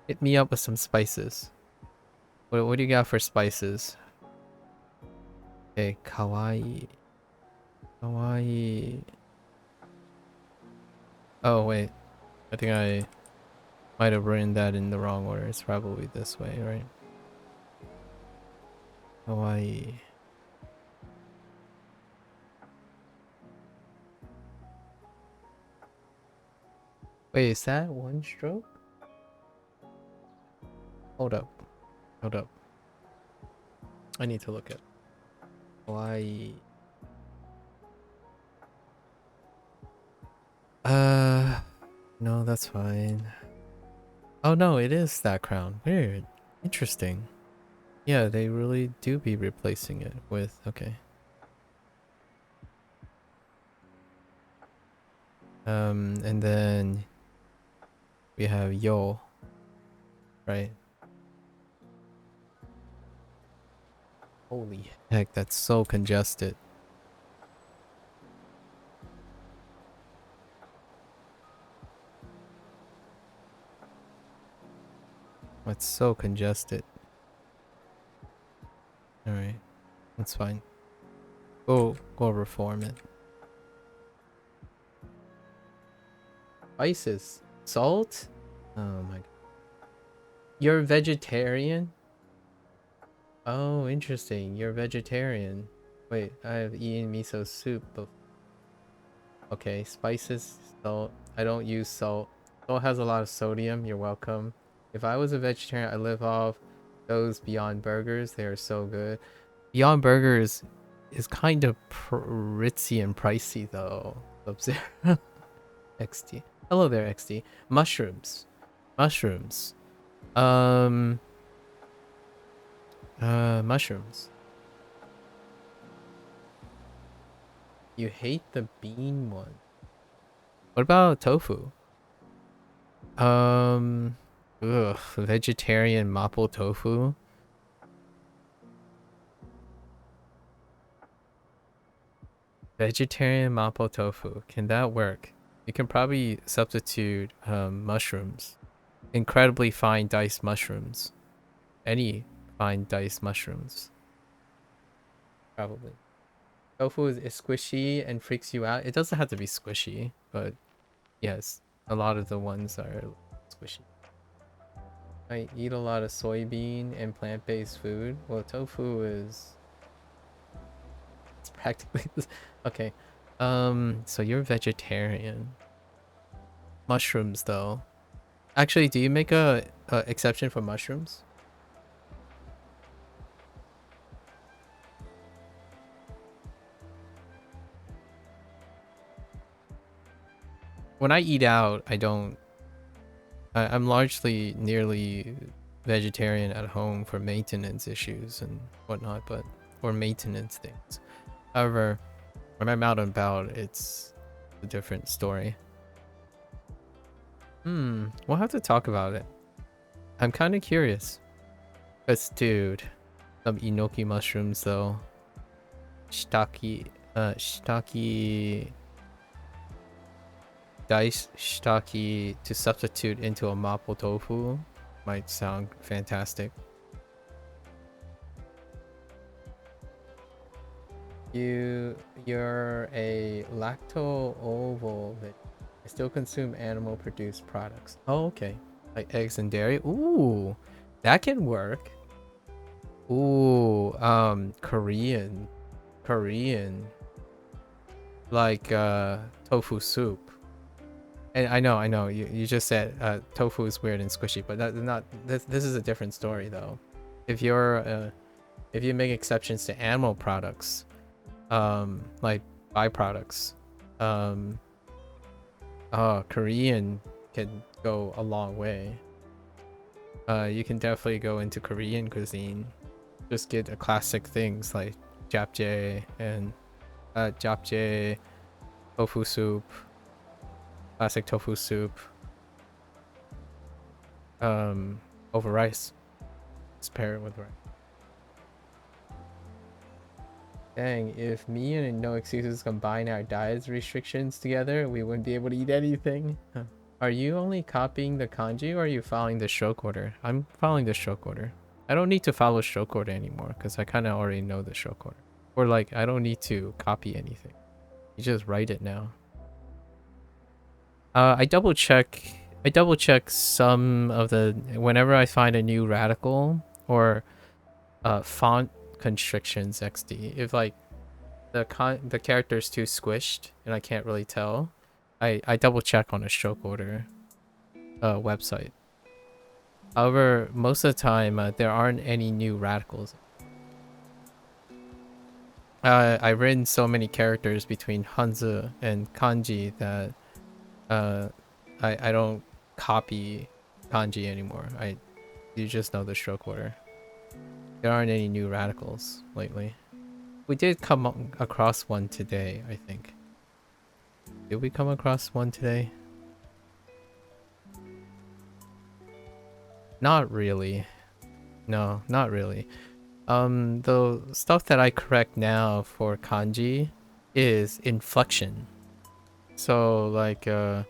Hit me up with some spices. What do you got for spices? Okay, kawaii. Kawaii. Oh, wait. I think I might have written that in the wrong order. It's probably this way, right? Kawaii. Wait, is that one stroke? Hold up. Hold up. I need to look at Kawaii. No, that's fine. Oh no, it is that crown. Weird. Interesting. Yeah, they really do be replacing it with, okay. And then we have Yo, right? Holy heck, that's so congested. It's so congested. Alright, that's fine. Go reform it. Spices. Salt? Oh my god. You're vegetarian? Oh, interesting. You're vegetarian. Wait, I've eaten miso soup before. Okay, spices, salt. I don't use salt. Salt has a lot of sodium. You're welcome. If I was a vegetarian, I live off those Beyond Burgers. They are so good. Beyond Burgers is kind of ritzy and pricey though. Sub-Zero. XT. Hello there, XT. Mushrooms. Mushrooms. Mushrooms. You hate the bean one. What about tofu? Vegetarian mapo tofu. Vegetarian mapo tofu. Can that work? You can probably substitute mushrooms. Incredibly fine diced mushrooms. Any fine diced mushrooms. Probably. Tofu is squishy and freaks you out. It doesn't have to be squishy, but yes, a lot of the ones are squishy. I eat a lot of soybean and plant-based food. Well, tofu is it's practically okay. So you're vegetarian. Mushrooms though. Actually, do you make a exception for mushrooms? When I eat out, I don't. I'm largely nearly vegetarian at home for maintenance issues and whatnot, but or maintenance things. However, when I'm out and about, it's a different story. We'll have to talk about it. I'm kind of curious. Cause dude, some enoki mushrooms though. Shiitake, diced shiitake to substitute into a mapo tofu might sound fantastic. You're a lacto-ovo that I still consume animal produced products. Oh, okay. Like eggs and dairy. Ooh, that can work. Ooh, Korean, like tofu soup. And I know, you just said tofu is weird and squishy, but that's not this is a different story though. If you're if you make exceptions to animal products, like byproducts, um, Korean can go a long way. You can definitely go into Korean cuisine. Just get a classic things like japchae and japchae, tofu soup, classic tofu soup, over rice. Just pair it with rice. Dang, if me and No Excuses combine our diet restrictions together, we wouldn't be able to eat anything. Huh. Are you only copying the kanji or are you following the stroke order? I'm following the stroke order. I don't need to follow stroke order anymore because I kind of already know the stroke order. Or like, I don't need to copy anything. You just write it now. I double check. I double check some of the whenever I find a new radical or font constrictions XD. If like the character's too squished and I can't really tell, I double check on a stroke order website. However, most of the time there aren't any new radicals. I've written so many characters between Hanzi and kanji that uh, I don't copy kanji anymore. You just know the stroke order. There aren't any new radicals lately. We did come across one today, I think. Did we come across one today? Not really. No, not really. The stuff that I correct now for kanji is inflection. So like for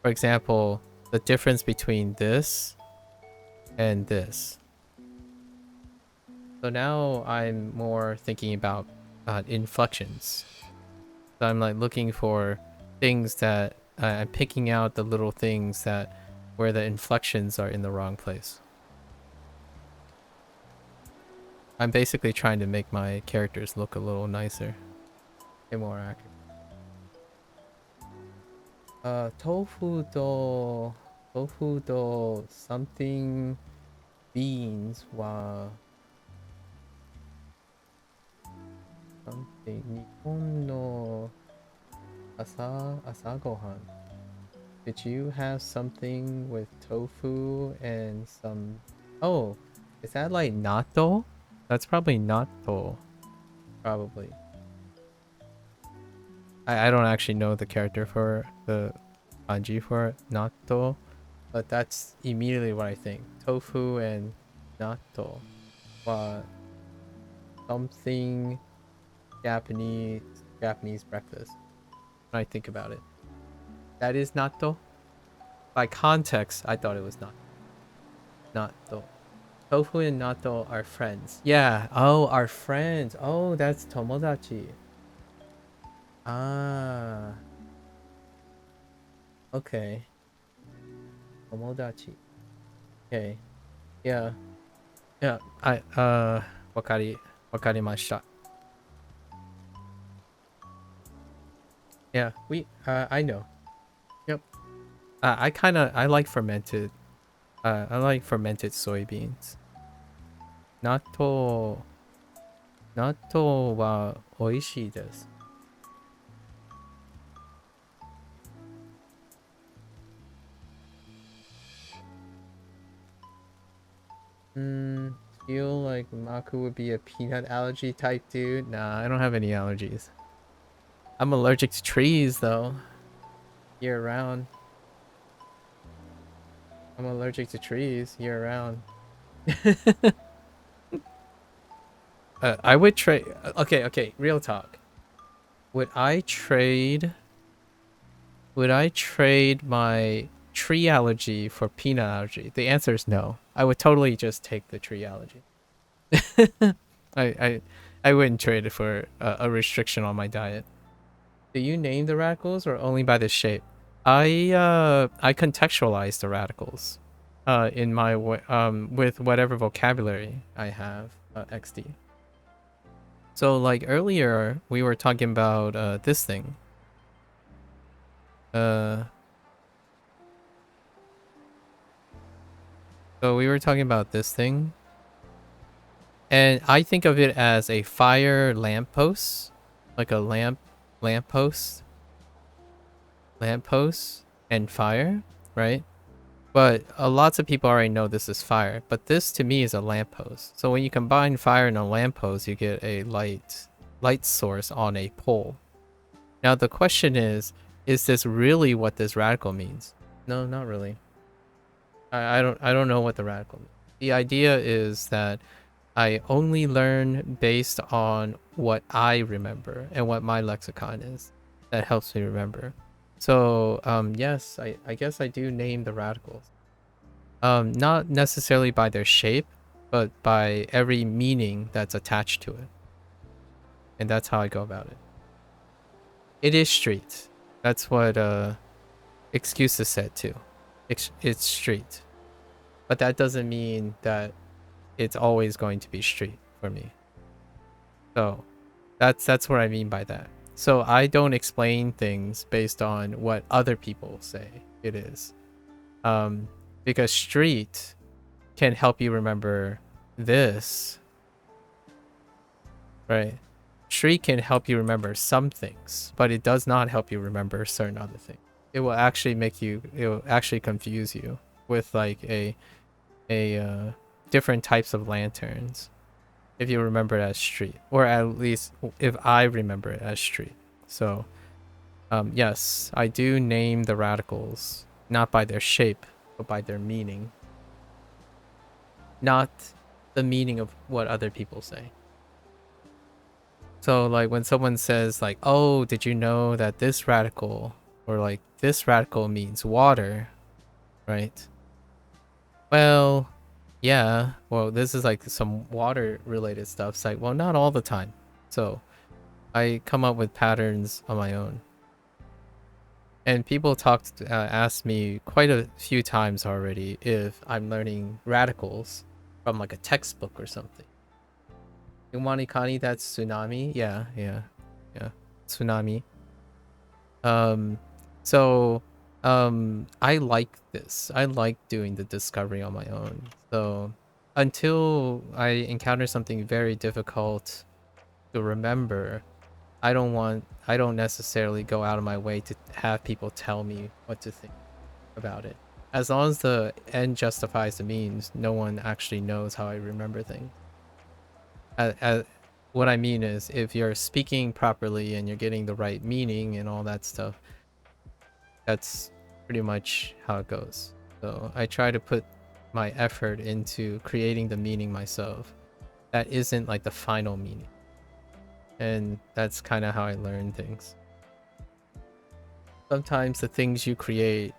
example, the difference between this and this. So now I'm more thinking about inflections. So I'm like looking for things that I'm picking out the little things that where the inflections are in the wrong place. I'm basically trying to make my characters look a little nicer and more accurate. Tofu do something beans wa something Nippon no asagohan. Did you have something with tofu and some? Oh, is that like natto? That's probably natto. Probably. I don't actually know the character for the kanji for natto, but that's immediately what I think. Tofu and natto. What something Japanese breakfast. When I think about it, that is natto. By context, I thought it was not natto. Tofu and natto are friends. Yeah. Oh, our friends. Oh, that's tomodachi. Ah. Okay. Tomodachi. Okay. Yeah. Yeah. Wakarimashita. Yeah. I know. Yep. I like fermented. I like fermented soybeans. Natto. Natto wa oishii desu. Hmm. Feel like Maku would be a peanut allergy type dude? Nah, I don't have any allergies. I'm allergic to trees though. Year round. I'm allergic to trees year round. I would trade. Okay. Real talk. Would I trade? Would I trade my tree allergy for peanut allergy? The answer is no. I would totally just take the tree allergy. I I I wouldn't trade it for a restriction on my diet. Do you name the radicals or only by the shape? I contextualize the radicals, in my with whatever vocabulary I have, XD. So like earlier we were talking about this thing. Uh, so we were talking about this thing, and I think of it as a fire lamppost, like a lamppost, lamppost, and fire, right? But lots of people already know this is fire. But this to me is a lamppost. So when you combine fire and a lamppost, you get a light source on a pole. Now the question is this really what this radical means? No, not really. I don't know what the radical means. The idea is that I only learn based on what I remember and what my lexicon is. That helps me remember. So yes, I guess I do name the radicals. Not necessarily by their shape, but by every meaning that's attached to it. And that's how I go about it. It is street. That's what excuses said too. It's street. But that doesn't mean that it's always going to be street for me. So that's what I mean by that. So I don't explain things based on what other people say it is. Because street can help you remember this, right? Street can help you remember some things, but it does not help you remember certain other things. It will actually it will actually confuse you with like a different types of lanterns if you remember it as street, or at least if I remember it as street. So yes, I do name the radicals not by their shape, but by their meaning, not the meaning of what other people say. So like when someone says like, "Oh, did you know that this radical or like this radical means water?" Right? Well, yeah. Well, this is like some water related stuff. It's like, well, not all the time. So I come up with patterns on my own. And people asked me quite a few times already if I'm learning radicals from like a textbook or something. Umani Kani, that's tsunami. Yeah. Tsunami. Um, so I like this. I like doing the discovery on my own. So until I encounter something very difficult to remember, I don't necessarily go out of my way to have people tell me what to think about it. As long as the end justifies the means, no one actually knows how I remember things. What I mean is, if you're speaking properly and you're getting the right meaning and all that stuff, that's pretty much how it goes. So I try to put my effort into creating the meaning myself. That isn't like the final meaning. And that's kind of how I learn things. Sometimes the things you create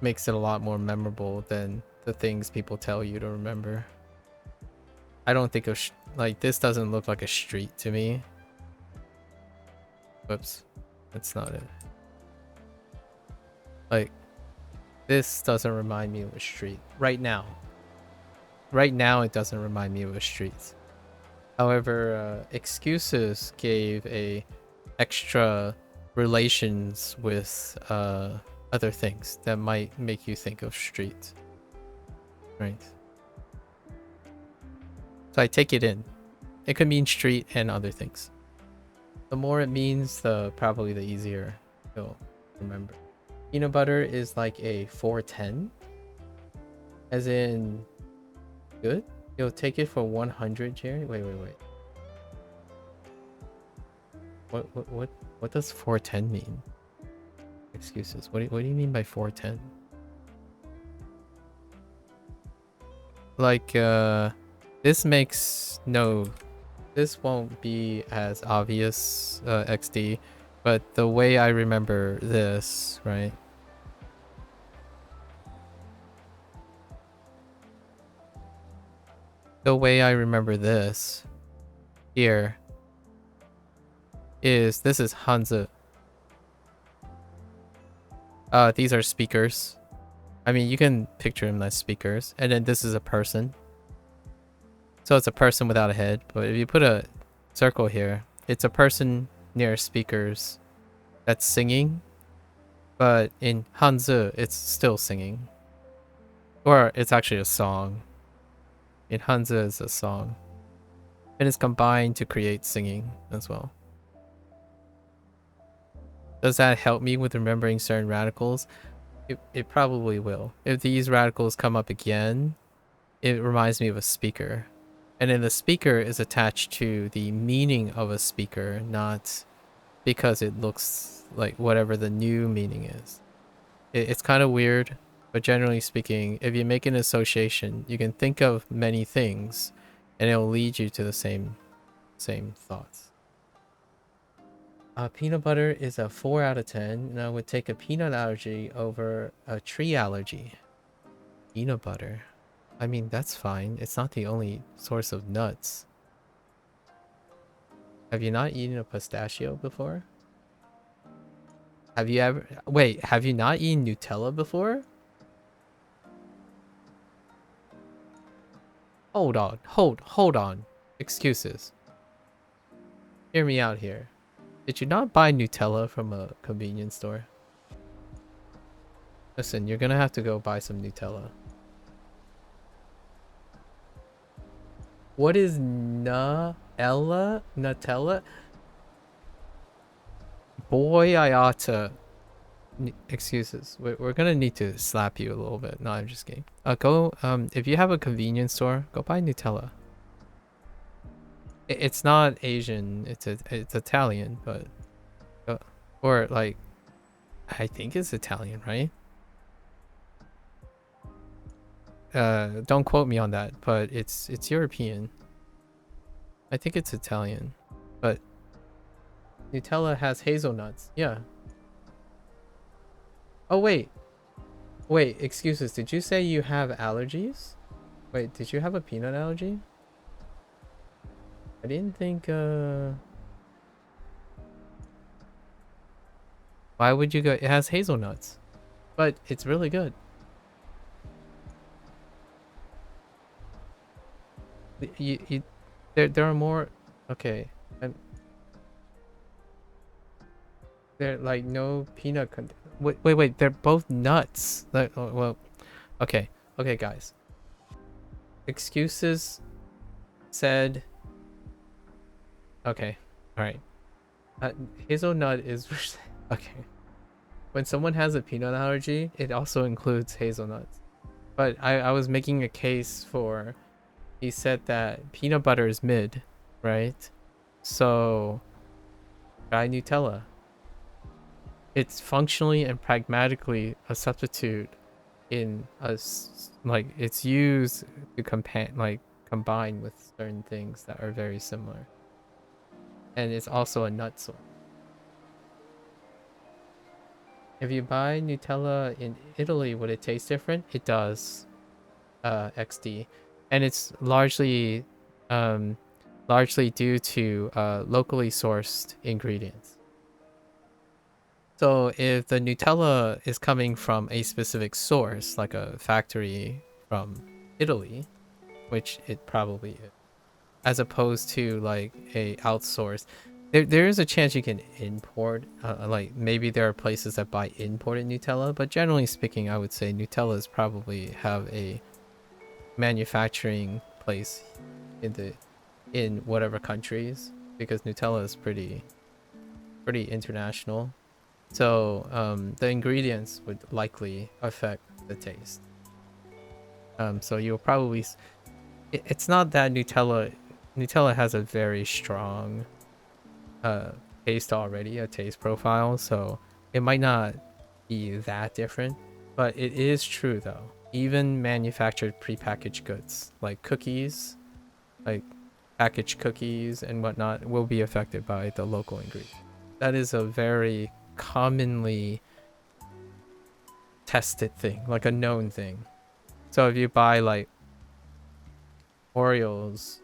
makes it a lot more memorable than the things people tell you to remember. I don't think of like this doesn't look like a street to me. Whoops, that's not it. Like this doesn't remind me of a street right now. Right now, it doesn't remind me of a street. However, excuses gave a extra relations with other things that might make you think of street. Right. So I take it in. It could mean street and other things. The more it means, probably the easier you'll remember. Peanut butter is like a 410. As in good? You'll take it for 100, Jerry? Wait. What does 410 mean? Excuses. What do you mean by 410? Like this won't be as obvious, XD, but the way I remember this, right? The way I remember this here is this is Hanzi. These are speakers. I mean, you can picture them as speakers. And then this is a person. So it's a person without a head. But if you put a circle here, it's a person near speakers that's singing. But in Hanzi, it's still singing. Or it's actually a song. In Hanzi, it's a song. And it's combined to create singing as well. Does that help me with remembering certain radicals? It probably will. If these radicals come up again, it reminds me of a speaker. And then the speaker is attached to the meaning of a speaker, not because it looks like whatever the new meaning is. It's kind of weird, but generally speaking, if you make an association, you can think of many things and it'll lead you to the same thoughts. Peanut butter is a 4 out of 10, and I would take a peanut allergy over a tree allergy. Peanut butter. I mean, that's fine. It's not the only source of nuts. Have you not eaten a pistachio before? Have you ever... Wait, have you not eaten Nutella before? Hold on. Hold on. Excuses. Hear me out here. Did you not buy Nutella from a convenience store? Listen, you're gonna have to go buy some Nutella. What is Nutella? Boy, I ought to... Excuses. We're gonna need to slap you a little bit. No, I'm just kidding. If you have a convenience store, go buy Nutella. It's not Asian, it's Italian, but or like I think it's Italian, right? Don't quote me on that, but it's European. I think it's Italian, but Nutella has hazelnuts. Yeah. Oh wait, excuses. Did you say you have allergies? Wait, did you have a peanut allergy? I didn't think, why would you go? It has hazelnuts, but it's really good. There are more. Okay, they're like no peanut. Wait. They're both nuts. Like, well, okay, guys. Excuses said. Okay, all right. Hazelnut is okay. When someone has a peanut allergy, it also includes hazelnuts. But I was making a case for. He said that peanut butter is mid, right? So try Nutella. It's functionally and pragmatically a substitute in like it's used to combine with certain things that are very similar. And it's also a nut source. If you buy Nutella in Italy, would it taste different? It does. XD, and it's largely largely due to locally sourced ingredients. So if the Nutella is coming from a specific source, like a factory from Italy, which it probably is, as opposed to like a outsourced, there is a chance you can import. Like maybe there are places that buy imported Nutella, but generally speaking, I would say Nutellas probably have a manufacturing place in whatever countries, because Nutella is pretty international. So the ingredients would likely affect the taste. So you'll probably it's not that Nutella has a very strong taste already, a taste profile, so it might not be that different, but it is true though. Even manufactured prepackaged goods like cookies, like packaged cookies and whatnot, will be affected by the local ingredient. That is a very commonly tested thing, like a known thing. So if you buy like Oreos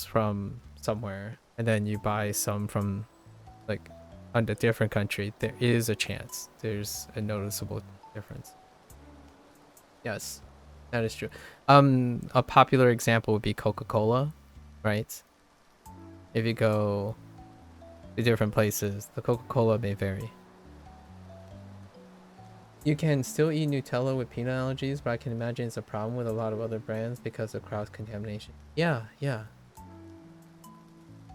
from somewhere, and then you buy some from like a different country, there is a chance there's a noticeable difference. Yes, that is true. A popular example would be Coca-Cola, right? If you go to different places, the Coca-Cola may vary. You can still eat Nutella with peanut allergies, but I can imagine it's a problem with a lot of other brands because of cross contamination. Yeah.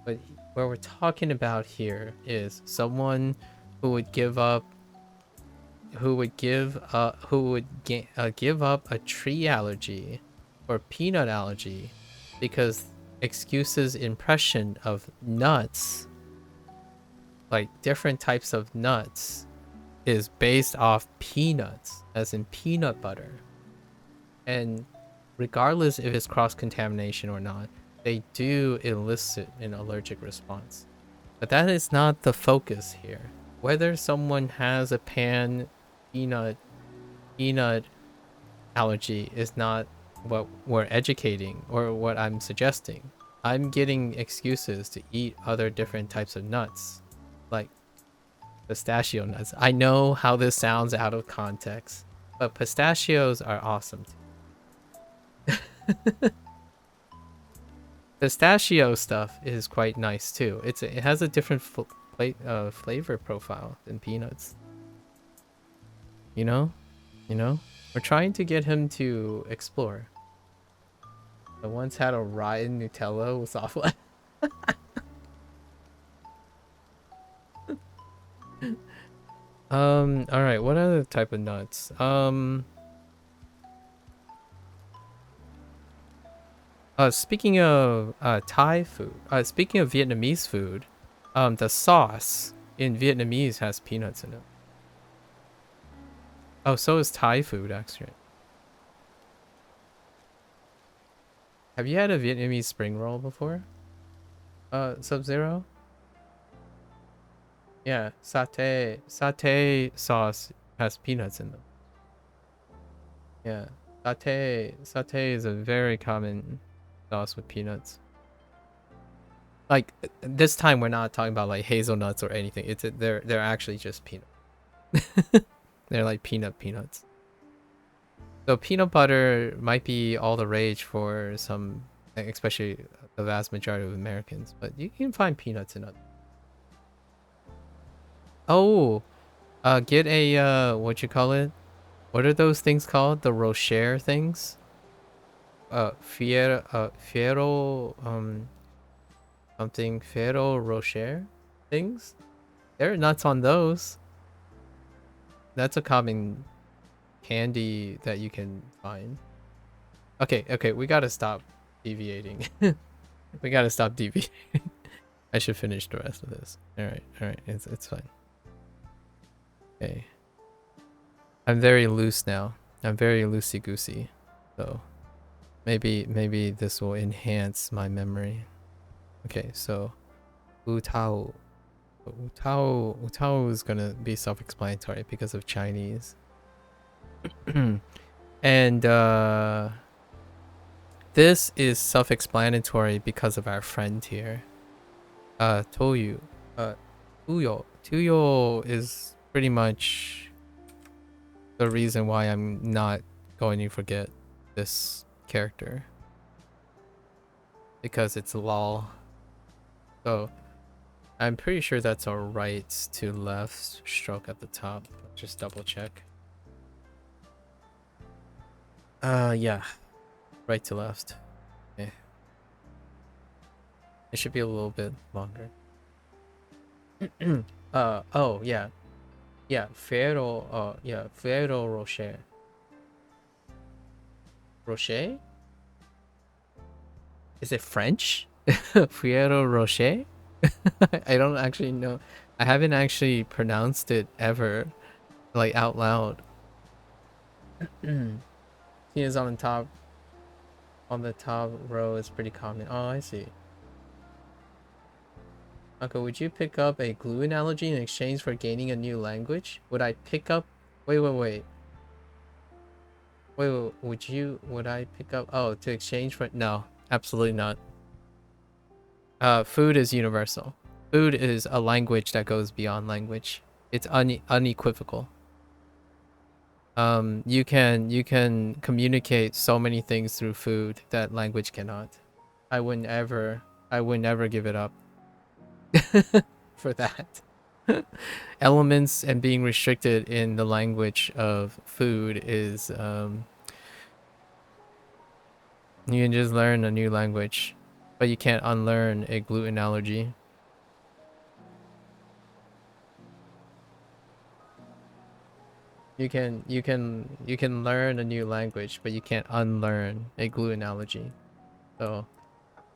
But what we're talking about here is someone who would give up give up a tree allergy or peanut allergy because excuses impression of nuts, like different types of nuts, is based off peanuts, as in peanut butter. And regardless if it's cross-contamination or not, they do elicit an allergic response. But that is not the focus here. Whether someone has a peanut allergy is not what we're educating or what I'm suggesting. I'm getting excuses to eat other different types of nuts, like pistachio nuts. I know how this sounds out of context, but pistachios are awesome too. Pistachio stuff is quite nice too. It has a different flavor profile than peanuts. You know, we're trying to get him to explore. I once had a rotten Nutella with soft. All right. What other type of nuts? Speaking of Thai food, speaking of Vietnamese food, the sauce in Vietnamese has peanuts in it. Oh, so is Thai food, actually. Have you had a Vietnamese spring roll before? Sub-Zero? Yeah, satay sauce has peanuts in them. Yeah, satay is a very common sauce with peanuts. Like this time we're not talking about like hazelnuts or anything. They're actually just peanut. They're like peanuts. So peanut butter might be all the rage for some, especially the vast majority of Americans, but you can find peanuts in other. Oh, get a what you call it? What are those things called? The Rocher things? Fiero, something Ferrero Rocher things? There are nuts on those. That's a common candy that you can find. Okay, we gotta stop deviating. We gotta stop deviating. I should finish the rest of this. Alright, it's fine. Okay. I'm very loose now. I'm very loosey-goosey. So maybe this will enhance my memory. Okay, so Wu Tao. Wu Tao is gonna be self-explanatory because of Chinese. And this is self-explanatory because of our friend here. Toyu. Tuyo. Tuyo is pretty much the reason why I'm not going to forget this character. Because it's lol. So I'm pretty sure that's a right to left stroke at the top. Just double check. Yeah. Right to left. Okay. It should be a little bit longer. Oh, yeah. Yeah, Ferrero Rocher. Rocher? Is it French? Ferrero Rocher? I don't actually know. I haven't actually pronounced it ever, like out loud. He is on the top. On the top row is pretty common. Oh, I see. Uncle, would you pick up a glue analogy in exchange for gaining a new language? Would I pick up? Wait. Would I pick up? Oh, to exchange for? No, absolutely not. Food is universal. Food is a language that goes beyond language. It's unequivocal. You can communicate so many things through food that language cannot. I wouldn't ever give it up for that. Elements and being restricted in the language of food is you can just learn a new language, but you can't unlearn a gluten allergy. You can learn a new language, but you can't unlearn a gluten allergy. So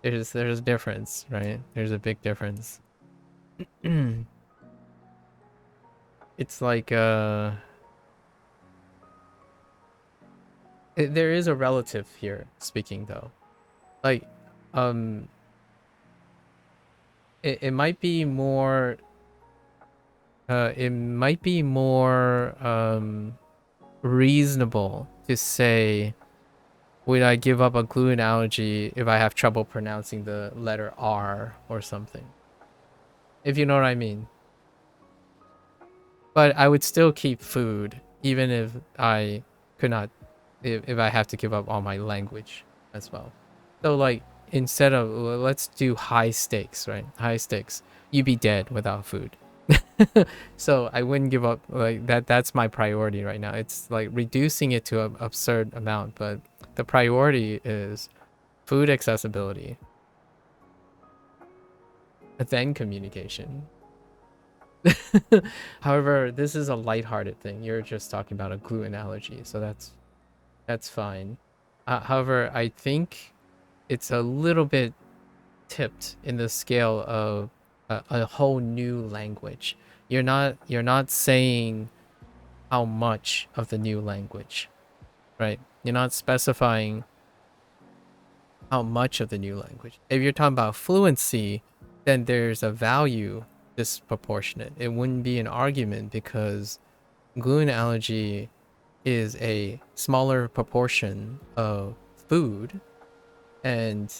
there's a difference, right? There's a big difference. It's like there is a relative here speaking though. Like um it might be more reasonable to say, would I give up a gluten allergy if I have trouble pronouncing the letter R or something? If you know what I mean. But I would still keep food even if I could not, if I have to give up all my language as well. So like instead of, let's do high stakes, right? High stakes. You'd be dead without food. So I wouldn't give up like that. That's my priority right now. It's like reducing it to an absurd amount, but the priority is food accessibility, then communication. However, this is a lighthearted thing. You're just talking about a gluten allergy, so that's fine. However, I think it's a little bit tipped in the scale of a whole new language. You're not saying how much of the new language, right? You're not specifying how much of the new language. If you're talking about fluency, then there's a value disproportionate. It wouldn't be an argument because gluten allergy is a smaller proportion of food, and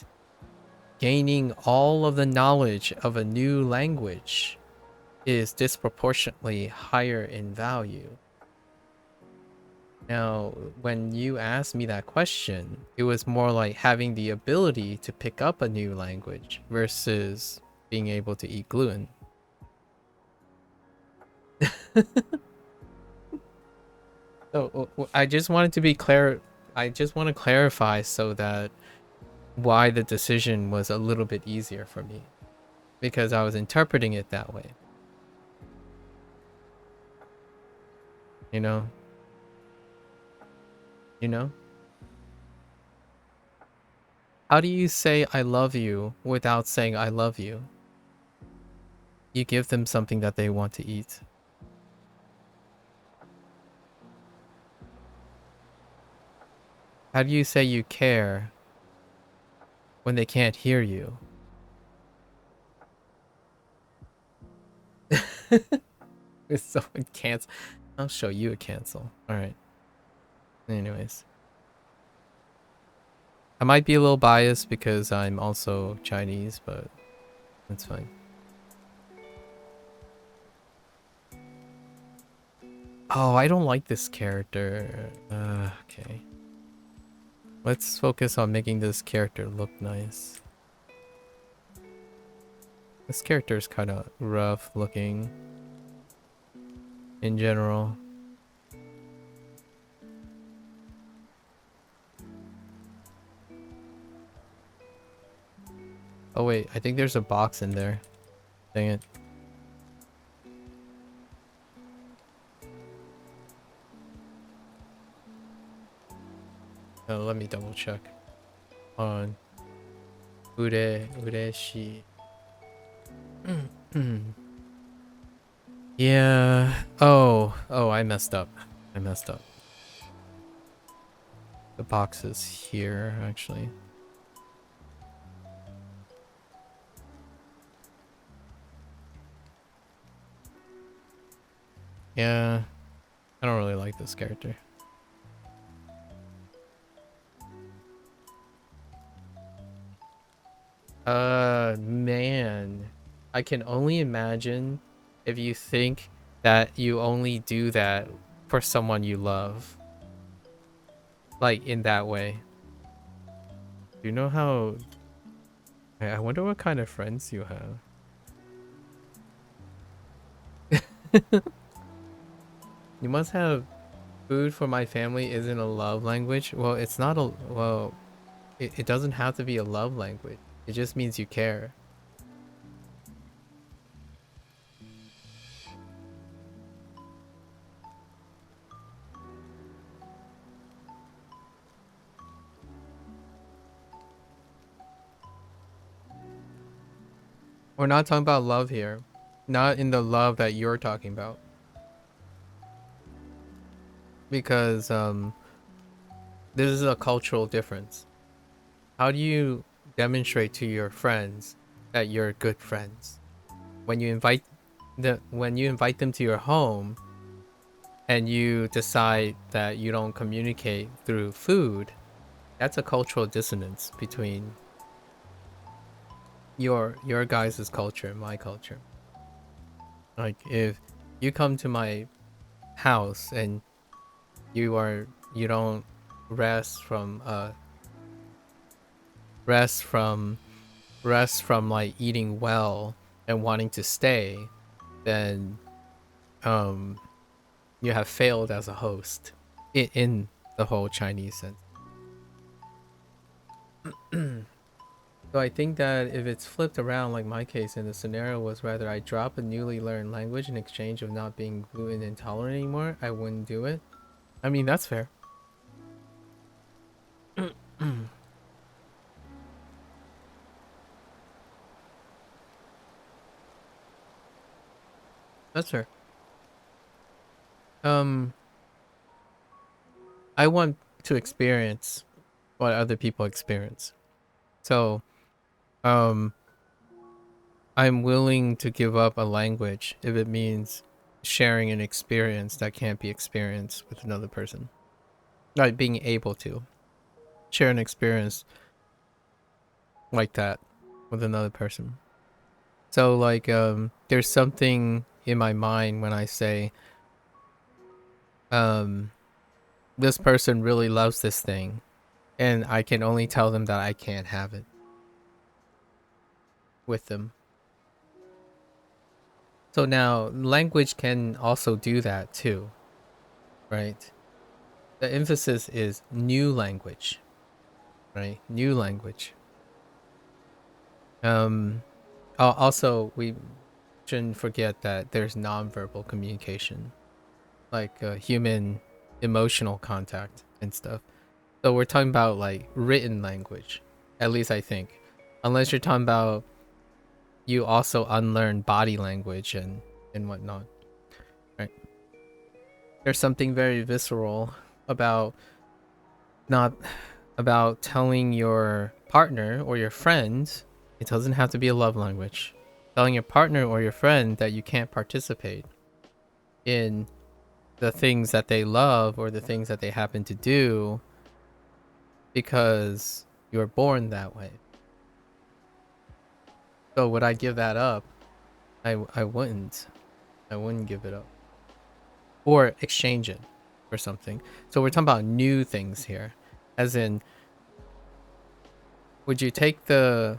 gaining all of the knowledge of a new language is disproportionately higher in value. Now, when you asked me that question, it was more like having the ability to pick up a new language versus being able to eat gluten. So I just wanted to be clear. I just want to clarify so that why the decision was a little bit easier for me, because I was interpreting it that way. You know? You know? How do you say I love you without saying I love you? You give them something that they want to eat. How do you say you care when they can't hear you? If someone cancel, I'll show you a cancel. All right. Anyways, I might be a little biased because I'm also Chinese, but that's fine. Oh, I don't like this character. Okay. Let's focus on making this character look nice. This character is kind of rough looking in general. Oh wait, I think there's a box in there. Dang it. Oh, let me double check. On Ureshi. Yeah. Oh, I messed up. I messed up. The box is here, actually. Yeah. I don't really like this character. Man. I can only imagine if you think that you only do that for someone you love. Like, in that way. Do you know how... I wonder what kind of friends you have. You must have... Food for my family isn't a love language. Well, it's not a... Well, it doesn't have to be a love language. It just means you care. We're not talking about love here. Not in the love that you're talking about. Because, this is a cultural difference. How do you demonstrate to your friends that you're good friends? When you invite them to your home and you decide that you don't communicate through food, that's a cultural dissonance between your guys' culture and my culture. Like, if you come to my house and you don't rest from rest from like eating well and wanting to stay, then you have failed as a host in the whole Chinese sense. So I think that if it's flipped around, like my case in the scenario was rather I drop a newly learned language in exchange of not being gluten intolerant anymore, I wouldn't do it. I mean, that's fair. That's fair. Um, I want to experience what other people experience. So, um, I'm willing to give up a language if it means sharing an experience that can't be experienced with another person. Like being able to share an experience like that with another person. So like there's something in my mind when I say um this person really loves this thing and I can only tell them that I can't have it with them. So now language can also do that too, right? The emphasis is new language, right? New language. Also we shouldn't forget that there's nonverbal communication, like human emotional contact and stuff. So we're talking about like written language, at least I think, unless you're talking about you also unlearn body language and whatnot, right? There's something very visceral about not about telling your partner or your friend. It doesn't have to be a love language. Telling your partner or your friend that you can't participate in the things that they love or the things that they happen to do because You were born that way. So would I give that up? I wouldn't. I wouldn't give it up. Or exchange it for something. So we're talking about new things here. As in, would you take the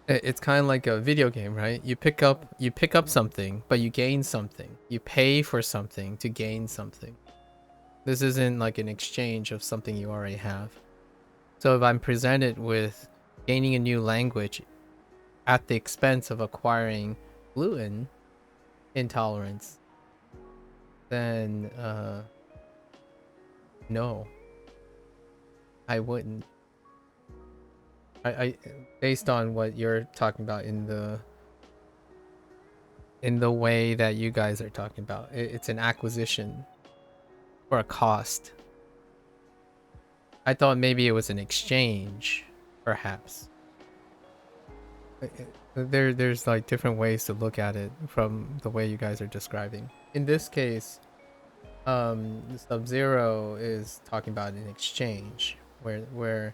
it's kind of like a video game, right? You pick up something, but you gain something. You pay for something to gain something. This isn't like an exchange of something you already have. So if I'm presented with gaining a new language at the expense of acquiring gluten intolerance, then no, I wouldn't. I based on what you're talking about in the way that you guys are talking about, it's an acquisition for a cost. I thought maybe it was an exchange, perhaps. There's like different ways to look at it from the way you guys are describing. In this case, Sub-Zero is talking about an exchange where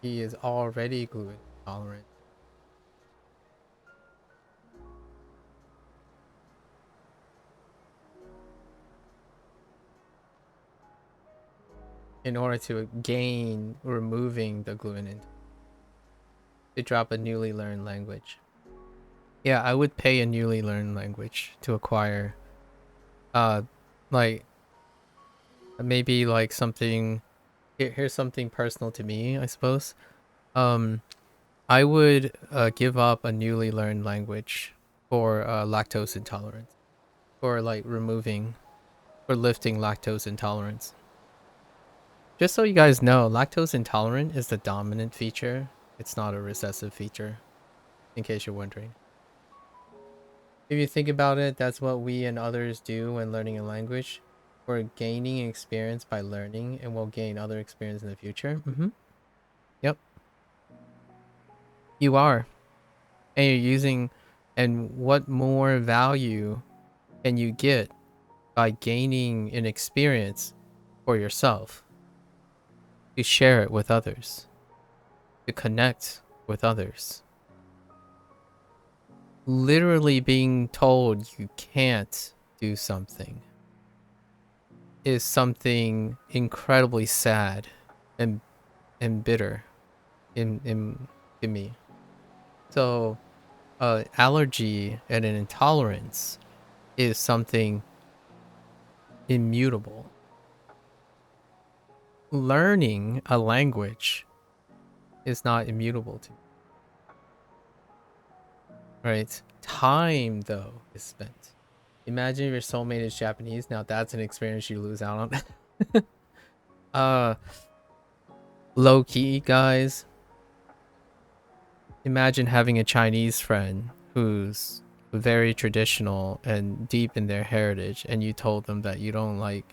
he is already gluten intolerant. In order to gain removing the gluten to drop a newly learned language. Yeah, I would pay a newly learned language to acquire like maybe like something here's something personal to me, I suppose. I would give up a newly learned language for lactose intolerance, for like lifting lactose intolerance. Just so you guys know, lactose intolerant is the dominant feature. It's not a recessive feature, in case you're wondering. If you think about it, that's what we and others do when learning a language. We're gaining experience by learning, and we'll gain other experience in the future. Yep, you are. And you're using, and what more value can you get by gaining an experience for yourself? To share it with others, to connect with others. Literally being told you can't do something is something incredibly sad and bitter in me. So allergy and an intolerance is something immutable. Learning a language is not immutable to me. Right? Time, though, is spent. Imagine your soulmate is Japanese. Now that's an experience you lose out on. Low key, guys. Imagine having a Chinese friend who's very traditional and deep in their heritage, and you told them that you don't like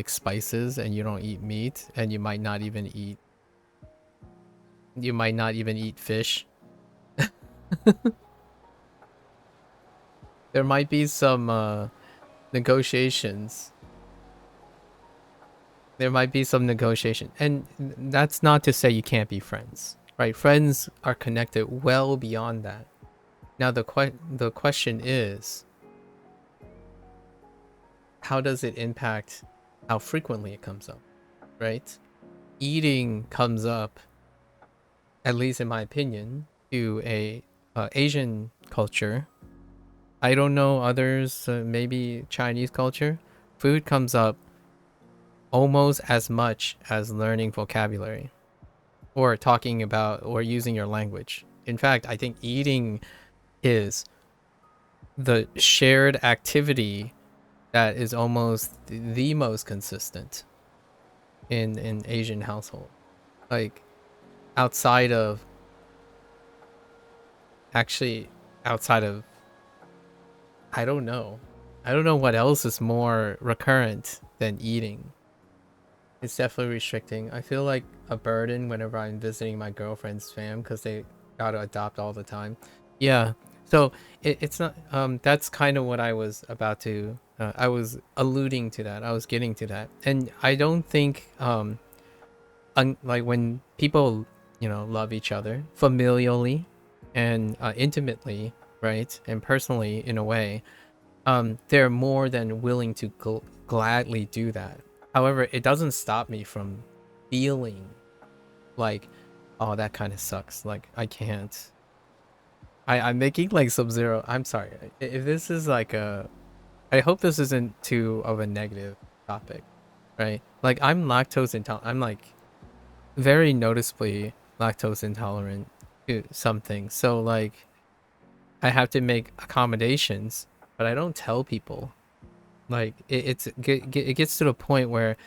spices and you don't eat meat, and you might not even eat fish. There might be some negotiations. There might be some negotiation, and that's not to say you can't be friends, right? Friends are connected well beyond that. Now the question is, how does it impact how frequently it comes up, right? Eating comes up, at least in my opinion, to a Asian culture. I don't know others, maybe Chinese culture. Food comes up almost as much as learning vocabulary or talking about or using your language. In fact, I think eating is the shared activity that is almost the most consistent in Asian household. Like outside of outside of I don't know. I don't know what else is more recurrent than eating. It's definitely restricting. I feel like a burden whenever I'm visiting my girlfriend's fam because they gotta adopt all the time. Yeah. So it's not that's kind of what I was about to I was alluding to that. I was getting to that. And I don't think like when people, you know, love each other familially and intimately, right, and personally in a way, they're more than willing to gladly do that. However, it doesn't stop me from feeling like, oh, that kind of sucks. Like I can't. I'm making like Sub-Zero. I'm sorry if this is like a. I hope this isn't too of a negative topic, right? Like I'm lactose intolerant. I'm like very noticeably lactose intolerant to something. So like I have to make accommodations, but I don't tell people. Like it gets to the point where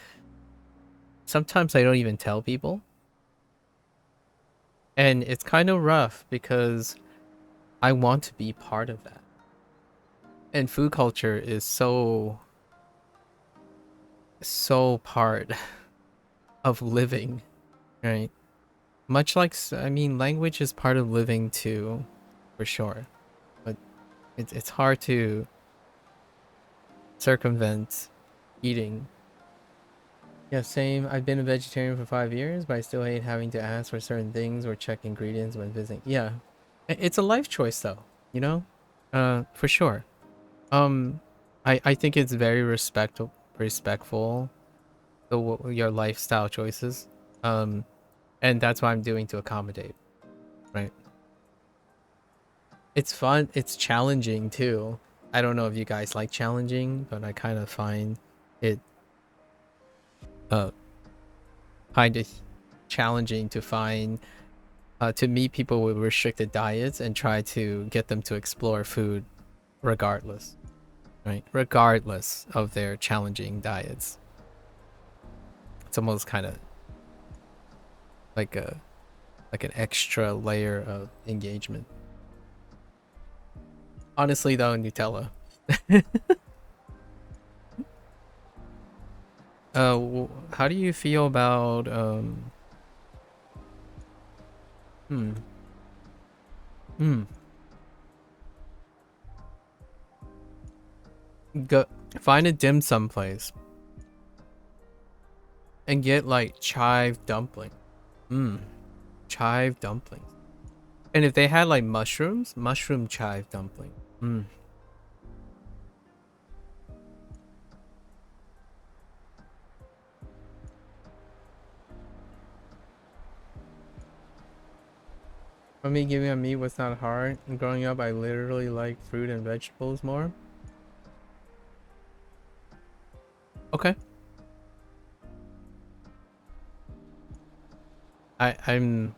sometimes I don't even tell people, and it's kind of rough because I want to be part of that. And food culture is so part of living, right? Much like I mean, language is part of living too, for sure. But it's hard to circumvent eating. Yeah, same. I've been a vegetarian for 5 years, but I still hate having to ask for certain things or check ingredients when visiting. Yeah, it's a life choice though, you know, for sure. Um, I think it's very respectful your lifestyle choices. Um, and that's what I'm doing to accommodate. Right. It's fun. It's challenging too. I don't know if you guys like challenging, but I kind of find it uh kind of challenging to find to meet people with restricted diets and try to get them to explore food regardless, right? Regardless of their challenging diets. It's almost kind of like a like an extra layer of engagement. Honestly though, Nutella. How do you feel about hmm hmm go find a dim sum place and get like chive dumpling. Hmm, chive dumplings. And if they had like mushrooms, mushroom chive dumpling. Hmm. For me, giving up meat was not hard. Growing up, I literally liked fruit and vegetables more. Okay. I'm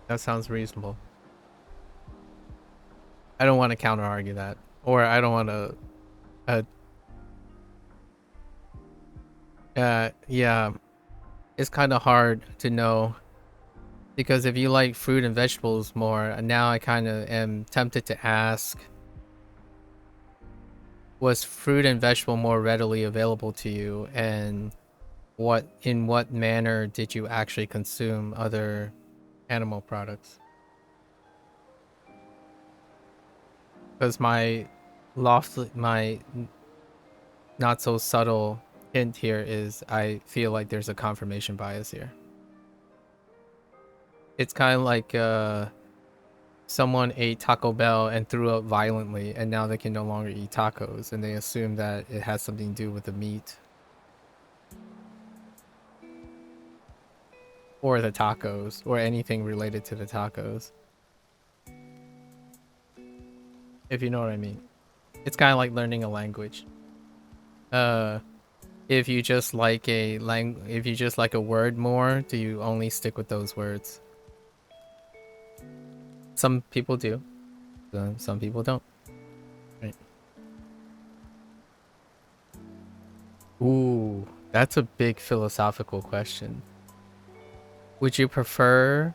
that sounds reasonable. I don't want to counter argue that. Or I don't want to uh yeah, it's kind of hard to know because if you like fruit and vegetables more, now I kind of am tempted to ask, was fruit and vegetable more readily available to you, and what manner did you actually consume other animal products? Because my not so subtle hint here is I feel like there's a confirmation bias here. It's kind of like someone ate Taco Bell and threw up violently, and now they can no longer eat tacos, and they assume that it has something to do with the meat or the tacos or anything related to the tacos, if you know what I mean. It's kind of like learning a language. Uh, if you just like if you just like a word more, do you only stick with those words? Some people do. Some people don't. Right. Ooh, that's a big philosophical question. Would you prefer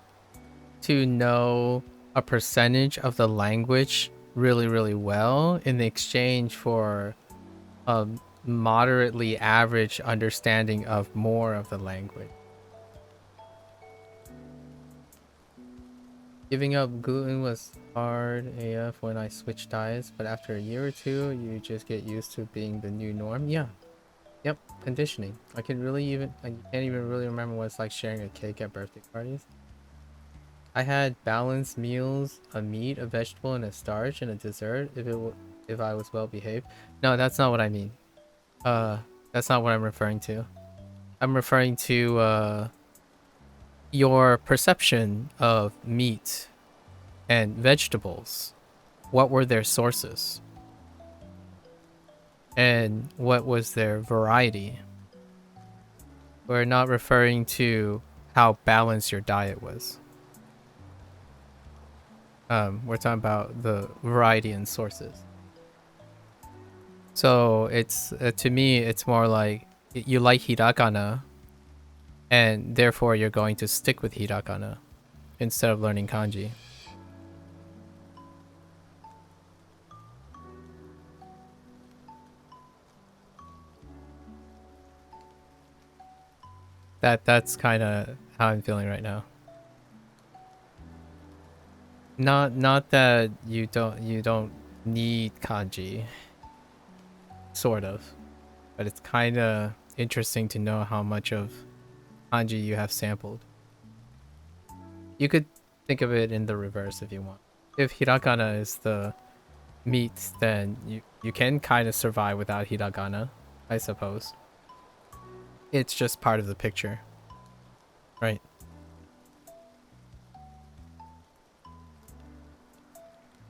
to know a percentage of the language really, really well in exchange for a moderately average understanding of more of the language? Giving up gluten was hard AF when I switched diets, but after a year or two, you just get used to being the new norm. Yeah, Yep, conditioning. I can really even I can't even really remember what it's like sharing a cake at birthday parties. I had balanced meals, a meat, a vegetable, and a starch, and a dessert if I was well behaved. No, that's not what I mean. Uh, that's not what I'm referring to. I'm referring to your perception of meat and vegetables. What were their sources? And what was their variety? We're not referring to how balanced your diet was. We're talking about the variety and sources. So it's to me, it's more like you like hiragana, and therefore you're going to stick with hiragana instead of learning kanji. That's kind of how I'm feeling right now. Not that you don't need kanji, sort of, but it's kind of interesting to know how much of kanji you have sampled. You could think of it in the reverse if you want. If hiragana is the meat, then you can kind of survive without hiragana, I suppose. It's just part of the picture, right?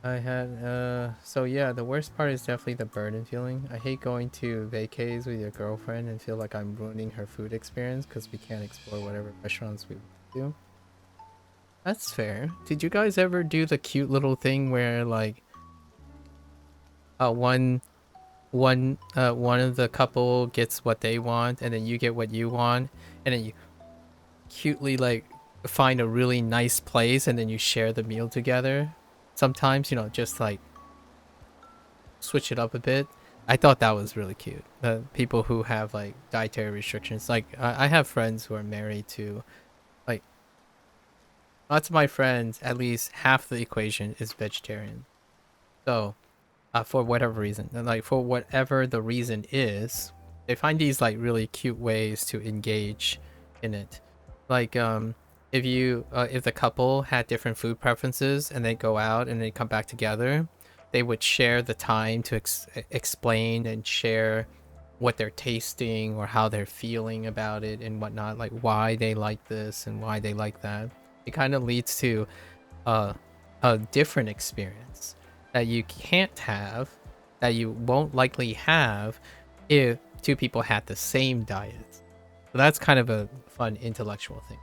I had so yeah, the worst part is definitely the burden feeling. I hate going to vacays with your girlfriend and feel like I'm ruining her food experience because we can't explore whatever restaurants we want to. That's fair. Did you guys ever do the cute little thing where like one one of the couple gets what they want and then you get what you want and then you cutely like find a really nice place and then you share the meal together? Sometimes, just like switch it up a bit. I thought that was really cute. The people who have like dietary restrictions, like I have friends who are married to, like, lots of my friends, at least half the equation is vegetarian. So, for whatever reason, and like for whatever the reason is, they find these like really cute ways to engage in it. Like, if the couple had different food preferences and they go out and they come back together, they would share the time to explain and share what they're tasting or how they're feeling about it and whatnot, like why they like this and why they like that. It kind of leads to uh, a different experience that you can't have, that you won't likely have if two people had the same diet. So that's kind of a fun intellectual thing.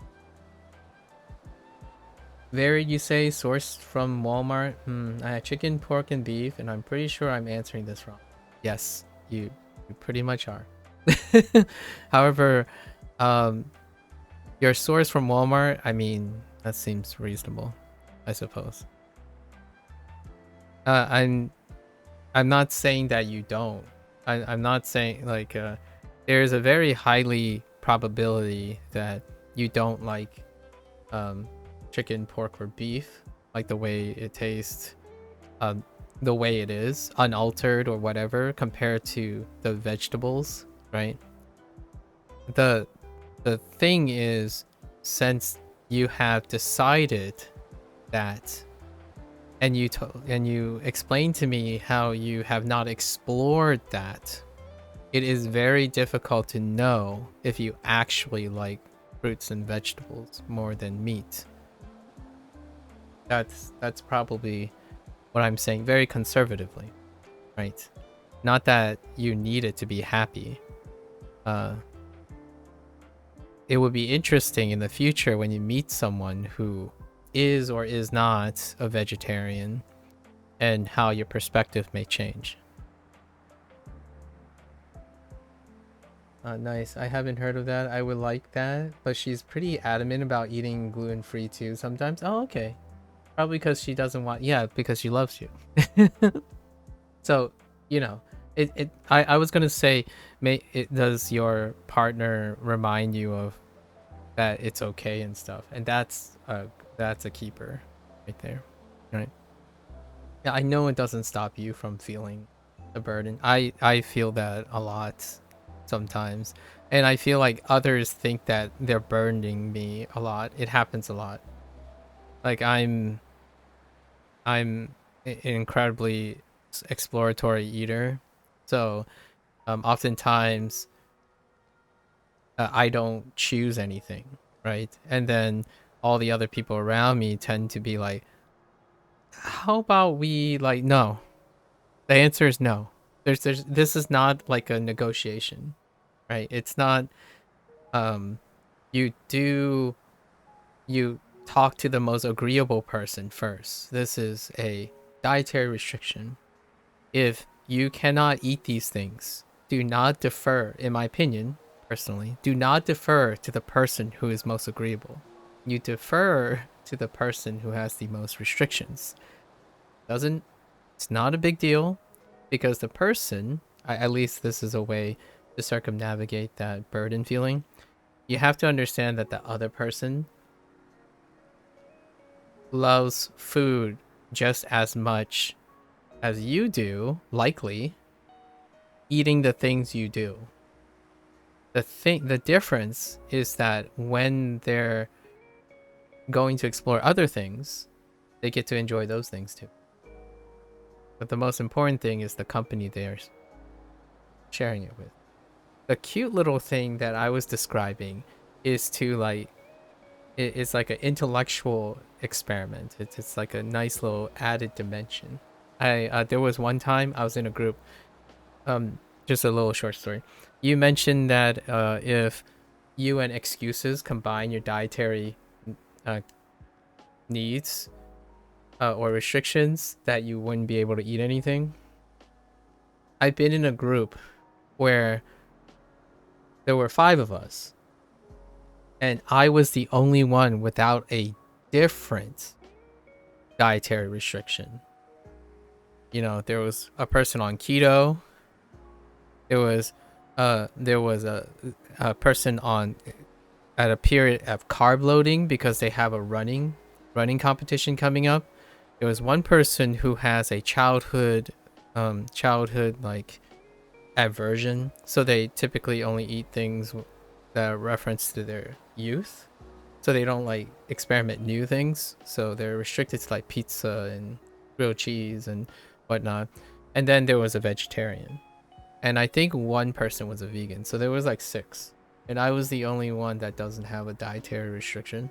Varied, you say, sourced from Walmart? I had chicken, pork, and beef, and I'm pretty sure I'm answering this wrong. Yes, you pretty much are. However, um, your source from Walmart, I mean, that seems reasonable, I suppose. I'm not saying that you don't. I'm not saying like there's a very highly probability that you don't like um chicken, pork, or beef, like the way it tastes, um the way it is, unaltered or whatever, compared to the vegetables, right? The the thing is, since you have decided that and you explained to me how you have not explored that, it is very difficult to know if you actually like fruits and vegetables more than meat. That's probably what I'm saying very conservatively, right? Not that you need it to be happy. uh it would be interesting in the future when you meet someone who is or is not a vegetarian and how your perspective may change. Nice. I haven't heard of that. I would like that, but she's pretty adamant about eating gluten-free too sometimes. Oh, okay. Probably because she doesn't want, yeah, because she loves you. So, you know, I was gonna say, does your partner remind you of that it's okay and stuff? And that's a keeper right there, right? Yeah, I know it doesn't stop you from feeling the burden. I feel that a lot sometimes, and I feel like others think that they're burdening me a lot. It happens a lot. Like I'm an incredibly exploratory eater, so oftentimes I don't choose anything, right? And then all the other people around me tend to be like, "How about we like no?" The answer is no. There's this is not like a negotiation, right? It's not um you do you talk to the most agreeable person first. This is a dietary restriction. If you cannot eat these things, do not defer, in my opinion, personally, do not defer to the person who is most agreeable. You defer to the person who has the most restrictions. Doesn't It's not a big deal because the person, at least this is a way to circumnavigate that burden feeling. You have to understand that the other person loves food just as much as you do, likely, eating the things you do. The difference is that when they're going to explore other things, they get to enjoy those things too. But the most important thing is the company they're sharing it with. The cute little thing that I was describing is to like it's like an intellectual experiment. It's like a nice little added dimension. I There was one time I was in a group. Just a little short story. You mentioned that if you and excuses combine your dietary uh, needs or restrictions, that you wouldn't be able to eat anything. I've been in a group where there were 5 of us, and I was the only one without a different dietary restriction. You know, there was a person on keto. There was a person on at a period of carb loading because they have a running competition coming up. There was one person who has a childhood like aversion, so they typically only eat things that are reference to their youth. So they don't like experiment new things. So they're restricted to like pizza and grilled cheese and whatnot. And then there was a vegetarian. And I think one person was a vegan. So there was like 6. And I was the only one that doesn't have a dietary restriction.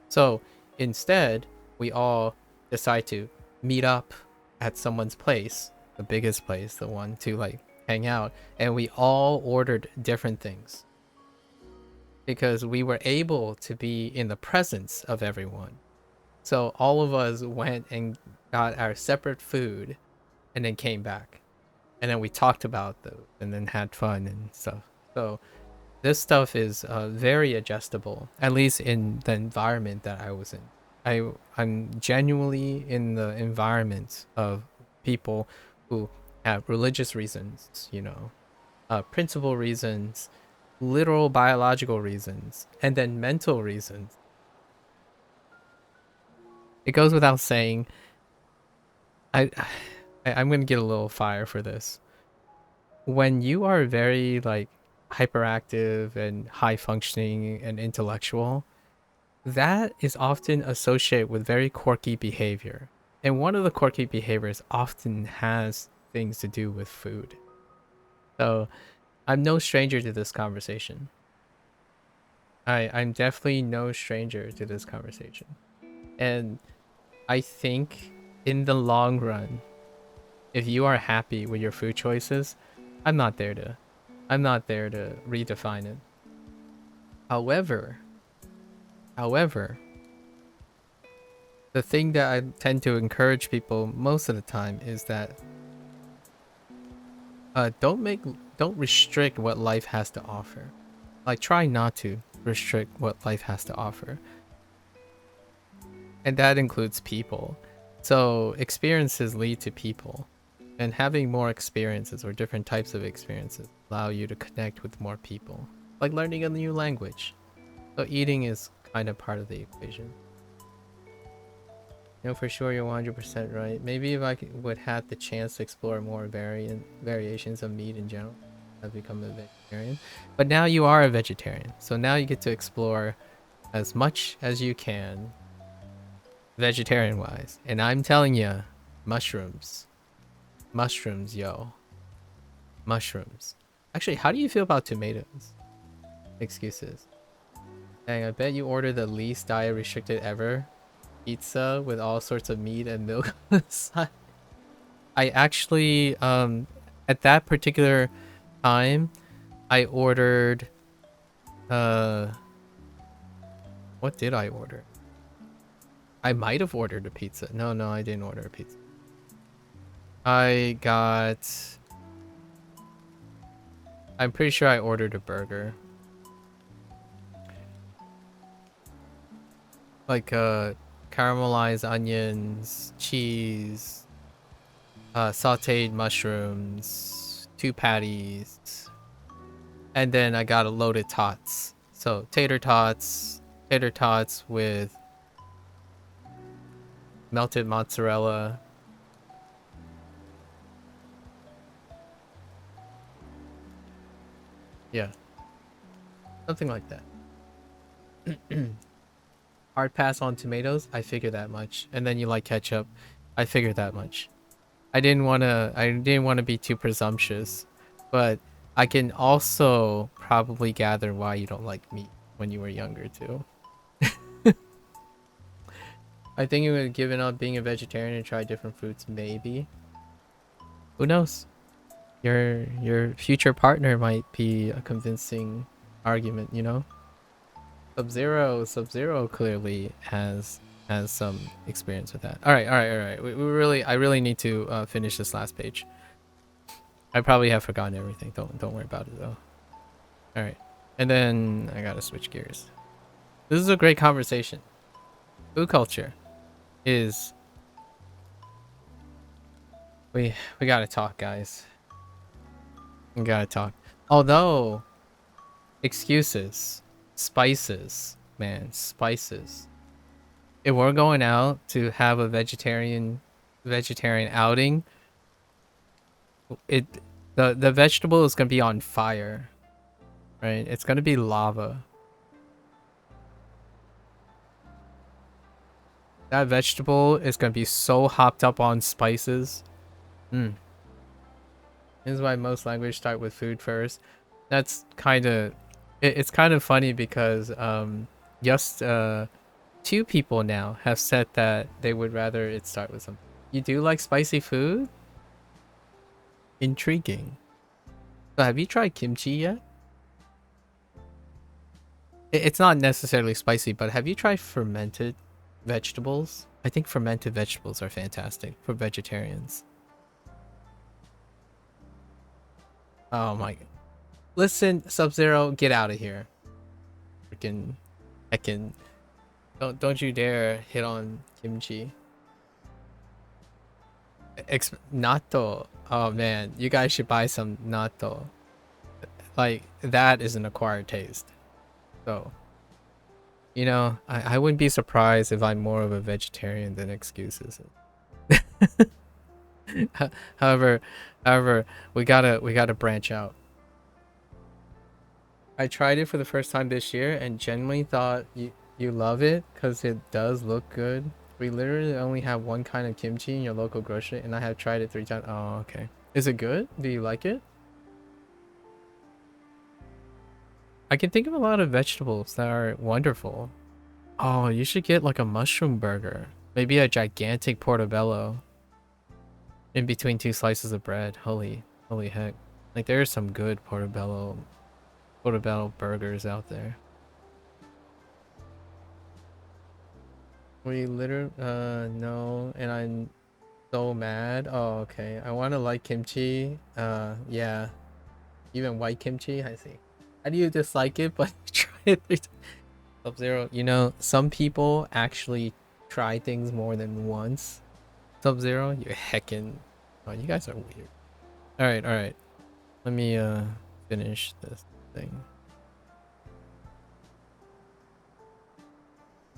So instead, we all decide to meet up at someone's place, the biggest place, the one to like hang out. And we all ordered different things because we were able to be in the presence of everyone. So all of us went and got our separate food and then came back. And then we talked about those and then had fun and stuff. So this stuff is very adjustable, at least in the environment that I was in. I'm genuinely in the environment of people who have religious reasons, principle reasons, literal biological reasons, and then mental reasons. It goes without saying, I I'm gonna get a little fire for this. When you are very like hyperactive and high functioning and intellectual, that is often associated with very quirky behavior. And one of the quirky behaviors often has things to do with food. So I'm no stranger to this conversation. I'm definitely no stranger to this conversation. And I think in the long run, if you are happy with your food choices, I'm not there to I'm not there to redefine it. However, however, the thing that I tend to encourage people most of the time is that don't restrict what life has to offer. Like try not to restrict what life has to offer. And that includes people. So experiences lead to people. And having more experiences or different types of experiences allow you to connect with more people. Like learning a new language. So eating is kind of part of the equation. For sure you're 100% right. Maybe if would have the chance to explore more variations of meat in general. have become a vegetarian. But now you are a vegetarian, so now you get to explore as much as you can, vegetarian wise. And I'm telling you, mushrooms, mushrooms, yo, mushrooms. Actually, how do you feel about tomatoes? Excuses. Dang, I bet you order the least diet restricted ever. Pizza with all sorts of meat and milk on the side. I actually, at that particular time, I ordered, what did I order? I might have ordered a pizza. No, I didn't order a pizza. I'm pretty sure I ordered a burger. Like, caramelized onions, cheese, sauteed mushrooms, 2 patties, and then I got a loaded tots. So tater tots with melted mozzarella. Yeah, something like that. Hard pass on tomatoes. I figured that much. And then you like ketchup. I figured that much. I didn't want to be too presumptuous, but I can also probably gather why you don't like meat when you were younger too. I think you would have given up being a vegetarian and try different foods, maybe. Who knows? Your future partner might be a convincing argument, you know? Sub-Zero clearly has some experience with that. All right. I really need to finish this last page. I probably have forgotten everything. Don't worry about it though. All right, and then I gotta switch gears. This is a great conversation. Food culture is we gotta talk, guys. We gotta talk. Although excuses, spices, man, spices. If we're going out to have a vegetarian outing, the vegetable is gonna be on fire, right? It's gonna be lava. That vegetable is gonna be so hopped up on spices. This is why most languages start with food first. That's kind of it's kind of funny because just 2 people now have said that they would rather it start with something. You do like spicy food? Intriguing. So have you tried kimchi yet? It's not necessarily spicy, but have you tried fermented vegetables? I think fermented vegetables are fantastic for vegetarians. Oh my. Listen, Sub-Zero, get out of here. Freaking heckin'. Don't you dare hit on kimchi. Natto. Oh man, you guys should buy some natto. Like, that is an acquired taste. So, you know, I wouldn't be surprised if I'm more of a vegetarian than excuses. however, we gotta branch out. I tried it for the first time this year and genuinely thought you love it because it does look good. We literally only have one kind of kimchi in your local grocery, and I have tried it 3 times. Oh, okay. Is it good? Do you like it? I can think of a lot of vegetables that are wonderful. Oh, you should get like a mushroom burger. Maybe a gigantic portobello in between 2 slices of bread. Holy heck. Like, there are some good portobello burgers out there. We literally no, and I'm so mad. Oh, okay. I want to like kimchi. Yeah. Even white kimchi, I see. How do you dislike it but try it 3 times? Sub-Zero, you know, some people actually try things more than once. Sub-Zero, you're heckin'. Oh, you guys are weird. Alright. Let me finish this thing.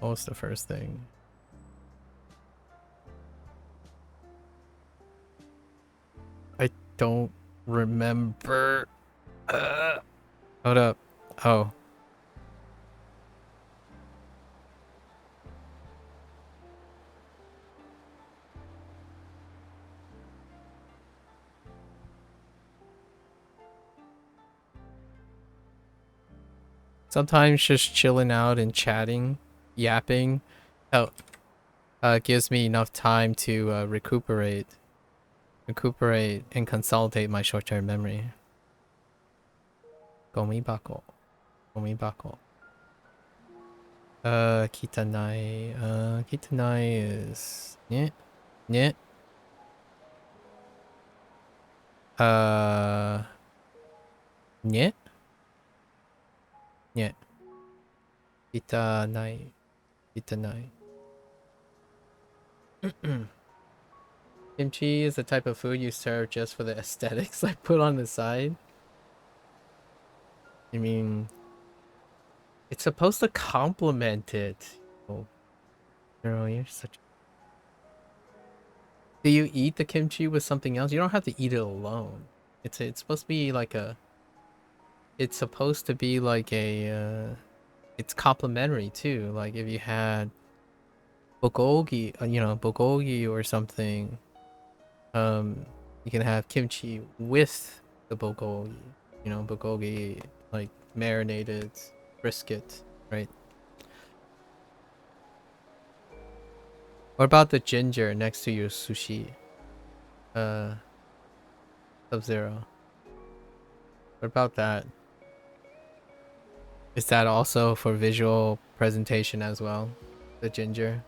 What was the first thing? I don't remember. Hold up. Oh. Sometimes just chilling out and chatting, yapping, oh, gives me enough time to recuperate and consolidate my short-term memory. Gomibako. Gomibako. Kitanai. Kitanai is... Yeah. Yeah. Yeah. Yeah. Kitanai. Kitanai. Kimchi is the type of food you serve just for the aesthetics I put on the side. I mean, it's supposed to complement it. Oh, girl, you're such. Do you eat the kimchi with something else? You don't have to eat it alone. It's supposed to be like a. It's supposed to be like a. It's complementary too. Like if you had bulgogi, bulgogi or something. You can have kimchi with the bulgogi. Bulgogi like marinated brisket, right? What about the ginger next to your sushi? Sub-Zero. What about that? Is that also for visual presentation as well? The ginger?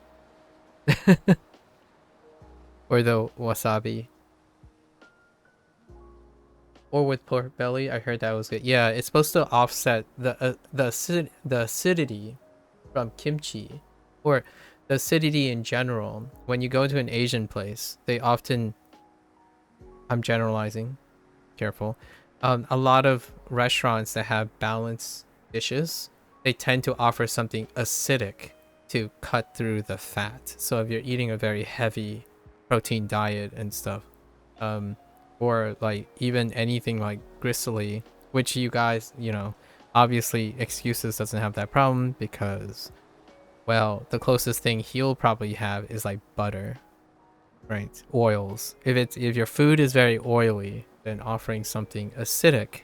Or the wasabi? Or with pork belly? I heard that was good. Yeah, it's supposed to offset the acidity from kimchi, or the acidity in general. When you go to an Asian place, they often, I'm generalizing, careful, a lot of restaurants that have balanced dishes, they tend to offer something acidic to cut through the fat. So if you're eating a very heavy protein diet and stuff, or like even anything like gristly, which you guys, obviously Excuses doesn't have that problem because, well, the closest thing he'll probably have is like butter, right? Oils. If your food is very oily, then offering something acidic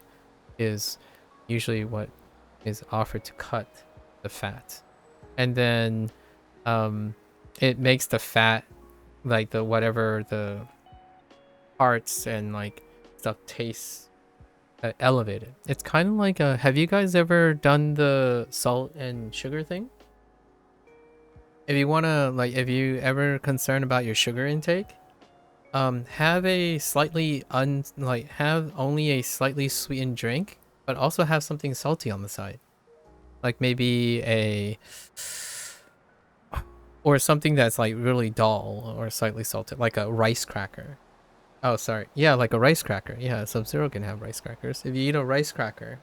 is usually what is offered to cut the fat. And then it makes the fat, like the whatever the parts and like stuff tastes elevated. It's kind of like have you guys ever done the salt and sugar thing? If you want to, like, if you ever concerned about your sugar intake, have a slightly have only a slightly sweetened drink, but also have something salty on the side. Like maybe or something that's like really dull or slightly salted, like a rice cracker. Oh, sorry. Yeah, like a rice cracker. Yeah, Sub-Zero can have rice crackers. If you eat a rice cracker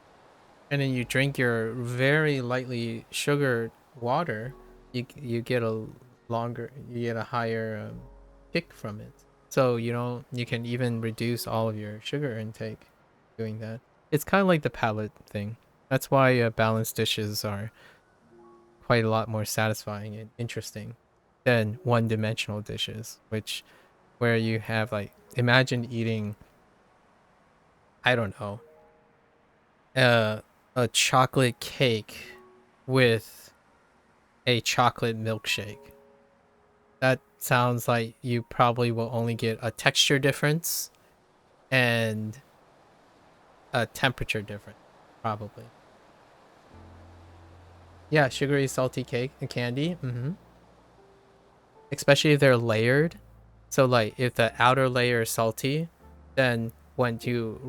and then you drink your very lightly sugared water, you get a higher kick from it. So you can even reduce all of your sugar intake doing that. It's kind of like the palate thing. That's why balanced dishes are quite a lot more satisfying and interesting than one-dimensional dishes, where you have like, imagine eating, I don't know, a chocolate cake with a chocolate milkshake. That sounds like you probably will only get a texture difference and a temperature difference, probably. Yeah, sugary salty cake and candy. Especially if they're layered. So like if the outer layer is salty, then when you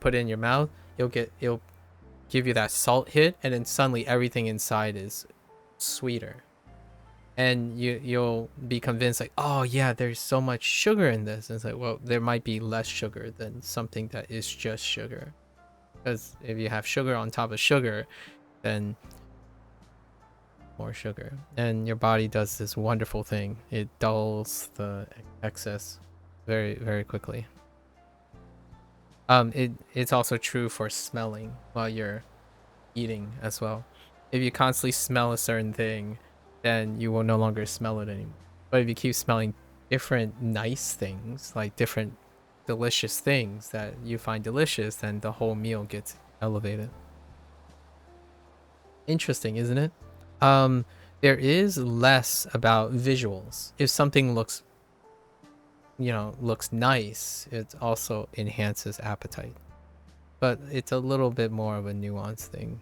put it in your mouth, it'll give you that salt hit, and then suddenly everything inside is sweeter. And you'll be convinced like, oh yeah, there's so much sugar in this. And it's like, well, there might be less sugar than something that is just sugar. Because if you have sugar on top of sugar, then more sugar. And your body does this wonderful thing. It dulls the excess very, very quickly. It's also true for smelling while you're eating as well. If you constantly smell a certain thing, then you will no longer smell it anymore. But if you keep smelling different nice things, like different delicious things that you find delicious, then the whole meal gets elevated. Interesting, isn't it? Um, there is less about visuals. If something looks, looks nice, it also enhances appetite. But it's a little bit more of a nuanced thing.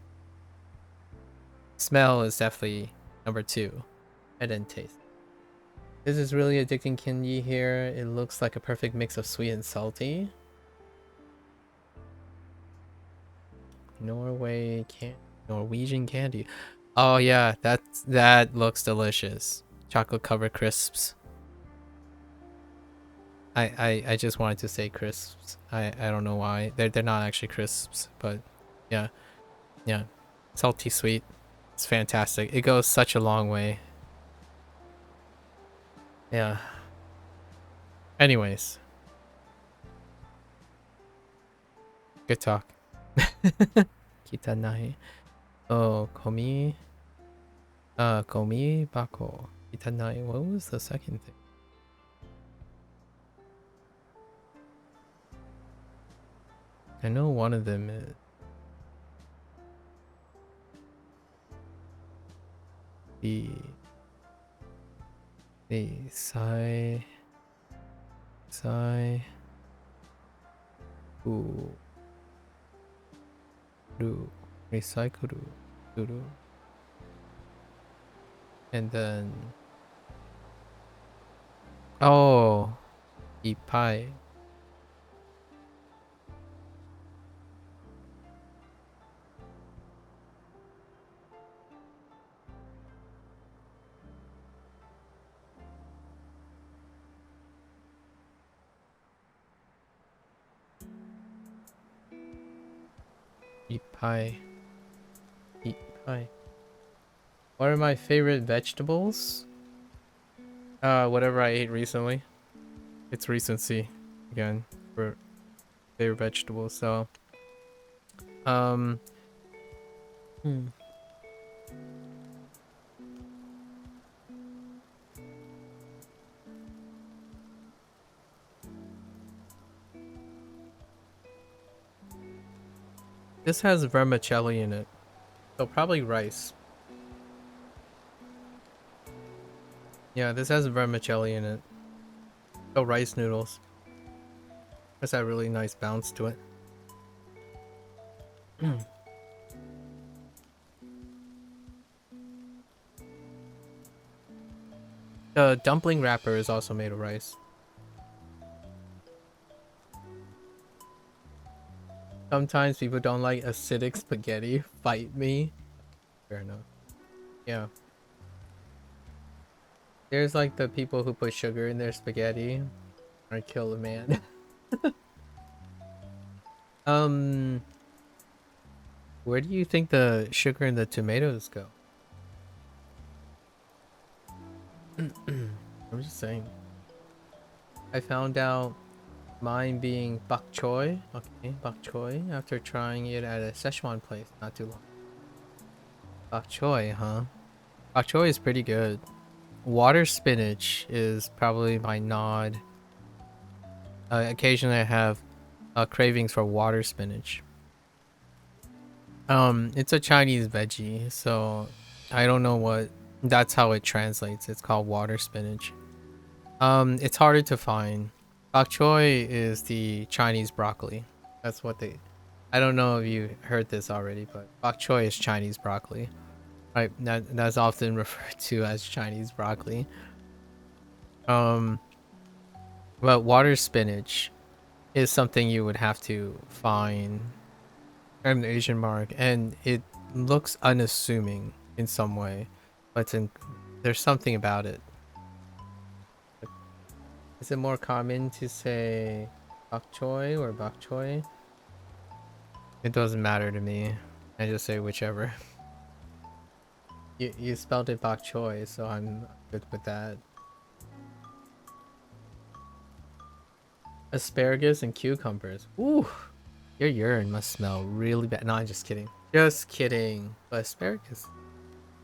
Smell is definitely number two, and then taste. This is really addicting candy here. It looks like a perfect mix of sweet and salty. Norwegian candy. Oh yeah, that looks delicious. Chocolate covered crisps. I just wanted to say crisps. I don't know why. They're not actually crisps, but yeah. Yeah. Salty sweet. It's fantastic. It goes such a long way. Yeah. Anyways, good talk. Kitanai. Oh, komi bako. Kitanai. What was the second thing? I know one of them is the sai u ru recycle ru, and then ipai. Ipai. Ipai. What are my favorite vegetables? Whatever I ate recently. It's recency again for favorite vegetables. So, um, hmm. This has vermicelli in it, so probably rice. Yeah, this has vermicelli in it. So rice noodles. Has that really nice bounce to it. The dumpling wrapper is also made of rice. Sometimes people don't like acidic spaghetti. Fight me. Fair enough. Yeah. There's like the people who put sugar in their spaghetti or kill a man. Where do you think the sugar and the tomatoes go? I'm just saying. I found out mine being bok choy. Okay, bok choy. After trying it at a Szechuan place not too long. Bok choy, huh? Bok choy is pretty good. Water spinach is probably my nod. Occasionally I have cravings for water spinach. It's a Chinese veggie, so I don't know what that's how it translates. It's called water spinach. It's harder to find. Bok choy is the Chinese broccoli. That's what they I don't know if you heard this already, but bok choy is Chinese broccoli. Right, that's often referred to as Chinese broccoli. But water spinach is something you would have to find an Asian mark, and it looks unassuming in some way, but there's something about it. Is it more common to say bok choy or bok choy? It doesn't matter to me. I just say whichever. You spelled it bok choy, so I'm good with that. Asparagus and cucumbers. Ooh, Your urine must smell really bad. No, I'm just kidding. Just kidding. But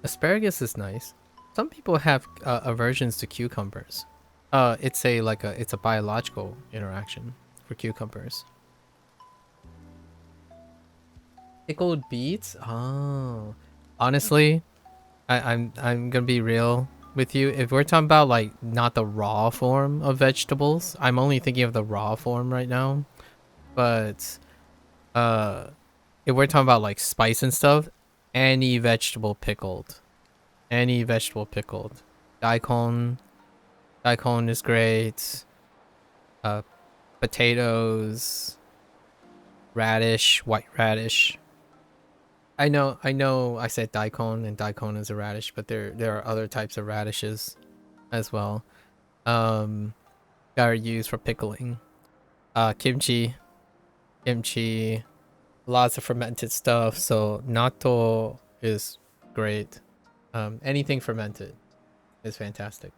asparagus is nice. Some people have aversions to cucumbers. It's a biological interaction for cucumbers. Pickled beets? Oh. Honestly, I'm gonna be real with you. If we're talking about like not the raw form of vegetables, I'm only thinking of the raw form right now. But uh if we're talking about like spice and stuff, any vegetable pickled. Any vegetable pickled. Daikon. Daikon is great. Uh Potatoes, radish, white radish. I said daikon and daikon is a radish, but there are other types of radishes as well. Um that are used for pickling. Kimchi, kimchi, lots of fermented stuff. So natto is great. Anything fermented is fantastic.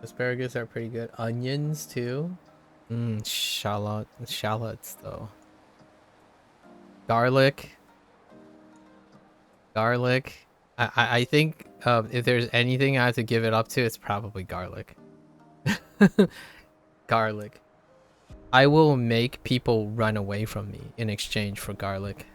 Asparagus are pretty good. Onions too. Shallots though. Garlic, garlic. I think if there's anything I have to give it up to, it's probably garlic. Garlic. I will make people run away from me in exchange for garlic.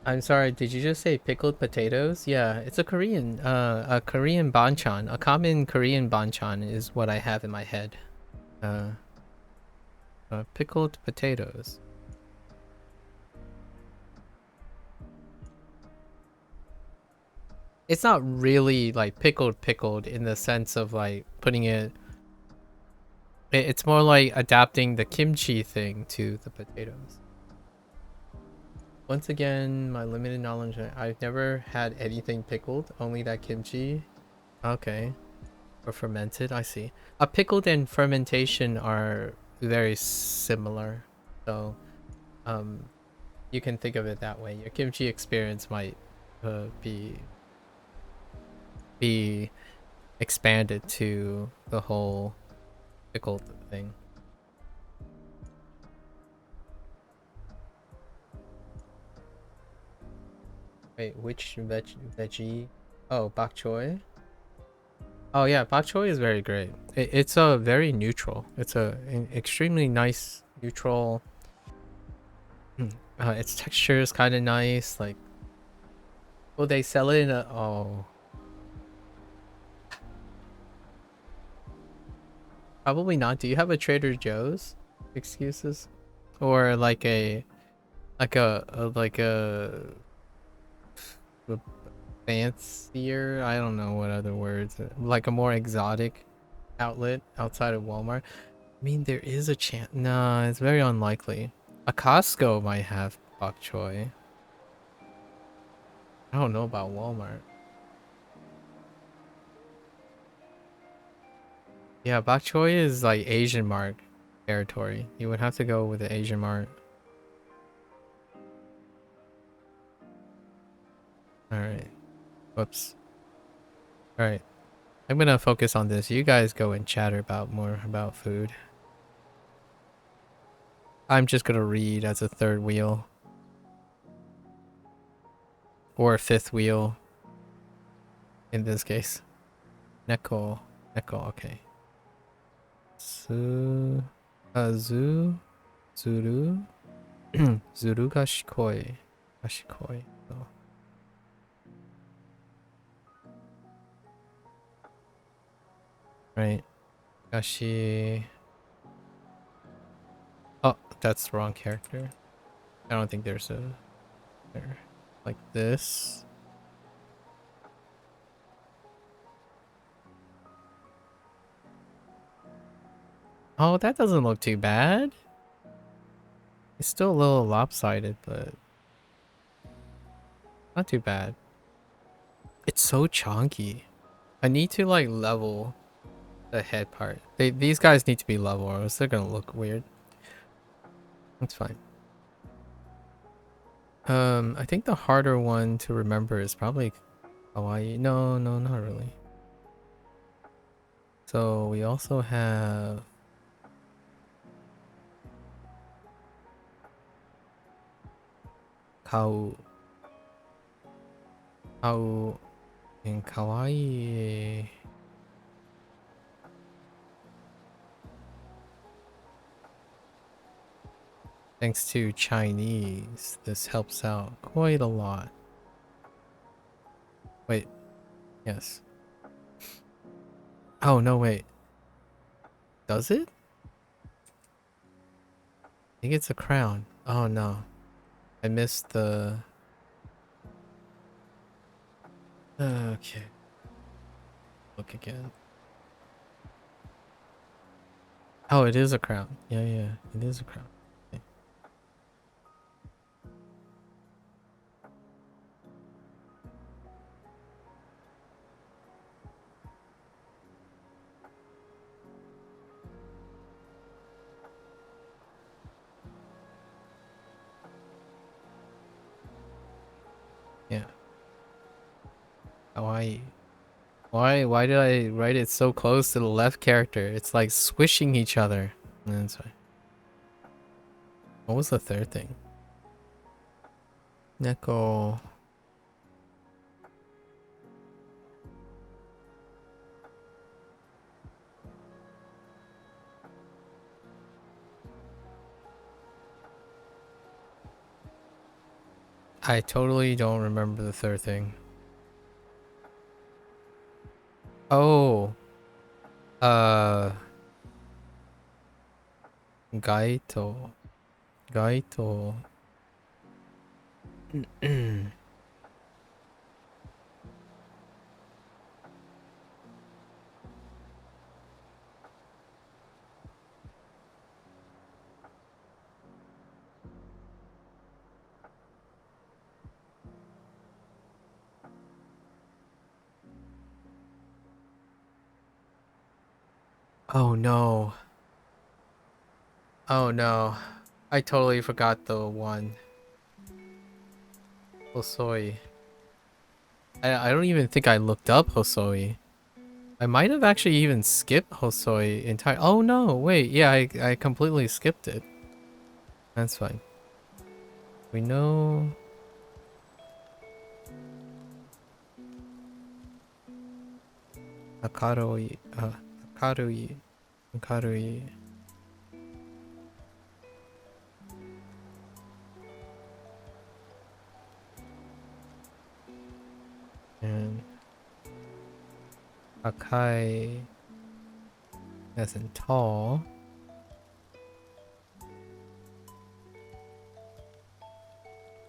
I'm sorry, did you just say pickled potatoes? Yeah, it's a Korean banchan. A common Korean banchan is what I have in my head. Uh, Pickled potatoes. It's not really like pickled in the sense of like putting it. It's more like adapting the kimchi thing to the potatoes. Once again, my limited knowledge. I've never had anything pickled, only that kimchi. Okay. Or fermented, I see. A pickled and fermentation are very similar. So, um, you can think of it that way. Your kimchi experience might be expanded to the whole pickled thing. Wait, which veggie? Oh, bok choy. Oh yeah, bok choy is very great. It's a very neutral. It's an extremely nice neutral. Its texture is kind of nice. Like, well, they sell it in a oh, probably not. Do you have a Trader Joe's excuses, or a fancier? I don't know what other words. Like a more exotic outlet outside of Walmart. I mean, there is a chance. Nah, it's very unlikely. A Costco might have bok choy. I don't know about Walmart. Yeah, bok choy is like Asian Mart territory. You would have to go with the Asian Mart. All right. Whoops. All right. I'm gonna focus on this. You guys go and chatter about more about food. I'm just gonna read as a third wheel or a fifth wheel in this case. Neko, neko. Okay. Su, zuru, zuru ga shikoi, gashikoi. So. Right. Gashi. Oh, that's the wrong character. I don't think there's a there. Like this. Oh, that doesn't look too bad. It's still a little lopsided, but not too bad. It's so chunky. I need to like level the head part. These guys need to be level or else they're gonna look weird. That's fine. I think the harder one to remember is probably Hawaii. No, not really. So we also have Kau, Kau, and Kawaii. Thanks to Chinese, this helps out quite a lot. Wait, yes. Oh, no, wait. Does it? I think it's a crown. Oh, no. I missed the... Okay. Look again. Oh, it is a crown. Yeah, yeah. It is a crown. Okay. Yeah. Kawaii. Why did I write it so close to the left character? It's like swishing each other. That's fine. What was the third thing? Neko. I totally don't remember the third thing. Oh. Gaito. Gaito. Oh no. Oh no. I totally forgot the one. Hosoi. I don't even think I looked up Hosoi. I might have actually even skipped Hosoi entire. Oh no, wait. Yeah, I completely skipped it. That's fine. We know. Akaroi. Akarui. Akarui. And Akai as in tall.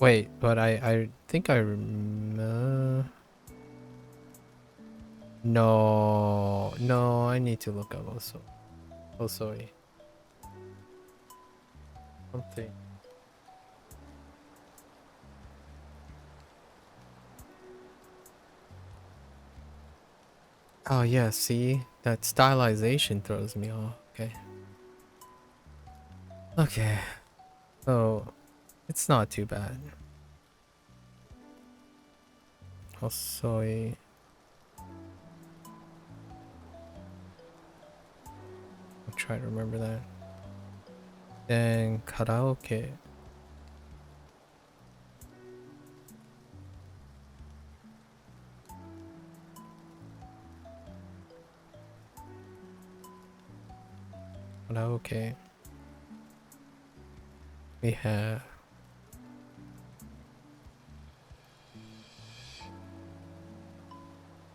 Wait, but I think I remember. No, no, I need to look up also. Oh, sorry. Something. Oh yeah, see? That stylization throws me off. Okay. Okay. So it's not too bad. Hosoi. I'll try to remember that. Then karaoke. Karaoke. We have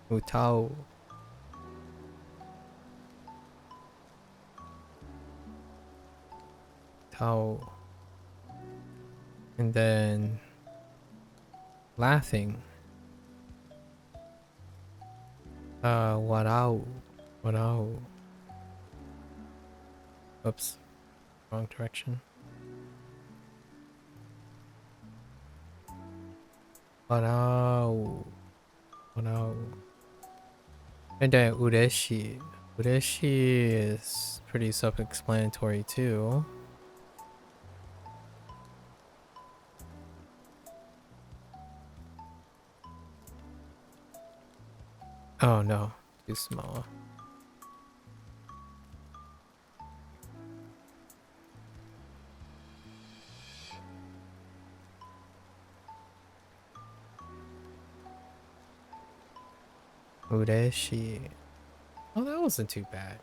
Utao. Tao. And then laughing. Warao. Warao. Oops. Wrong direction. Warao. Warao. And then ureshi. Ureshi is pretty self-explanatory too. Oh no, too small. Ureshi. Oh, that wasn't too bad.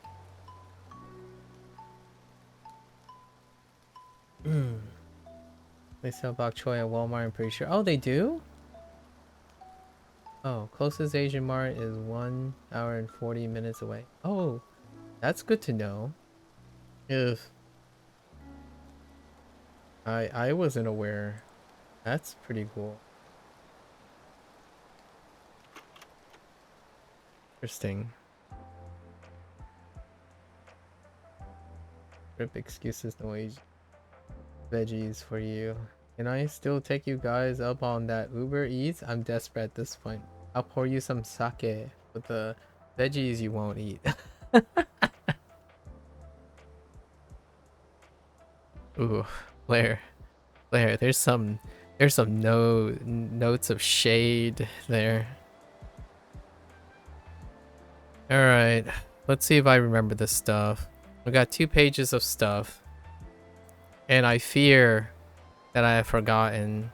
They sell bok choy at Walmart, I'm pretty sure. Oh, they do? Oh, closest Asian mart is 1 hour and 40 minutes away. Oh, that's good to know. If I wasn't aware. That's pretty cool. Interesting. Rip excuses, no age veggies for you. Can I still take you guys up on that Uber Eats? I'm desperate at this point. I'll pour you some sake with the veggies you won't eat. Ooh, Blair. Blair, there's some notes of shade there. Alright. Let's see if I remember this stuff. We got 2 pages of stuff. And I fear that I have forgotten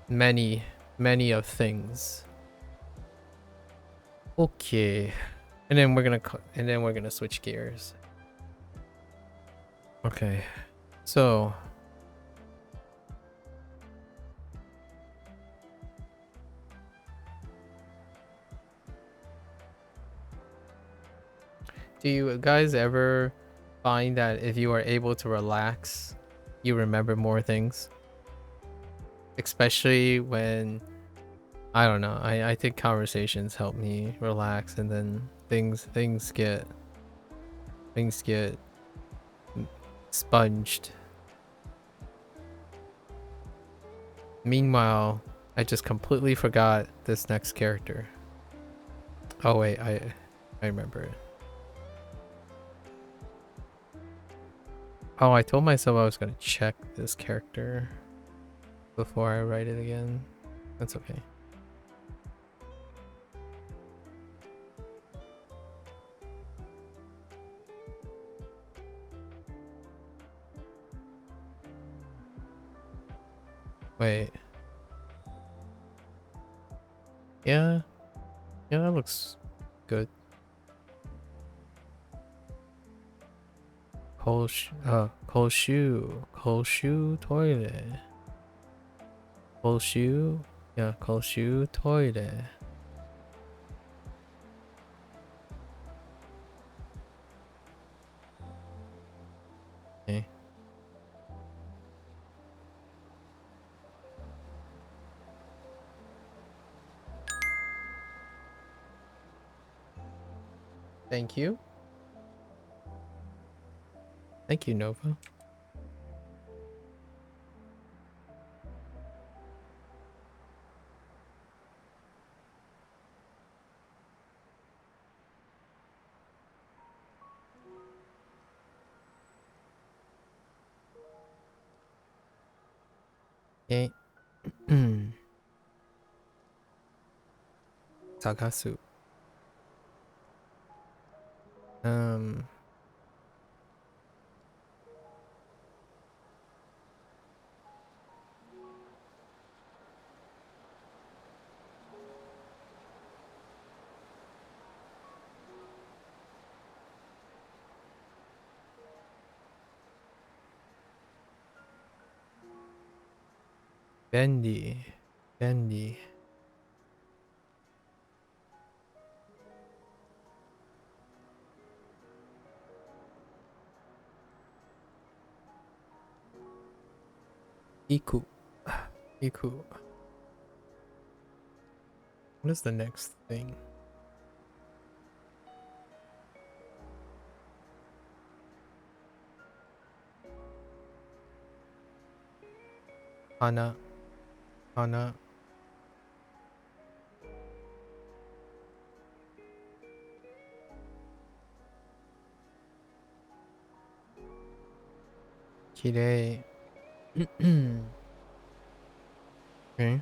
many, many of things. Okay. And then we're gonna switch gears. Okay. So do you guys ever find that if you are able to relax, you remember more things? Especially when I don't know, I think conversations help me relax, and then things get sponged. Meanwhile, I just completely forgot this next character. Oh wait, I remember it. Oh, I told myself I was gonna check this character before I write it again. That's okay. Wait. Yeah, yeah, that looks good. Cold shoe toilet. Cold shoe, yeah, cold shoe toilet. Okay. Thank you. Thank you, Nova. Okay. Tagasu. Um, Bendy. Bendy. Iku. Iku. What is the next thing? Hana. Hana. Kirei. Okay.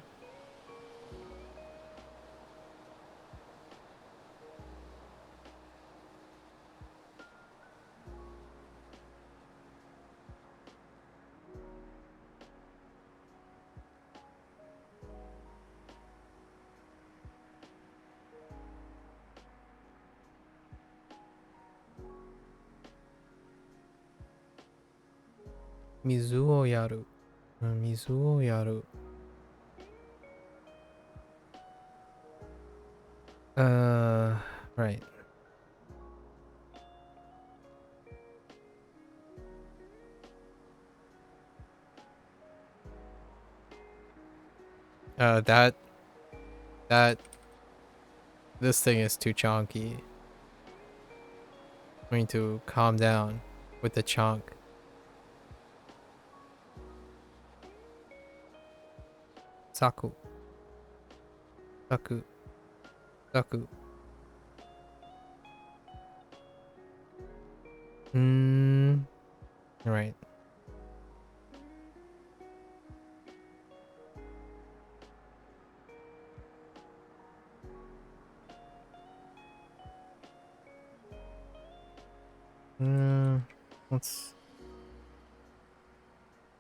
Mizuo yaru. Mizuo yaru. Right. That this thing is too chonky. I need to calm down with the chonk. Saku. Saku. Saku. Right. What's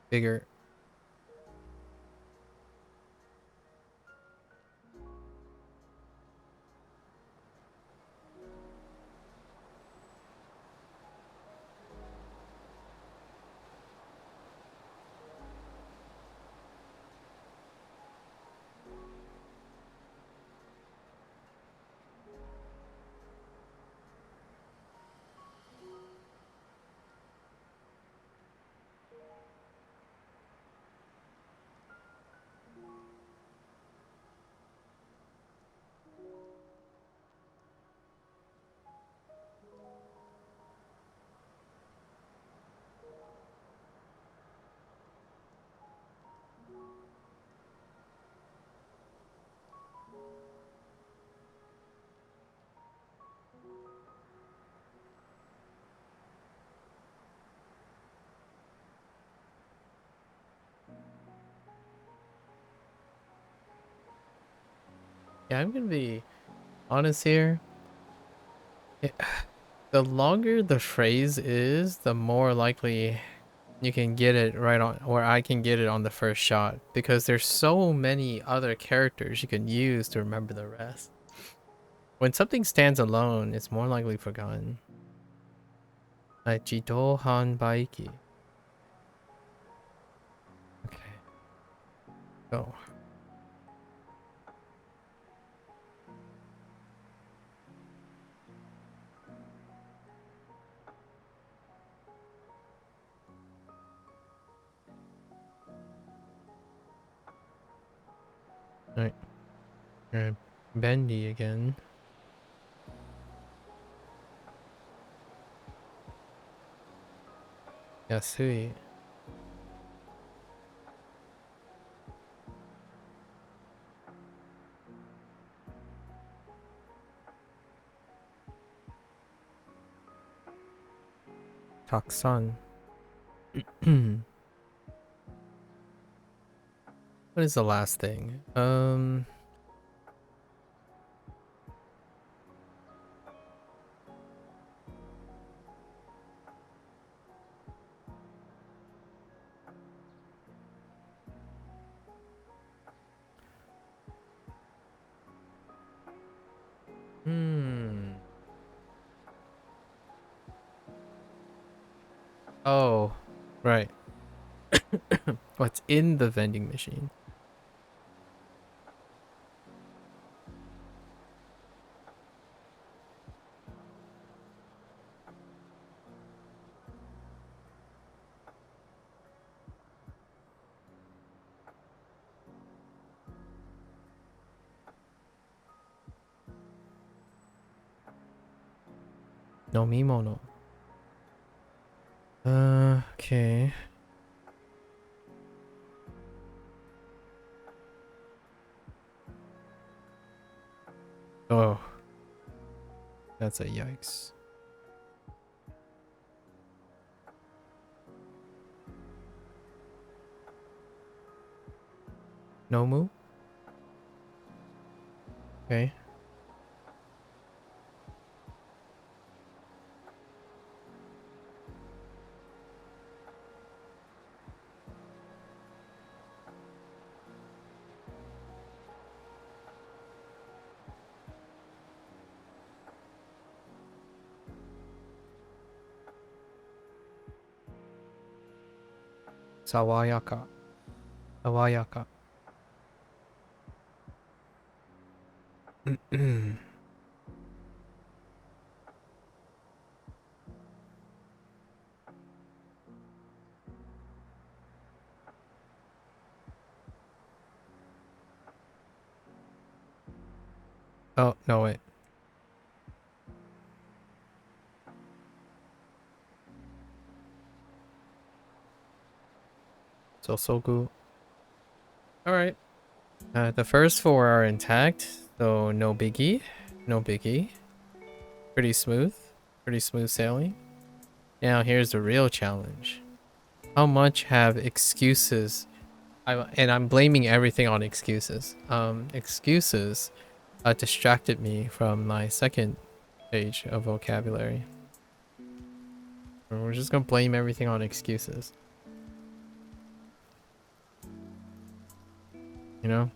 bigger? Yeah, I'm gonna be honest here. It, the longer the phrase is, the more likely you can get it right on, or I can get it on the first shot, because there's so many other characters you can use to remember the rest. When something stands alone, it's more likely forgotten. Like Jito Han Baiki. Okay, go. Alright, bendy again. Yasui. Taksan. What is the last thing? Hmm. Oh, right. What's in the vending machine? No mimono. Okay. Oh, that's a yikes. Nomu? Okay. Sawayaka. Sawayaka. Oh, no, wait. Sosoku. Alright. The first four are intact, so no biggie. No biggie. Pretty smooth. Pretty smooth sailing. Now here's the real challenge. How much have excuses... and I'm blaming everything on excuses. Excuses distracted me from my second page of vocabulary. We're just gonna blame everything on excuses. You know?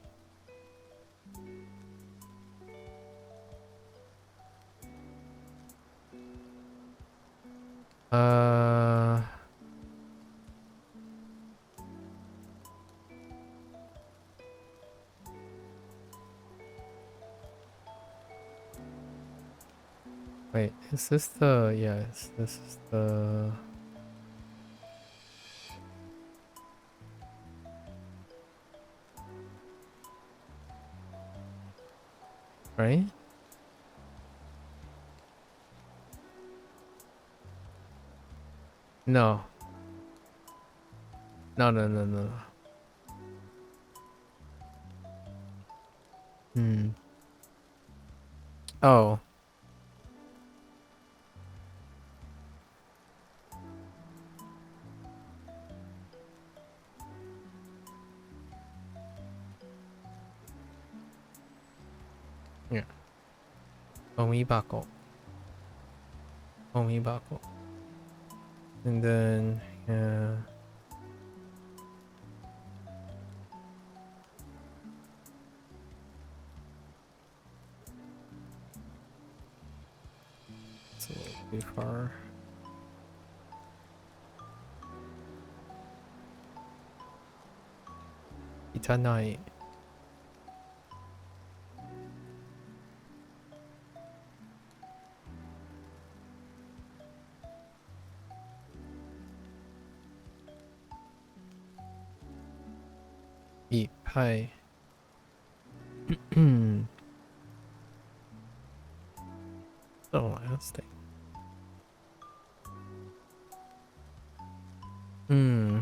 Wait, is this the... Yes, this is the... Right? No. No, no, no, no. Hmm. Oh. Yeah. Omibako. Omibako. And then, yeah. It's a little too far. Itanai. Eat pie. The last thing. Hmm.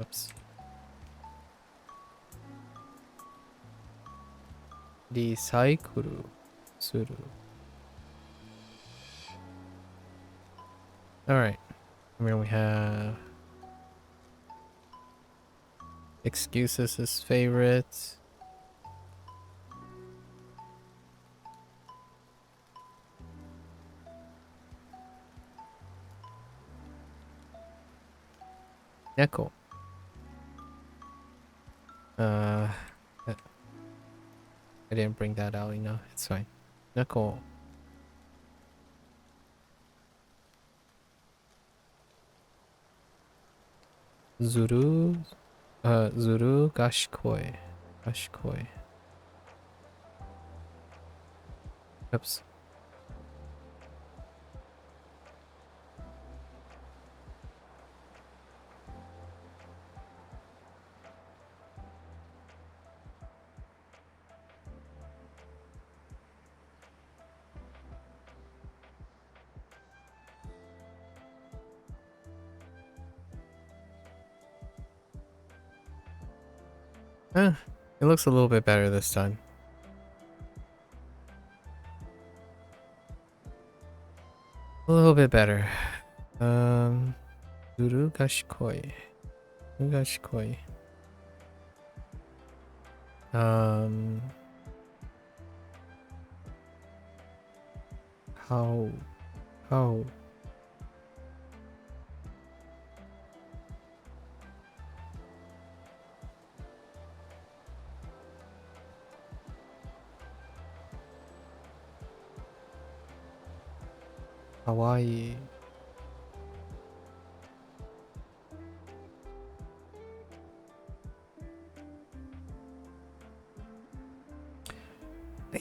Oops. Recycle. Suru. Alright. I mean, we have... Excuses is favorite. Neko. I didn't bring that out, you know. It's fine. Neko. Zuru. Zuru Gashkoi. Gashkoi. Oops. It looks a little bit better this time. A little bit better. Zuru Gashkoi. Gashkoi. How? Hawaii.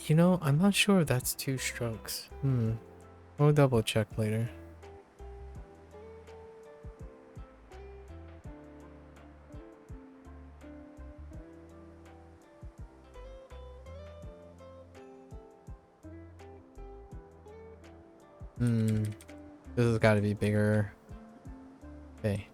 You know, I'm not sure if that's 2 strokes. We'll double check later. This has got to be bigger. Okay.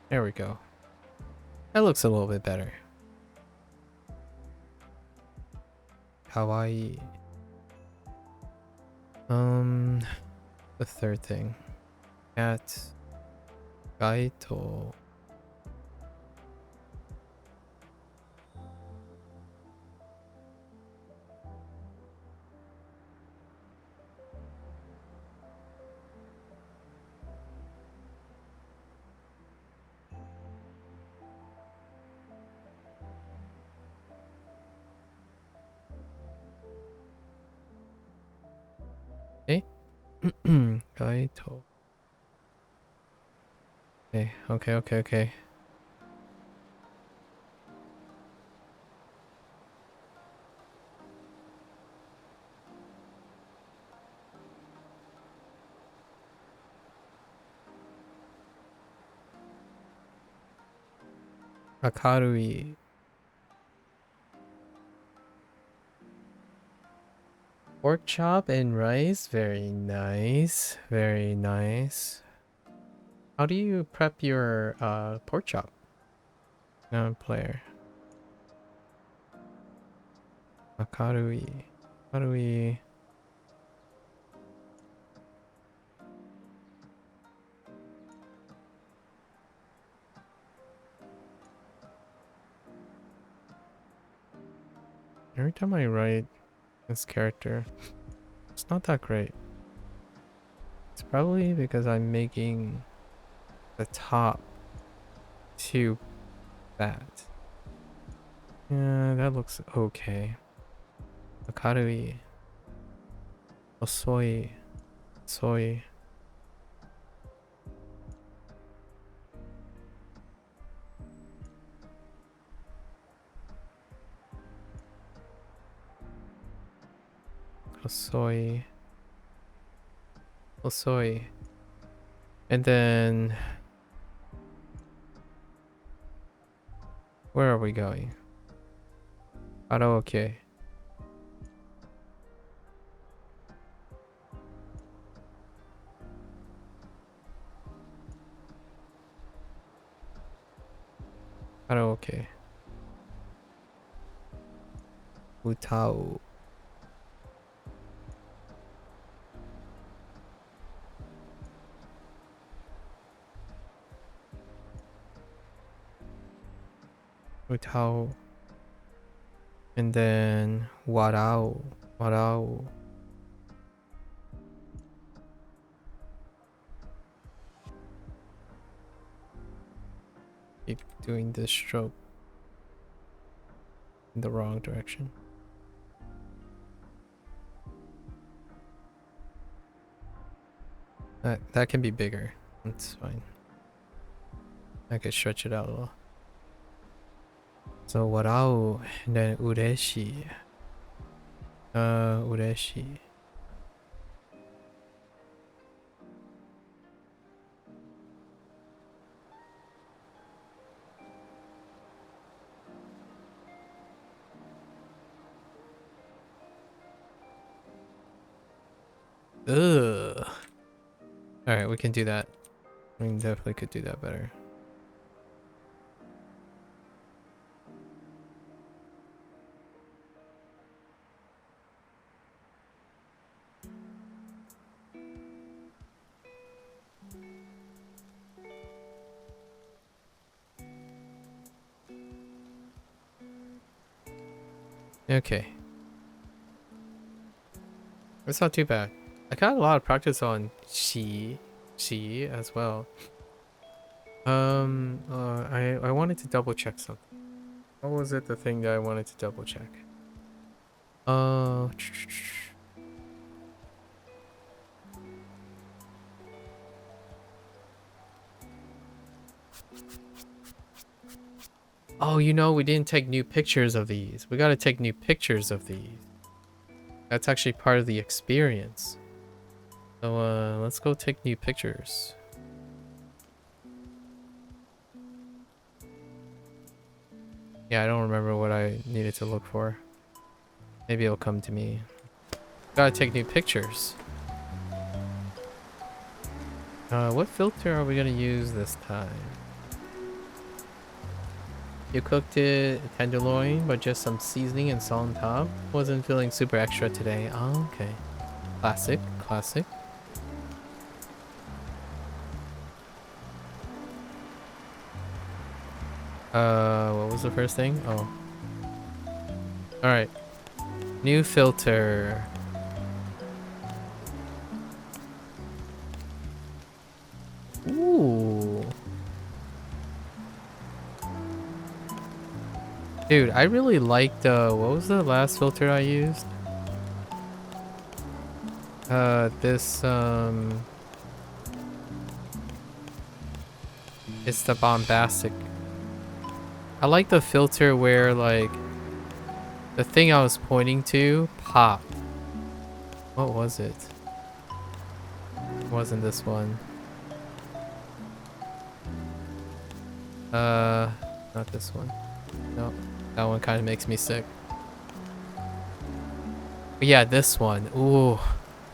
There we go. That looks a little bit better. Hawaii. The third thing. Cat. Gaito. Okay. Gaito. Okay. Akarui. Pork chop and rice. Very nice. Very nice. How do you prep your pork chop? No player. Akarui. Akarui. Every time I write this character, it's not that great. It's probably because I'm making the top too fat. Yeah, that looks okay. Akarui. Osoi. Soy. Osoi. Osoi. And then where are we going? Karaoke. Karaoke. Utao. Utao. And then warao. Warao. Keep doing this stroke in the wrong direction. That can be bigger. That's fine. I could stretch it out a little. So warao and then ureshi. Ureshi. Ugh. Alright, we can do that. We definitely could do that better. Okay. It's not too bad. I got a lot of practice on she as well. I wanted to double check something. What was it? The thing that I wanted to double check. Uh, oh, you know, we didn't take new pictures of these. We gotta take new pictures of these. That's actually part of the experience. So, let's go take new pictures. Yeah, I don't remember what I needed to look for. Maybe it'll come to me. Gotta take new pictures. What filter are we gonna use this time? You cooked it tenderloin, but just some seasoning and salt on top. Wasn't feeling super extra today. Oh, okay. Classic, classic. What was the first thing? Oh. Alright. New filter. Ooh. Dude, I really liked, what was the last filter I used? This, it's the bombastic. I like the filter where, like, the thing I was pointing to popped. What was it? It wasn't this one. Not this one. No, that one kind of makes me sick. But yeah, this one. Ooh,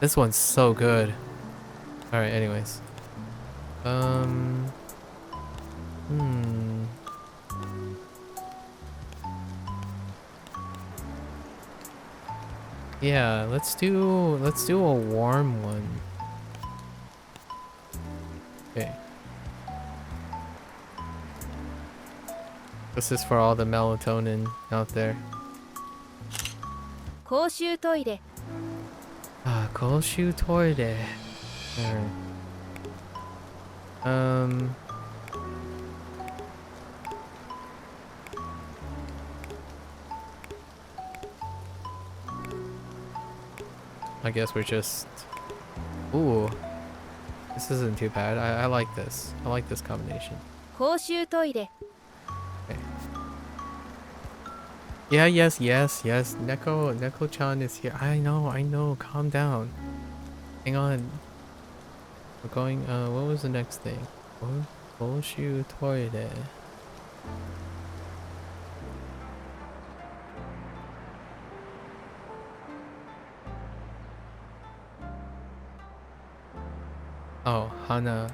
this one's so good. All right, anyways. Yeah, let's do a warm one. Okay. This is for all the melatonin out there. 公衆トイレ Ah, 公衆トイレ. Alright. I guess we're just... Ooh. This isn't too bad. I like this. I like this combination. 公衆トイレ Okay. Yeah, yes. Neko-chan is here. I know. Calm down. Hang on. We're going, what was the next thing? Boshu toilet. Oh, Hana.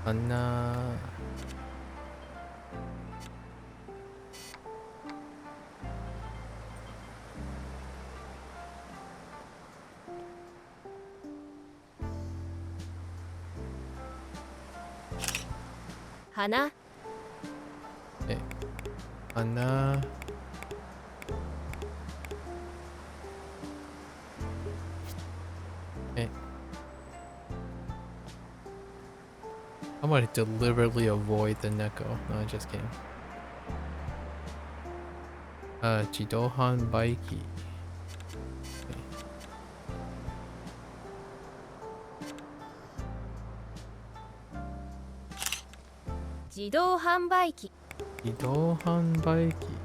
Hana Okay. Hana. Okay. I'm gonna deliberately avoid the Neko. No, just kidding. Jidohan Baiki. Okay. Jido Hanbaiki Jidohan Baiki.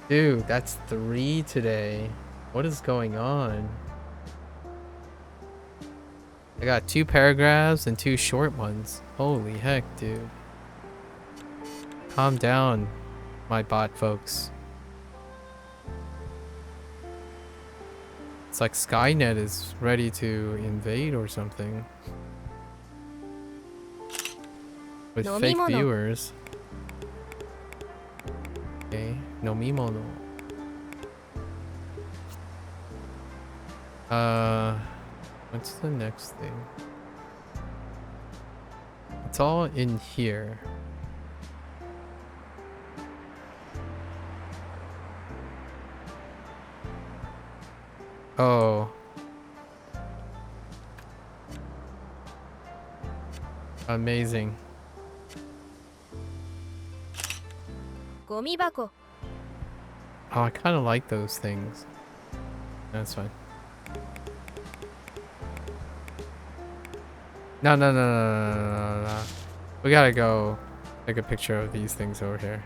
Dude, that's 3 today. What is going on? I got 2 paragraphs and 2 short ones. Holy heck, dude. Calm down, my bot folks. It's like Skynet is ready to invade or something. With fake Nomimono. viewers. Okay, nomimono. What's the next thing? It's all in here. Oh. Amazing. ゴミ箱 Oh, I kind of like those things. That's fine. No, no, no, no, no, no, no, no. We gotta go take a picture of these things over here.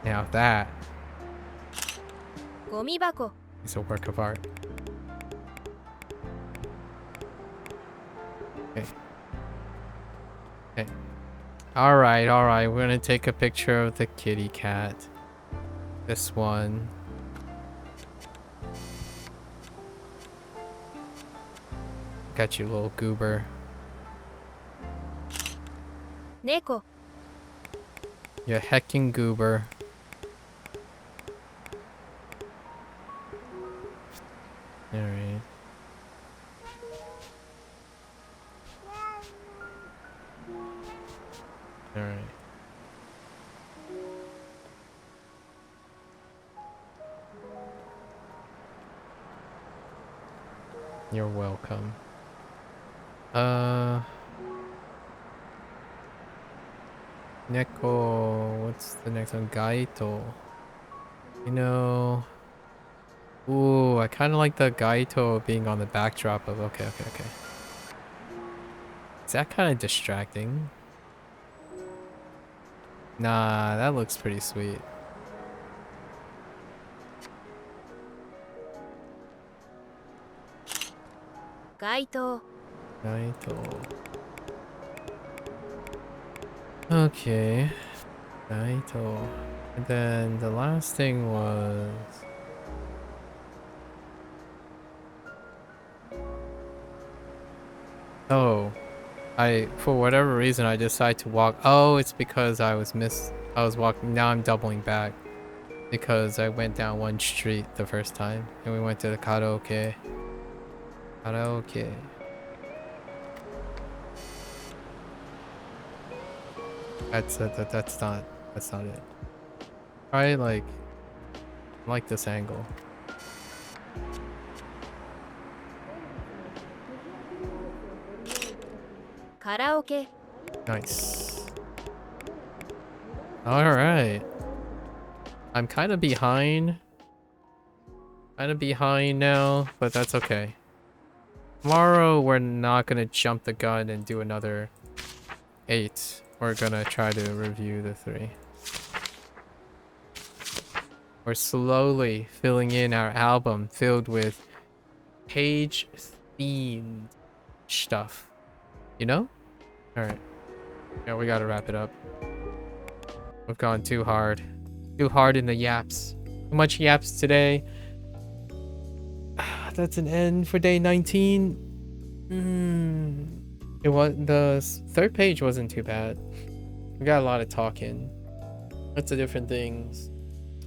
Now that ゴミ箱 is a work of art. Okay. Okay. Alright, alright. We're gonna take a picture of the kitty cat. This one. Got you, little goober. 猫 You hecking goober. Alright. Alright. You're welcome. Neko. What's the next one? Gaito. You know. Ooh, I kind of like the Gaito being on the backdrop of. Okay, okay, okay. Is that kind of distracting? Nah, that looks pretty sweet. Gaito Gaito. Okay. Gaito. And then the last thing was... Oh. For whatever reason, I decided to walk. Oh, it's because I was walking. Now I'm doubling back. Because I went down one street the first time. And we went to the karaoke. Karaoke. That's not it. I like this angle. Karaoke Nice. Alright. I'm kind of behind. Now, but that's okay. Tomorrow, we're not going to jump the gun and do another 8. We're going to try to review the 3. We're slowly filling in our album filled with page-themed stuff. You know? Alright. Yeah, we gotta wrap it up. We've gone too hard. Too hard in the yaps. Too much yaps today. That's an end for day 19. It was the third page wasn't too bad. We got a lot of talking. Lots of different things.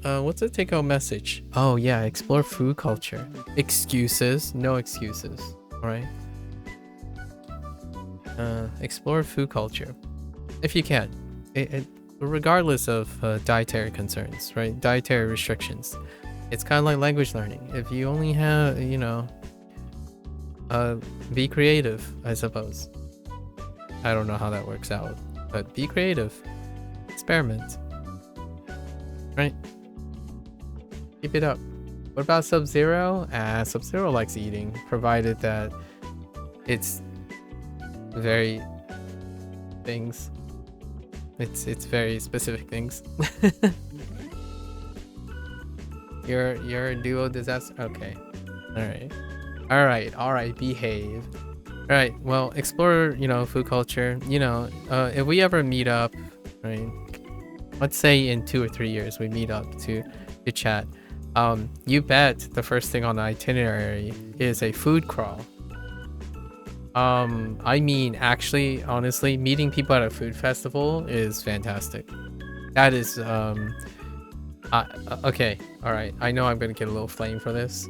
What's the take-home message? Oh yeah, explore food culture. Excuses, no excuses. All right. Explore food culture, if you can. Regardless of dietary concerns, right? Dietary restrictions. It's kind of like language learning. If you only have, you know, be creative, I suppose. I don't know how that works out, but be creative. Experiment. Right? Keep it up. What about Sub-Zero? Sub-Zero likes eating, provided that it's very things. It's very specific things. You're a duo disaster. Okay. All right. Behave. All right. Well, explore. You know, food culture. You know, if we ever meet up, right? Let's say in 2 or 3 years we meet up to chat. You bet the first thing on the itinerary is a food crawl. I mean, actually, honestly, meeting people at a food festival is fantastic. That is, okay, all right. I know I'm gonna get a little flame for this.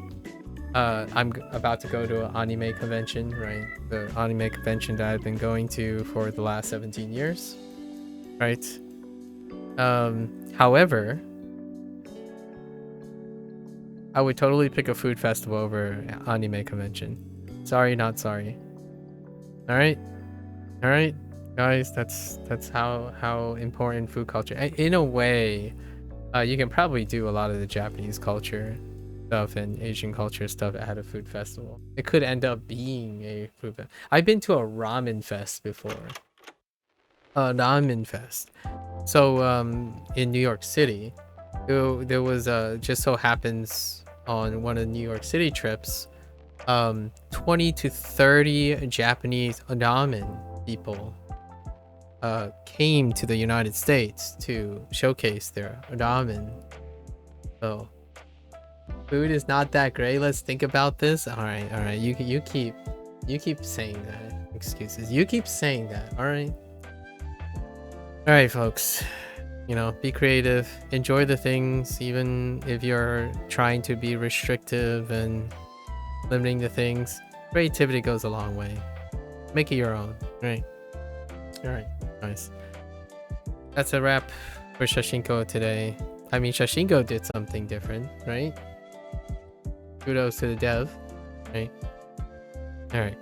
I'm about to go to an anime convention, right? The anime convention that I've been going to for the last 17 years, right? However, I would totally pick a food festival over anime convention. Sorry, not sorry. All right, guys. That's how important food culture. In a way, you can probably do a lot of the Japanese culture stuff and Asian culture stuff at a food festival. It could end up being a food fest. I've been to a ramen fest before. Ramen fest. So in New York City, there was just so happens on one of the New York City trips, 20 to 30 Japanese ramen people came to the United States to showcase their ramen. So food is not that great. Let's think about this. All right. You keep saying that. Excuses. You keep saying that. All right, folks. You know, be creative. Enjoy the things, even if you're trying to be restrictive and limiting the things. Creativity goes a long way. Make it your own. Right. All right. Nice. That's a wrap for Shashingo today. I mean, Shashingo did something different, right? Kudos to the dev, right? All right.